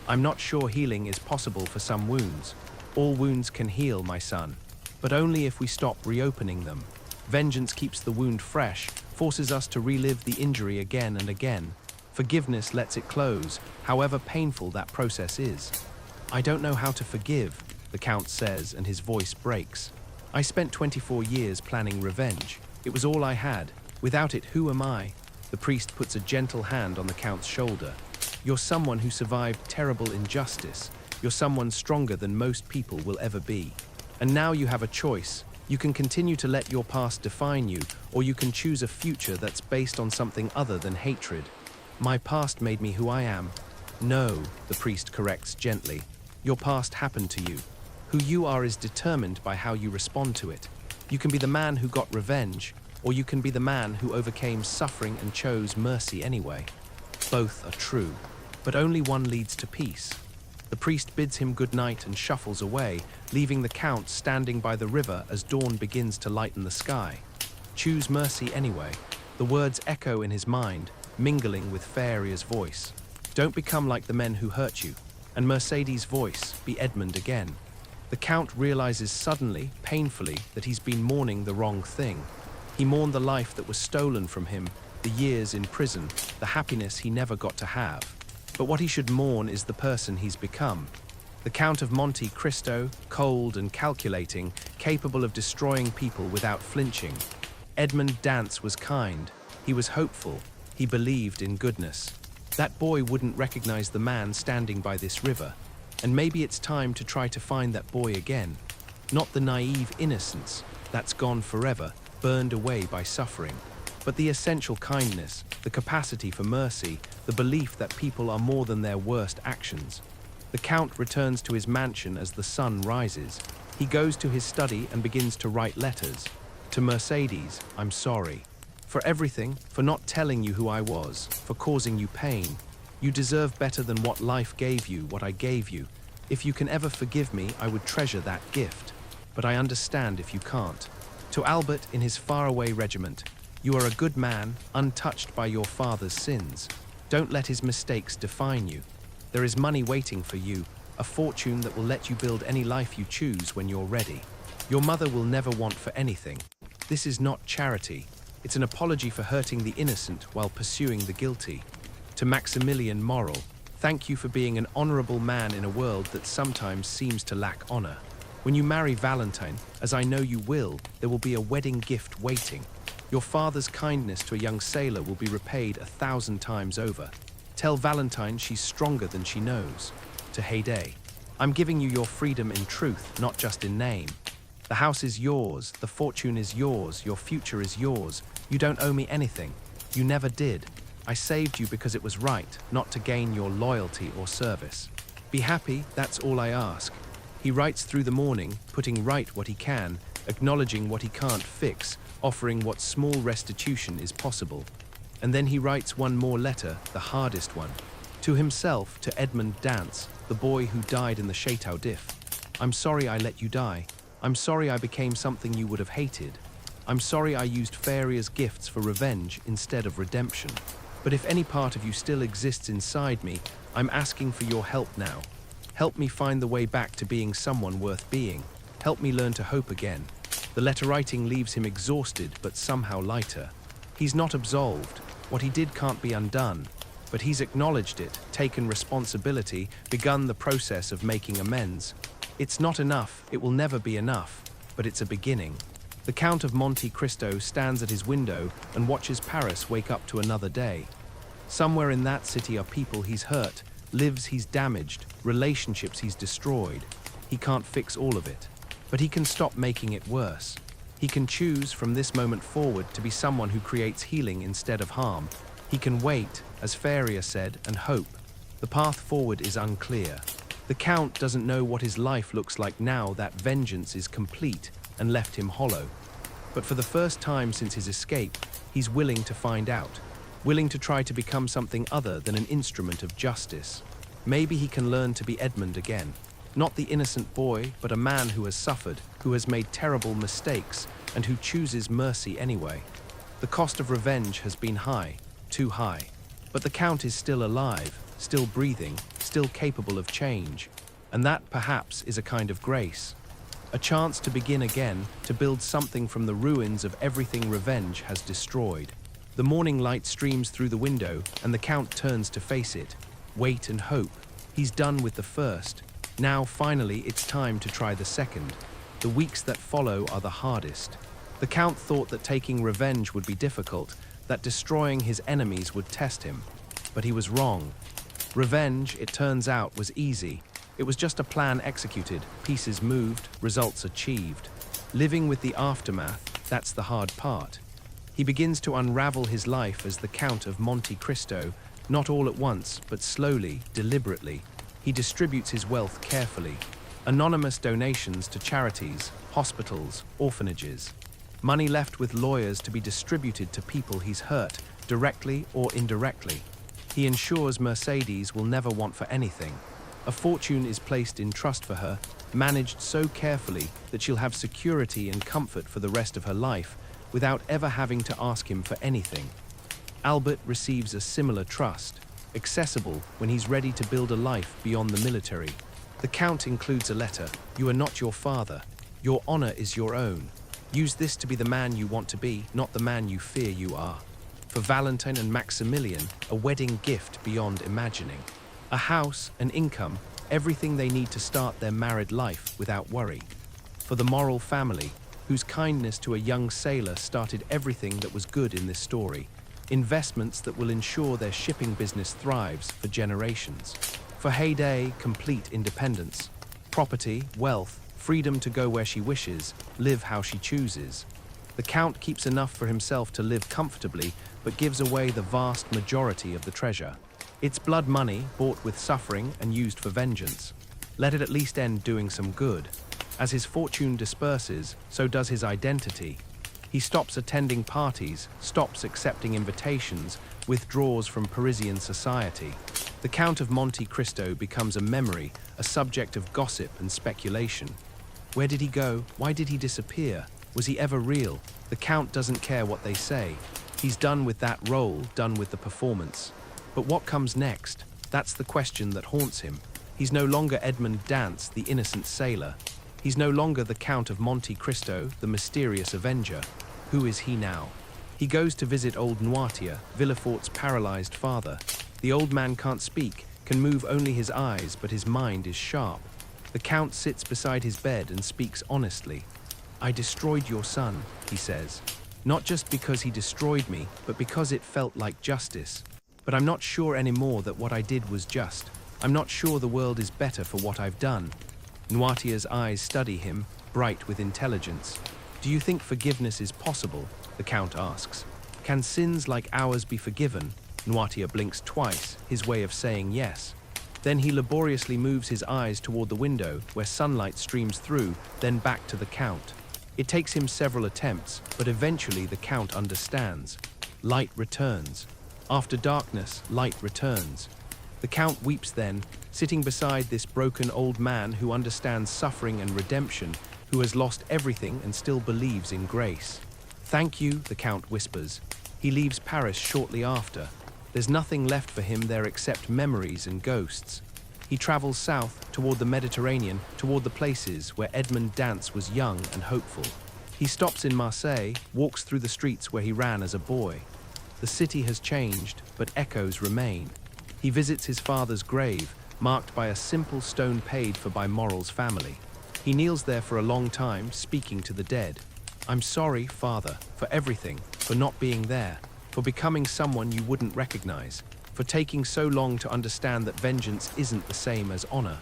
I'm not sure healing is possible for some wounds. All wounds can heal, my son, but only if we stop reopening them. Vengeance keeps the wound fresh, forces us to relive the injury again and again. Forgiveness lets it close, however painful that process is." "I don't know how to forgive," the Count says, and his voice breaks. "I spent 24 years planning revenge. It was all I had. Without it, who am I?" The priest puts a gentle hand on the Count's shoulder. "You're someone who survived terrible injustice. You're someone stronger than most people will ever be. And now you have a choice. You can continue to let your past define you, or you can choose a future that's based on something other than hatred." "My past made me who I am." "No," the priest corrects gently. "Your past happened to you. Who you are is determined by how you respond to it. You can be the man who got revenge, or you can be the man who overcame suffering and chose mercy anyway. Both are true, but only one leads to peace." The priest bids him good night and shuffles away, leaving the Count standing by the river as dawn begins to lighten the sky. "Choose mercy anyway." The words echo in his mind, mingling with Faria's voice. "Don't become like the men who hurt you." And Mercedes' voice, "Be Edmund again." The Count realizes suddenly, painfully, that he's been mourning the wrong thing. He mourned the life that was stolen from him, the years in prison, the happiness he never got to have. But what he should mourn is the person he's become. The Count of Monte Cristo, cold and calculating, capable of destroying people without flinching. Edmund Dance was kind. He was hopeful. He believed in goodness. That boy wouldn't recognize the man standing by this river. And maybe it's time to try to find that boy again. Not the naive innocence, that's gone forever, burned away by suffering. But the essential kindness, the capacity for mercy, the belief that people are more than their worst actions. The Count returns to his mansion as the sun rises. He goes to his study and begins to write letters. To Mercedes, "I'm sorry. For everything, for not telling you who I was, for causing you pain. You deserve better than what life gave you, what I gave you. If you can ever forgive me, I would treasure that gift. But I understand if you can't. To Albert in his faraway regiment, you are a good man, untouched by your father's sins. Don't let his mistakes define you. There is money waiting for you, a fortune that will let you build any life you choose when you're ready. Your mother will never want for anything. This is not charity. It's an apology for hurting the innocent while pursuing the guilty. To Maximilian Morel, thank you for being an honorable man in a world that sometimes seems to lack honor. When you marry Valentine, as I know you will, there will be a wedding gift waiting. Your father's kindness to a young sailor will be repaid 1,000 times over. Tell Valentine she's stronger than she knows. To Heyday, I'm giving you your freedom in truth, not just in name. The house is yours, the fortune is yours, your future is yours. You don't owe me anything. You never did. I saved you because it was right, not to gain your loyalty or service. Be happy, that's all I ask. He writes through the morning, putting right what he can, acknowledging what he can't fix, offering what small restitution is possible. And then he writes one more letter, the hardest one. To himself, to Edmund Dance, the boy who died in the Chateau d'If. I'm sorry I let you die. I'm sorry I became something you would have hated. I'm sorry I used fairy as gifts for revenge instead of redemption. But if any part of you still exists inside me, I'm asking for your help now. Help me find the way back to being someone worth being. Help me learn to hope again. The letter writing leaves him exhausted, but somehow lighter. He's not absolved. What he did can't be undone. But he's acknowledged it, taken responsibility, begun the process of making amends. It's not enough, it will never be enough, but it's a beginning. The Count of Monte Cristo stands at his window and watches Paris wake up to another day. Somewhere in that city are people he's hurt, lives he's damaged, relationships he's destroyed. He can't fix all of it, but he can stop making it worse. He can choose from this moment forward to be someone who creates healing instead of harm. He can wait, as Faria said, and hope. The path forward is unclear. The Count doesn't know what his life looks like now that vengeance is complete and left him hollow. But for the first time since his escape, he's willing to find out, willing to try to become something other than an instrument of justice. Maybe he can learn to be Edmund again. Not the innocent boy, but a man who has suffered, who has made terrible mistakes, and who chooses mercy anyway. The cost of revenge has been high, too high. But the Count is still alive, still breathing, still capable of change. And that, perhaps, is a kind of grace. A chance to begin again, to build something from the ruins of everything revenge has destroyed. The morning light streams through the window, and the Count turns to face it. Wait and hope. He's done with the first. Now, finally, it's time to try the second. The weeks that follow are the hardest. The Count thought that taking revenge would be difficult, that destroying his enemies would test him. But he was wrong. Revenge, it turns out, was easy. It was just a plan executed, pieces moved, results achieved. Living with the aftermath, that's the hard part. He begins to unravel his life as the Count of Monte Cristo, not all at once, but slowly, deliberately. He distributes his wealth carefully. Anonymous donations to charities, hospitals, orphanages. Money left with lawyers to be distributed to people he's hurt, directly or indirectly. He ensures Mercedes will never want for anything. A fortune is placed in trust for her, managed so carefully that she'll have security and comfort for the rest of her life without ever having to ask him for anything. Albert receives a similar trust, accessible when he's ready to build a life beyond the military. The Count includes a letter. You are not your father. Your honor is your own. Use this to be the man you want to be, not the man you fear you are. For Valentine and Maximilian, a wedding gift beyond imagining. A house, an income, everything they need to start their married life without worry. For the Moral family, whose kindness to a young sailor started everything that was good in this story. Investments that will ensure their shipping business thrives for generations. For Heyday, complete independence. Property, wealth, freedom to go where she wishes, live how she chooses. The Count keeps enough for himself to live comfortably, but gives away the vast majority of the treasure. It's blood money, bought with suffering and used for vengeance. Let it at least end doing some good. As his fortune disperses, so does his identity. He stops attending parties, stops accepting invitations, withdraws from Parisian society. The Count of Monte Cristo becomes a memory, a subject of gossip and speculation. Where did he go? Why did he disappear? Was he ever real? The Count doesn't care what they say. He's done with that role, done with the performance. But what comes next? That's the question that haunts him. He's no longer Edmund Dance, the innocent sailor. He's no longer the Count of Monte Cristo, the mysterious avenger. Who is he now? He goes to visit old Noirtier, Villefort's paralyzed father. The old man can't speak, can move only his eyes, but his mind is sharp. The Count sits beside his bed and speaks honestly. I destroyed your son, he says. Not just because he destroyed me, but because it felt like justice. But I'm not sure anymore that what I did was just. I'm not sure the world is better for what I've done. Nwatia's eyes study him, bright with intelligence. Do you think forgiveness is possible? The Count asks. Can sins like ours be forgiven? Nwatia blinks twice, his way of saying yes. Then he laboriously moves his eyes toward the window, where sunlight streams through, then back to the Count. It takes him several attempts, but eventually the Count understands. Light returns. After darkness, light returns. The Count weeps then, sitting beside this broken old man who understands suffering and redemption, who has lost everything and still believes in grace. Thank you, the Count whispers. He leaves Paris shortly after. There's nothing left for him there except memories and ghosts. He travels south, toward the Mediterranean, toward the places where Edmond Dantès was young and hopeful. He stops in Marseille, walks through the streets where he ran as a boy. The city has changed, but echoes remain. He visits his father's grave, marked by a simple stone paid for by Morel's family. He kneels there for a long time, speaking to the dead. I'm sorry, Father, for everything, for not being there, for becoming someone you wouldn't recognize, for taking so long to understand that vengeance isn't the same as honor.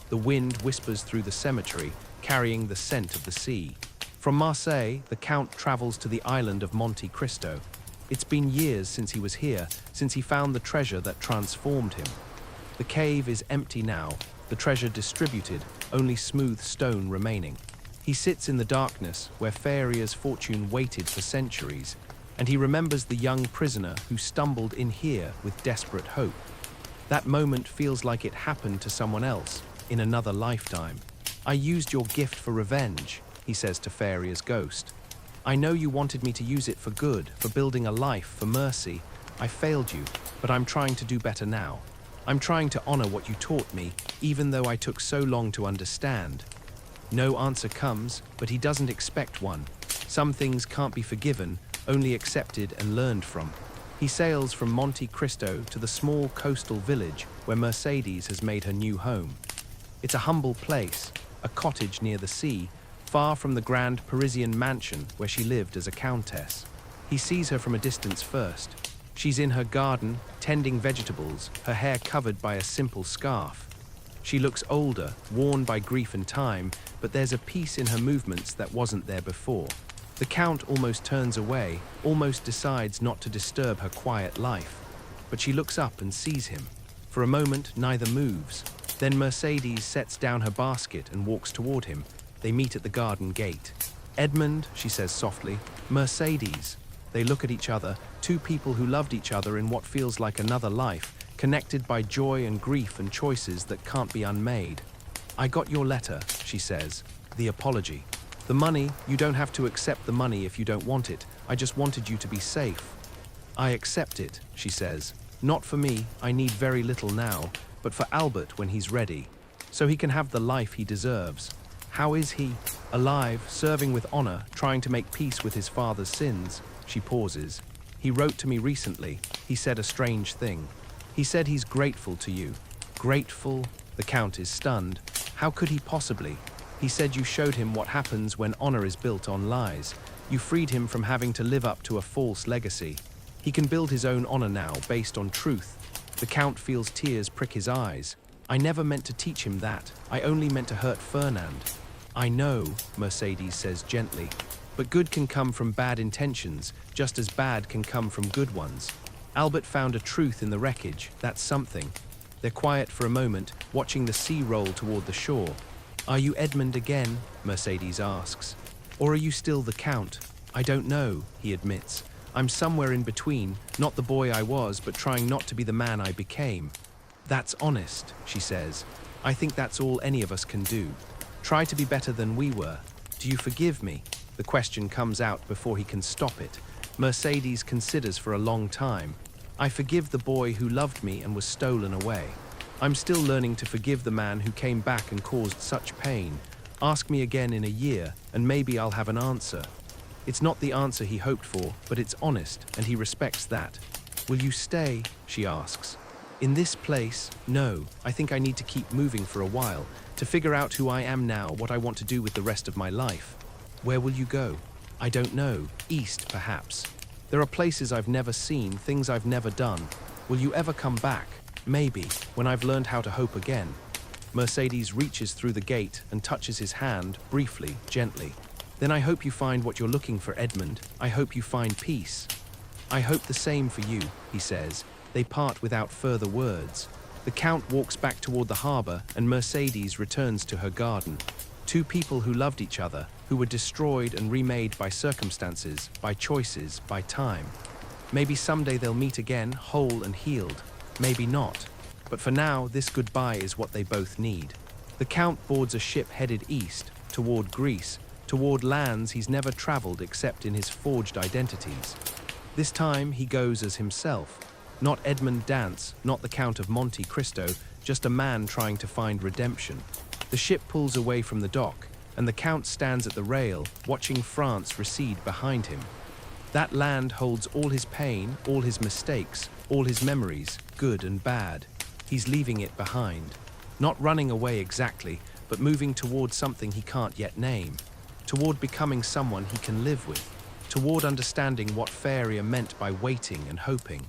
The wind whispers through the cemetery, carrying the scent of the sea. From Marseille, the Count travels to the island of Monte Cristo. It's been years since he was here, since he found the treasure that transformed him. The cave is empty now, the treasure distributed, only smooth stone remaining. He sits in the darkness where Faria's fortune waited for centuries, and he remembers the young prisoner who stumbled in here with desperate hope. That moment feels like it happened to someone else, in another lifetime. I used your gift for revenge, he says to Faria's ghost. I know you wanted me to use it for good, for building a life, for mercy. I failed you, but I'm trying to do better now. I'm trying to honor what you taught me, even though I took so long to understand. No answer comes, but he doesn't expect one. Some things can't be forgiven, only accepted and learned from. He sails from Monte Cristo to the small coastal village where Mercedes has made her new home. It's a humble place, a cottage near the sea, far from the grand Parisian mansion where she lived as a countess. He sees her from a distance first. She's in her garden, tending vegetables, her hair covered by a simple scarf. She looks older, worn by grief and time, but there's a peace in her movements that wasn't there before. The Count almost turns away, almost decides not to disturb her quiet life. But she looks up and sees him. For a moment, neither moves. Then Mercedes sets down her basket and walks toward him. They meet at the garden gate. Edmond, she says softly. Mercedes. They look at each other, two people who loved each other in what feels like another life, connected by joy and grief and choices that can't be unmade. I got your letter, she says. The apology. The money, you don't have to accept the money if you don't want it. I just wanted you to be safe. I accept it, she says. Not for me, I need very little now, but for Albert when he's ready, so he can have the life he deserves. How is he? Alive, serving with honor, trying to make peace with his father's sins. She pauses. He wrote to me recently. He said a strange thing. He said he's grateful to you. Grateful? The Count is stunned. How could he possibly? He said you showed him what happens when honor is built on lies. You freed him from having to live up to a false legacy. He can build his own honor now based on truth. The Count feels tears prick his eyes. I never meant to teach him that. I only meant to hurt Fernand. I know, Mercedes says gently. But good can come from bad intentions, just as bad can come from good ones. Albert found a truth in the wreckage, that's something. They're quiet for a moment, watching the sea roll toward the shore. Are you Edmond again? Mercedes asks. Or are you still the Count? I don't know, he admits. I'm somewhere in between, not the boy I was, but trying not to be the man I became. That's honest, she says. I think that's all any of us can do. Try to be better than we were. Do you forgive me? The question comes out before he can stop it. Mercedes considers for a long time. I forgive the boy who loved me and was stolen away. I'm still learning to forgive the man who came back and caused such pain. Ask me again in a year, and maybe I'll have an answer. It's not the answer he hoped for, but it's honest, and he respects that. Will you stay? She asks. In this place? No. I think I need to keep moving for a while, to figure out who I am now, what I want to do with the rest of my life. Where will you go? I don't know. East, perhaps. There are places I've never seen, things I've never done. Will you ever come back? Maybe, when I've learned how to hope again. Mercedes reaches through the gate and touches his hand, briefly, gently. Then I hope you find what you're looking for, Edmund. I hope you find peace. I hope the same for you, he says. They part without further words. The Count walks back toward the harbor and Mercedes returns to her garden. Two people who loved each other, who were destroyed and remade by circumstances, by choices, by time. Maybe someday they'll meet again, whole and healed. Maybe not. But for now, this goodbye is what they both need. The Count boards a ship headed east, toward Greece, toward lands he's never traveled except in his forged identities. This time he goes as himself. Not Edmund Dance, not the Count of Monte Cristo, just a man trying to find redemption. The ship pulls away from the dock, and the Count stands at the rail, watching France recede behind him. That land holds all his pain, all his mistakes, all his memories, good and bad. He's leaving it behind. Not running away exactly, but moving toward something he can't yet name. Toward becoming someone he can live with. Toward understanding what failure meant by waiting and hoping.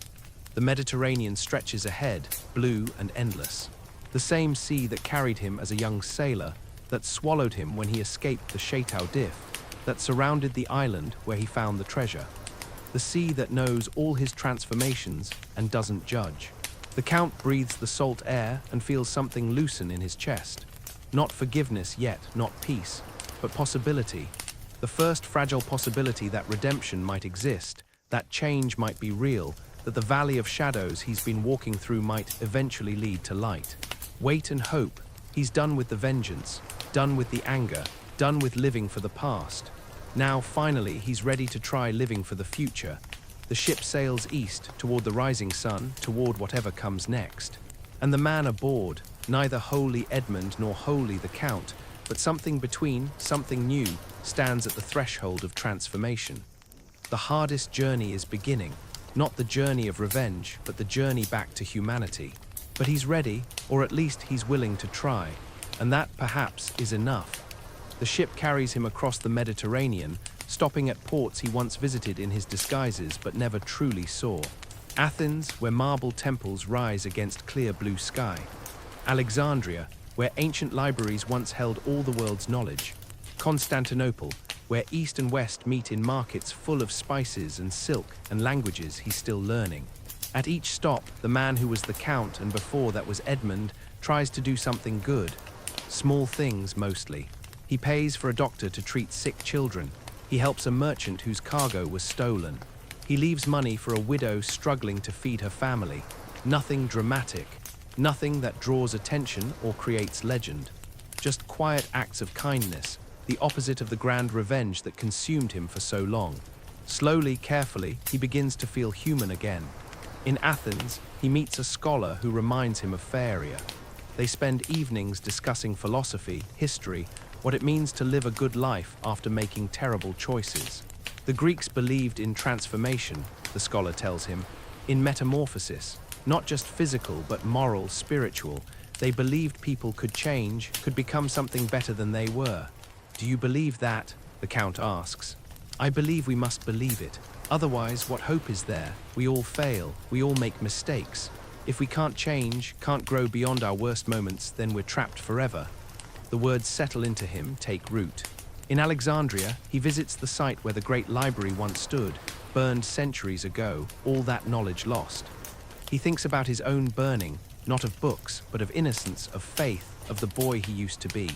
The Mediterranean stretches ahead, blue and endless. The same sea that carried him as a young sailor, that swallowed him when he escaped the Chateau d'If, that surrounded the island where he found the treasure. The sea that knows all his transformations and doesn't judge. The Count breathes the salt air and feels something loosen in his chest. Not forgiveness yet, not peace, but possibility. The first fragile possibility that redemption might exist, that change might be real, that the valley of shadows he's been walking through might eventually lead to light. Wait and hope. He's done with the vengeance, done with the anger, done with living for the past. Now, finally, he's ready to try living for the future. The ship sails east, toward the rising sun, toward whatever comes next. And the man aboard, neither wholly Edmund nor wholly the Count, but something between, something new, stands at the threshold of transformation. The hardest journey is beginning. Not the journey of revenge, but the journey back to humanity. But he's ready, or at least he's willing to try, and that perhaps is enough. The ship carries him across the Mediterranean, stopping at ports he once visited in his disguises but never truly saw. Athens, where marble temples rise against clear blue sky. Alexandria, where ancient libraries once held all the world's knowledge. Constantinople, where East and West meet in markets full of spices and silk and languages he's still learning. At each stop, the man who was the Count and before that was Edmund tries to do something good. Small things, mostly. He pays for a doctor to treat sick children. He helps a merchant whose cargo was stolen. He leaves money for a widow struggling to feed her family. Nothing dramatic. Nothing that draws attention or creates legend. Just quiet acts of kindness, the opposite of the grand revenge that consumed him for so long. Slowly, carefully, he begins to feel human again. In Athens, he meets a scholar who reminds him of Faeria. They spend evenings discussing philosophy, history, what it means to live a good life after making terrible choices. The Greeks believed in transformation, the scholar tells him, in metamorphosis, not just physical but moral, spiritual. They believed people could change, could become something better than they were. Do you believe that? The Count asks. I believe we must believe it. Otherwise, what hope is there? We all fail. We all make mistakes. If we can't change, can't grow beyond our worst moments, then we're trapped forever. The words settle into him, take root. In Alexandria, he visits the site where the great library once stood, burned centuries ago, all that knowledge lost. He thinks about his own burning, not of books, but of innocence, of faith, of the boy he used to be.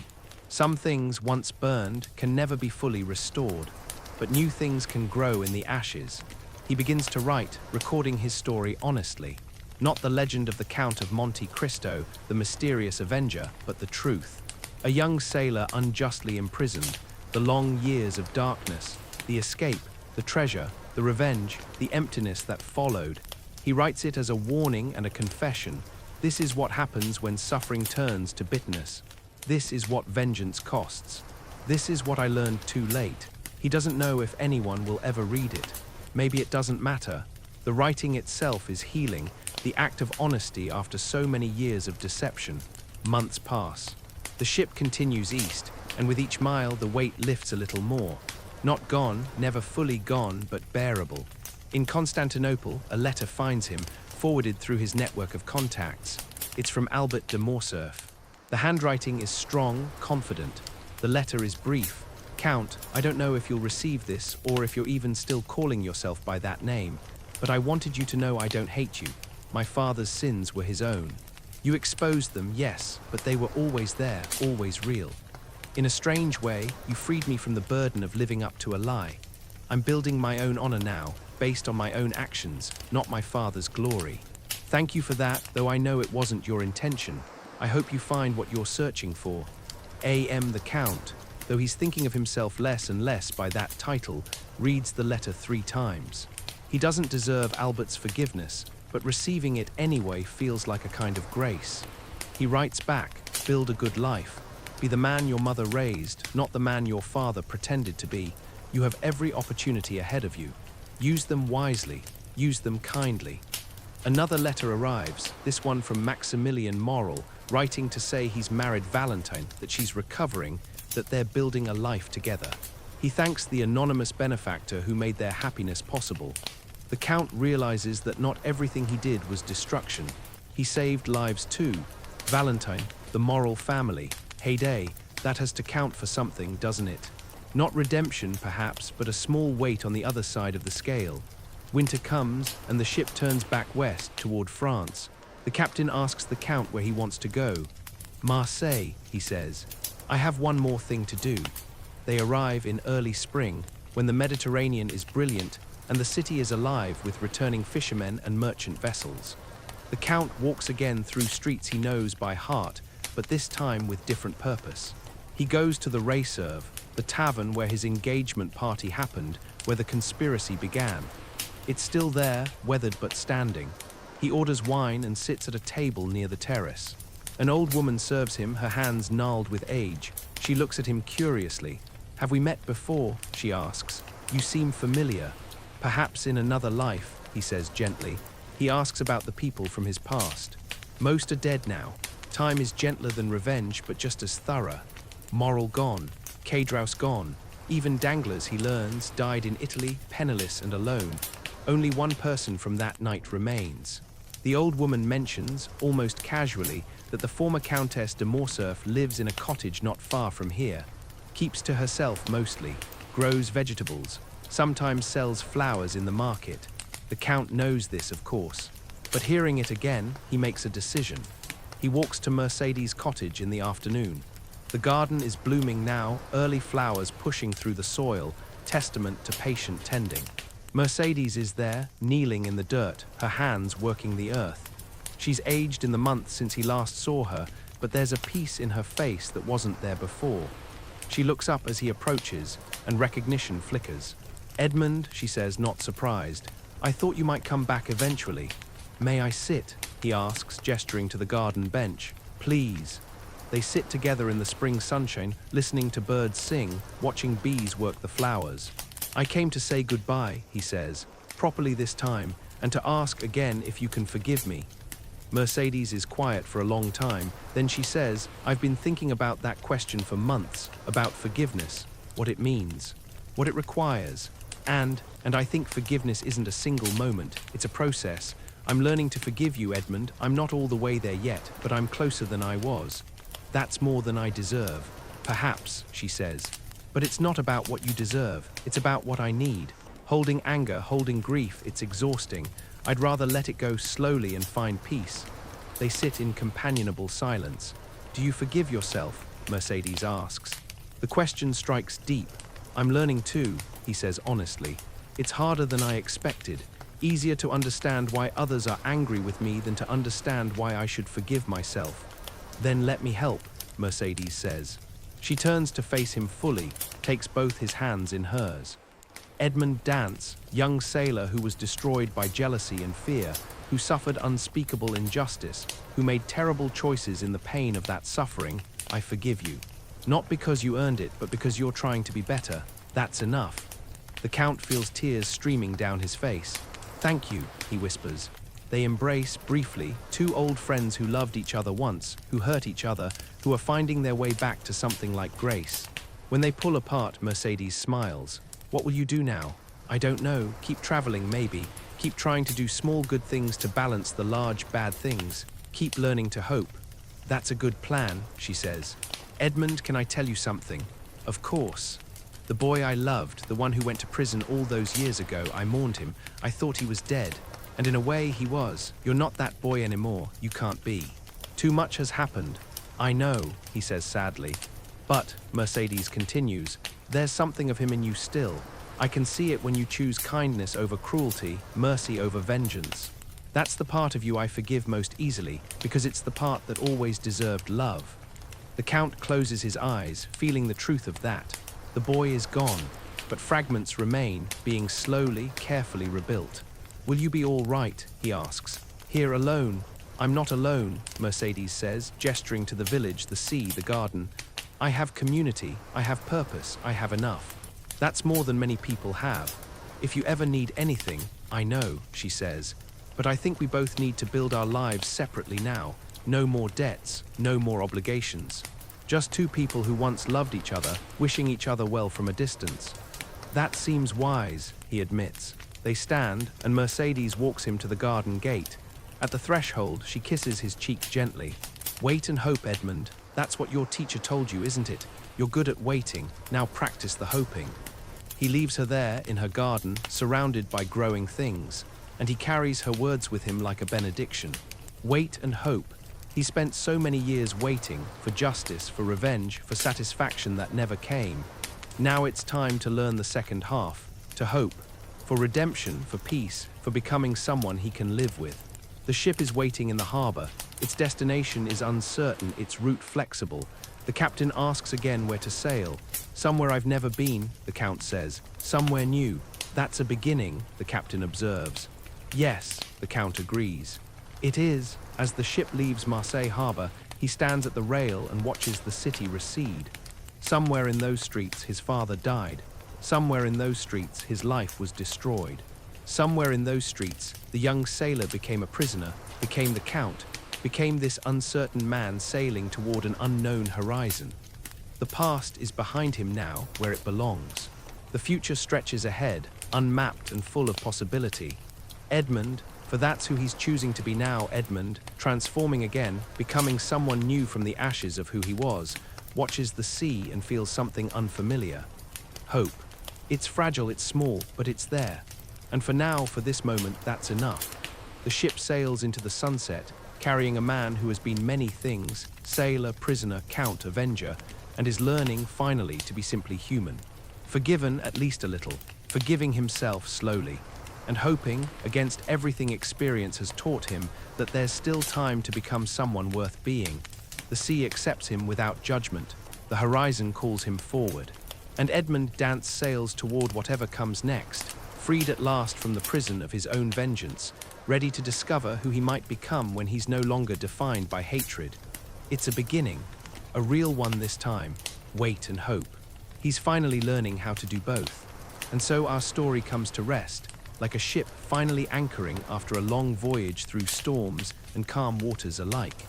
Some things, once burned, can never be fully restored, but new things can grow in the ashes. He begins to write, recording his story honestly. Not the legend of the Count of Monte Cristo, the mysterious avenger, but the truth. A young sailor unjustly imprisoned, the long years of darkness, the escape, the treasure, the revenge, the emptiness that followed. He writes it as a warning and a confession. This is what happens when suffering turns to bitterness. This is what vengeance costs. This is what I learned too late. He doesn't know if anyone will ever read it. Maybe it doesn't matter. The writing itself is healing, the act of honesty after so many years of deception. Months pass. The ship continues east, and with each mile the weight lifts a little more. Not gone, never fully gone, but bearable. In Constantinople, a letter finds him, forwarded through his network of contacts. It's from Albert de Morcerf. The handwriting is strong, confident. The letter is brief. Count, I don't know if you'll receive this or if you're even still calling yourself by that name, but I wanted you to know I don't hate you. My father's sins were his own. You exposed them, yes, but they were always there, always real. In a strange way, you freed me from the burden of living up to a lie. I'm building my own honor now, based on my own actions, not my father's glory. Thank you for that, though I know it wasn't your intention. I hope you find what you're searching for. A.M. the Count, though he's thinking of himself less and less by that title, reads the letter 3 times. He doesn't deserve Albert's forgiveness, but receiving it anyway feels like a kind of grace. He writes back, build a good life. Be the man your mother raised, not the man your father pretended to be. You have every opportunity ahead of you. Use them wisely, use them kindly. Another letter arrives, this one from Maximilian Morel, writing to say he's married Valentine, that she's recovering, that they're building a life together. He thanks the anonymous benefactor who made their happiness possible. The Count realizes that not everything he did was destruction. He saved lives too. Valentine, the Morel family. Heyday, that has to count for something, doesn't it? Not redemption, perhaps, but a small weight on the other side of the scale. Winter comes, and the ship turns back west, toward France. The captain asks the Count where he wants to go. Marseille, he says. I have one more thing to do. They arrive in early spring, when the Mediterranean is brilliant, and the city is alive with returning fishermen and merchant vessels. The Count walks again through streets he knows by heart, but this time with different purpose. He goes to the Réserve, the tavern where his engagement party happened, where the conspiracy began. It's still there, weathered but standing. He orders wine and sits at a table near the terrace. An old woman serves him, her hands gnarled with age. She looks at him curiously. Have we met before? She asks. You seem familiar. Perhaps in another life, he says gently. He asks about the people from his past. Most are dead now. Time is gentler than revenge, but just as thorough. Morel gone. Cadraus gone. Even Danglars, he learns, died in Italy, penniless and alone. Only one person from that night remains. The old woman mentions, almost casually, that the former Countess de Morcerf lives in a cottage not far from here. Keeps to herself mostly. Grows vegetables. Sometimes sells flowers in the market. The Count knows this, of course. But hearing it again, he makes a decision. He walks to Mercedes' cottage in the afternoon. The garden is blooming now, early flowers pushing through the soil, testament to patient tending. Mercedes is there, kneeling in the dirt, her hands working the earth. She's aged in the months since he last saw her, but there's a peace in her face that wasn't there before. She looks up as he approaches, and recognition flickers. Edmund, she says, not surprised. I thought you might come back eventually. May I sit? He asks, gesturing to the garden bench. Please. They sit together in the spring sunshine, listening to birds sing, watching bees work the flowers. I came to say goodbye, he says, properly this time, and to ask again if you can forgive me. Mercedes is quiet for a long time, then she says, I've been thinking about that question for months, about forgiveness, what it means, what it requires, and I think forgiveness isn't a single moment, it's a process. I'm learning to forgive you, Edmund. I'm not all the way there yet, but I'm closer than I was. That's more than I deserve. Perhaps, she says. But it's not about what you deserve. It's about what I need. Holding anger, holding grief, it's exhausting. I'd rather let it go slowly and find peace. They sit in companionable silence. Do you forgive yourself? Mercedes asks. The question strikes deep. I'm learning too, he says honestly. It's harder than I expected. Easier to understand why others are angry with me than to understand why I should forgive myself. Then let me help, Mercedes says. She turns to face him fully, takes both his hands in hers. Edmund Dance, young sailor who was destroyed by jealousy and fear, who suffered unspeakable injustice, who made terrible choices in the pain of that suffering, I forgive you. Not because you earned it, but because you're trying to be better. That's enough. The Count feels tears streaming down his face. Thank you, he whispers. They embrace briefly, two old friends who loved each other once, who hurt each other, who are finding their way back to something like grace. When they pull apart, Mercedes smiles. What will you do now? I don't know. Keep traveling, maybe. Keep trying to do small good things to balance the large bad things. Keep learning to hope. That's a good plan, she says. Edmund, can I tell you something? Of course. The boy I loved, the one who went to prison all those years ago, I mourned him. I thought he was dead. And in a way, he was. You're not that boy anymore. You can't be. Too much has happened. I know, he says sadly. But, Mercedes continues, there's something of him in you still. I can see it when you choose kindness over cruelty, mercy over vengeance. That's the part of you I forgive most easily, because it's the part that always deserved love. The Count closes his eyes, feeling the truth of that. The boy is gone, but fragments remain, being slowly, carefully rebuilt. Will you be all right? He asks. Here alone. I'm not alone, Mercedes says, gesturing to the village, the sea, the garden. I have community, I have purpose, I have enough. That's more than many people have. If you ever need anything, I know, she says. But I think we both need to build our lives separately now. No more debts, no more obligations. Just two people who once loved each other, wishing each other well from a distance. That seems wise, he admits. They stand, and Mercedes walks him to the garden gate. At the threshold, she kisses his cheek gently. Wait and hope, Edmund. That's what your teacher told you, isn't it? You're good at waiting. Now practice the hoping. He leaves her there, in her garden, surrounded by growing things, and he carries her words with him like a benediction. Wait and hope. He spent so many years waiting, for justice, for revenge, for satisfaction that never came. Now it's time to learn the second half, to hope, for redemption, for peace, for becoming someone he can live with. The ship is waiting in the harbor. Its destination is uncertain, its route flexible. The captain asks again where to sail. Somewhere I've never been, the Count says. Somewhere new. That's a beginning, the captain observes. Yes, the Count agrees. It is. As the ship leaves Marseille harbor, he stands at the rail and watches the city recede. Somewhere in those streets his father died. Somewhere in those streets his life was destroyed. Somewhere in those streets the young sailor became a prisoner, became the Count, became this uncertain man sailing toward an unknown horizon. The past is behind him now, where it belongs. The future stretches ahead, unmapped and full of possibility. Edmund, for that's who he's choosing to be now, Edmund, transforming again, becoming someone new from the ashes of who he was, watches the sea and feels something unfamiliar. Hope. It's fragile, it's small, but it's there. And for now, for this moment, that's enough. The ship sails into the sunset, carrying a man who has been many things, sailor, prisoner, count, avenger, and is learning, finally, to be simply human. Forgiven at least a little, forgiving himself slowly, and hoping, against everything experience has taught him, that there's still time to become someone worth being. The sea accepts him without judgment. The horizon calls him forward. And Edmund Dance sails toward whatever comes next, freed at last from the prison of his own vengeance, ready to discover who he might become when he's no longer defined by hatred. It's a beginning, a real one this time. Wait and hope. He's finally learning how to do both. And so our story comes to rest, like a ship finally anchoring after a long voyage through storms and calm waters alike.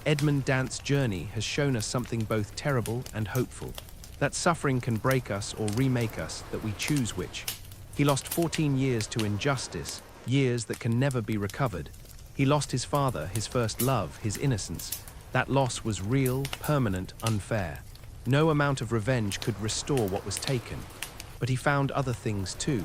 Edmund Dance's journey has shown us something both terrible and hopeful. That suffering can break us or remake us, that we choose which. He lost 14 years to injustice, years that can never be recovered. He lost his father, his first love, his innocence. That loss was real, permanent, unfair. No amount of revenge could restore what was taken. But he found other things too.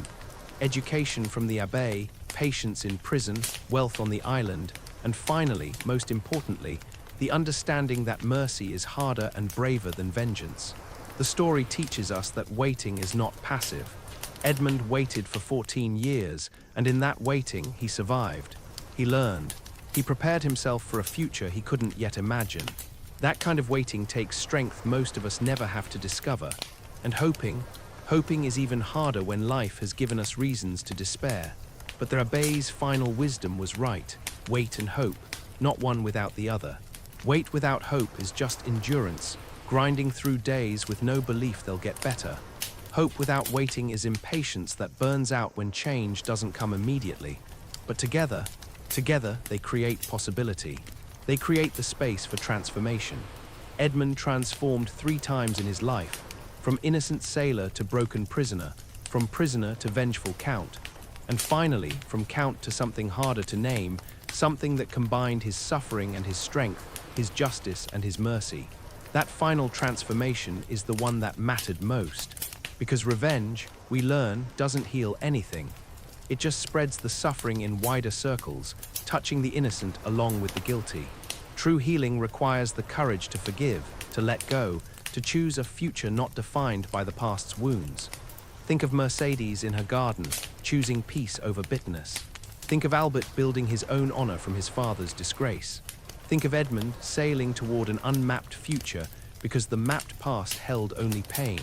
Education from the abbé, patience in prison, wealth on the island, and finally, most importantly, the understanding that mercy is harder and braver than vengeance. The story teaches us that waiting is not passive. Edmund waited for 14 years, and in that waiting, he survived. He learned. He prepared himself for a future he couldn't yet imagine. That kind of waiting takes strength most of us never have to discover. And hoping is even harder when life has given us reasons to despair. But the abbé's final wisdom was right. Wait and hope, not one without the other. Wait without hope is just endurance, grinding through days with no belief they'll get better. Hope without waiting is impatience that burns out when change doesn't come immediately. But together they create possibility. They create the space for transformation. Edmund transformed 3 times in his life, from innocent sailor to broken prisoner, from prisoner to vengeful count. And finally, from Count to something harder to name, something that combined his suffering and his strength, his justice and his mercy. That final transformation is the one that mattered most. Because revenge, we learn, doesn't heal anything. It just spreads the suffering in wider circles, touching the innocent along with the guilty. True healing requires the courage to forgive, to let go, to choose a future not defined by the past's wounds. Think of Mercedes in her garden, choosing peace over bitterness. Think of Albert building his own honor from his father's disgrace. Think of Edmund sailing toward an unmapped future because the mapped past held only pain.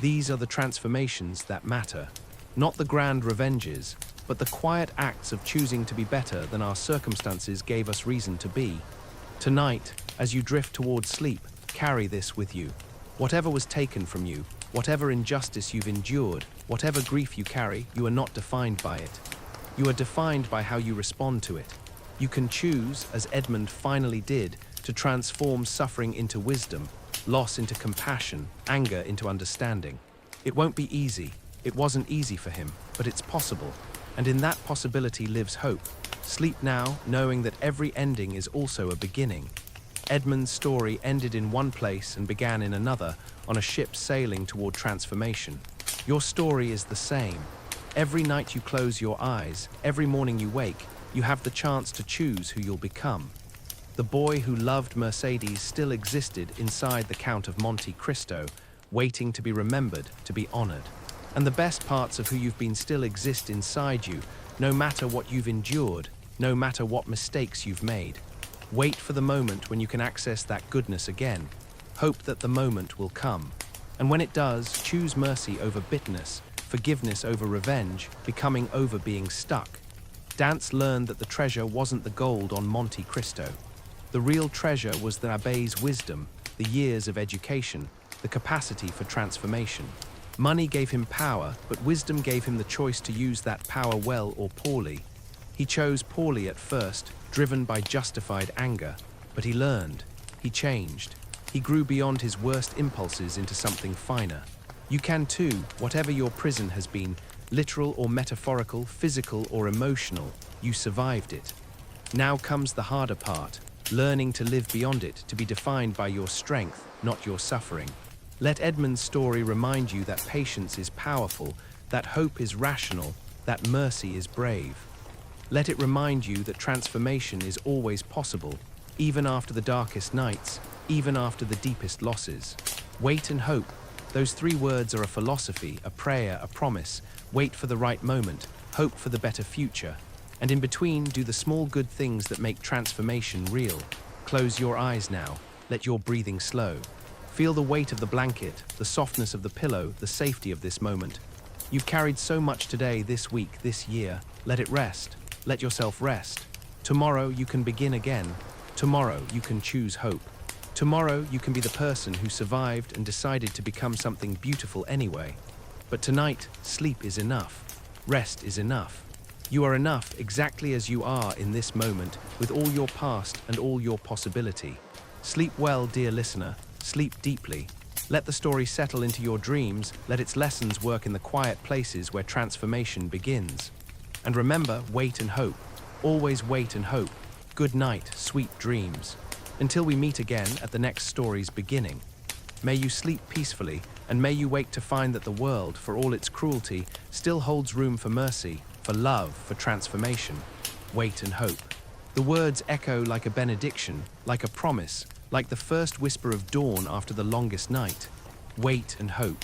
These are the transformations that matter. Not the grand revenges, but the quiet acts of choosing to be better than our circumstances gave us reason to be. Tonight, as you drift towards sleep, carry this with you. Whatever was taken from you, whatever injustice you've endured, whatever grief you carry, you are not defined by it. You are defined by how you respond to it. You can choose, as Edmund finally did, to transform suffering into wisdom, loss into compassion, anger into understanding. It won't be easy. It wasn't easy for him, but it's possible. And in that possibility lives hope. Sleep now, knowing that every ending is also a beginning. Edmund's story ended in one place and began in another, on a ship sailing toward transformation. Your story is the same. Every night you close your eyes, every morning you wake, you have the chance to choose who you'll become. The boy who loved Mercedes still existed inside the Count of Monte Cristo, waiting to be remembered, to be honored. And the best parts of who you've been still exist inside you, no matter what you've endured, no matter what mistakes you've made. Wait for the moment when you can access that goodness again. Hope that the moment will come. And when it does, choose mercy over bitterness, forgiveness over revenge, becoming over being stuck. Dance learned that the treasure wasn't the gold on Monte Cristo. The real treasure was the abbe's wisdom, the years of education, the capacity for transformation. Money gave him power, but wisdom gave him the choice to use that power well or poorly. He chose poorly at first, driven by justified anger, but he learned, he changed. He grew beyond his worst impulses into something finer. You can too, whatever your prison has been, literal or metaphorical, physical or emotional, you survived it. Now comes the harder part, learning to live beyond it, to be defined by your strength, not your suffering. Let Edmund's story remind you that patience is powerful, that hope is rational, that mercy is brave. Let it remind you that transformation is always possible, even after the darkest nights, even after the deepest losses. Wait and hope. Those three words are a philosophy, a prayer, a promise. Wait for the right moment, hope for the better future. And in between, do the small good things that make transformation real. Close your eyes now. Let your breathing slow. Feel the weight of the blanket, the softness of the pillow, the safety of this moment. You've carried so much today, this week, this year. Let it rest. Let yourself rest. Tomorrow you can begin again. Tomorrow you can choose hope. Tomorrow you can be the person who survived and decided to become something beautiful anyway. But tonight, sleep is enough. Rest is enough. You are enough exactly as you are in this moment, with all your past and all your possibility. Sleep well, dear listener. Sleep deeply. Let the story settle into your dreams. Let its lessons work in the quiet places where transformation begins. And remember, wait and hope. Always wait and hope. Good night, sweet dreams. Until we meet again at the next story's beginning. May you sleep peacefully, and may you wake to find that the world, for all its cruelty, still holds room for mercy, for love, for transformation. Wait and hope. The words echo like a benediction, like a promise, like the first whisper of dawn after the longest night. Wait and hope.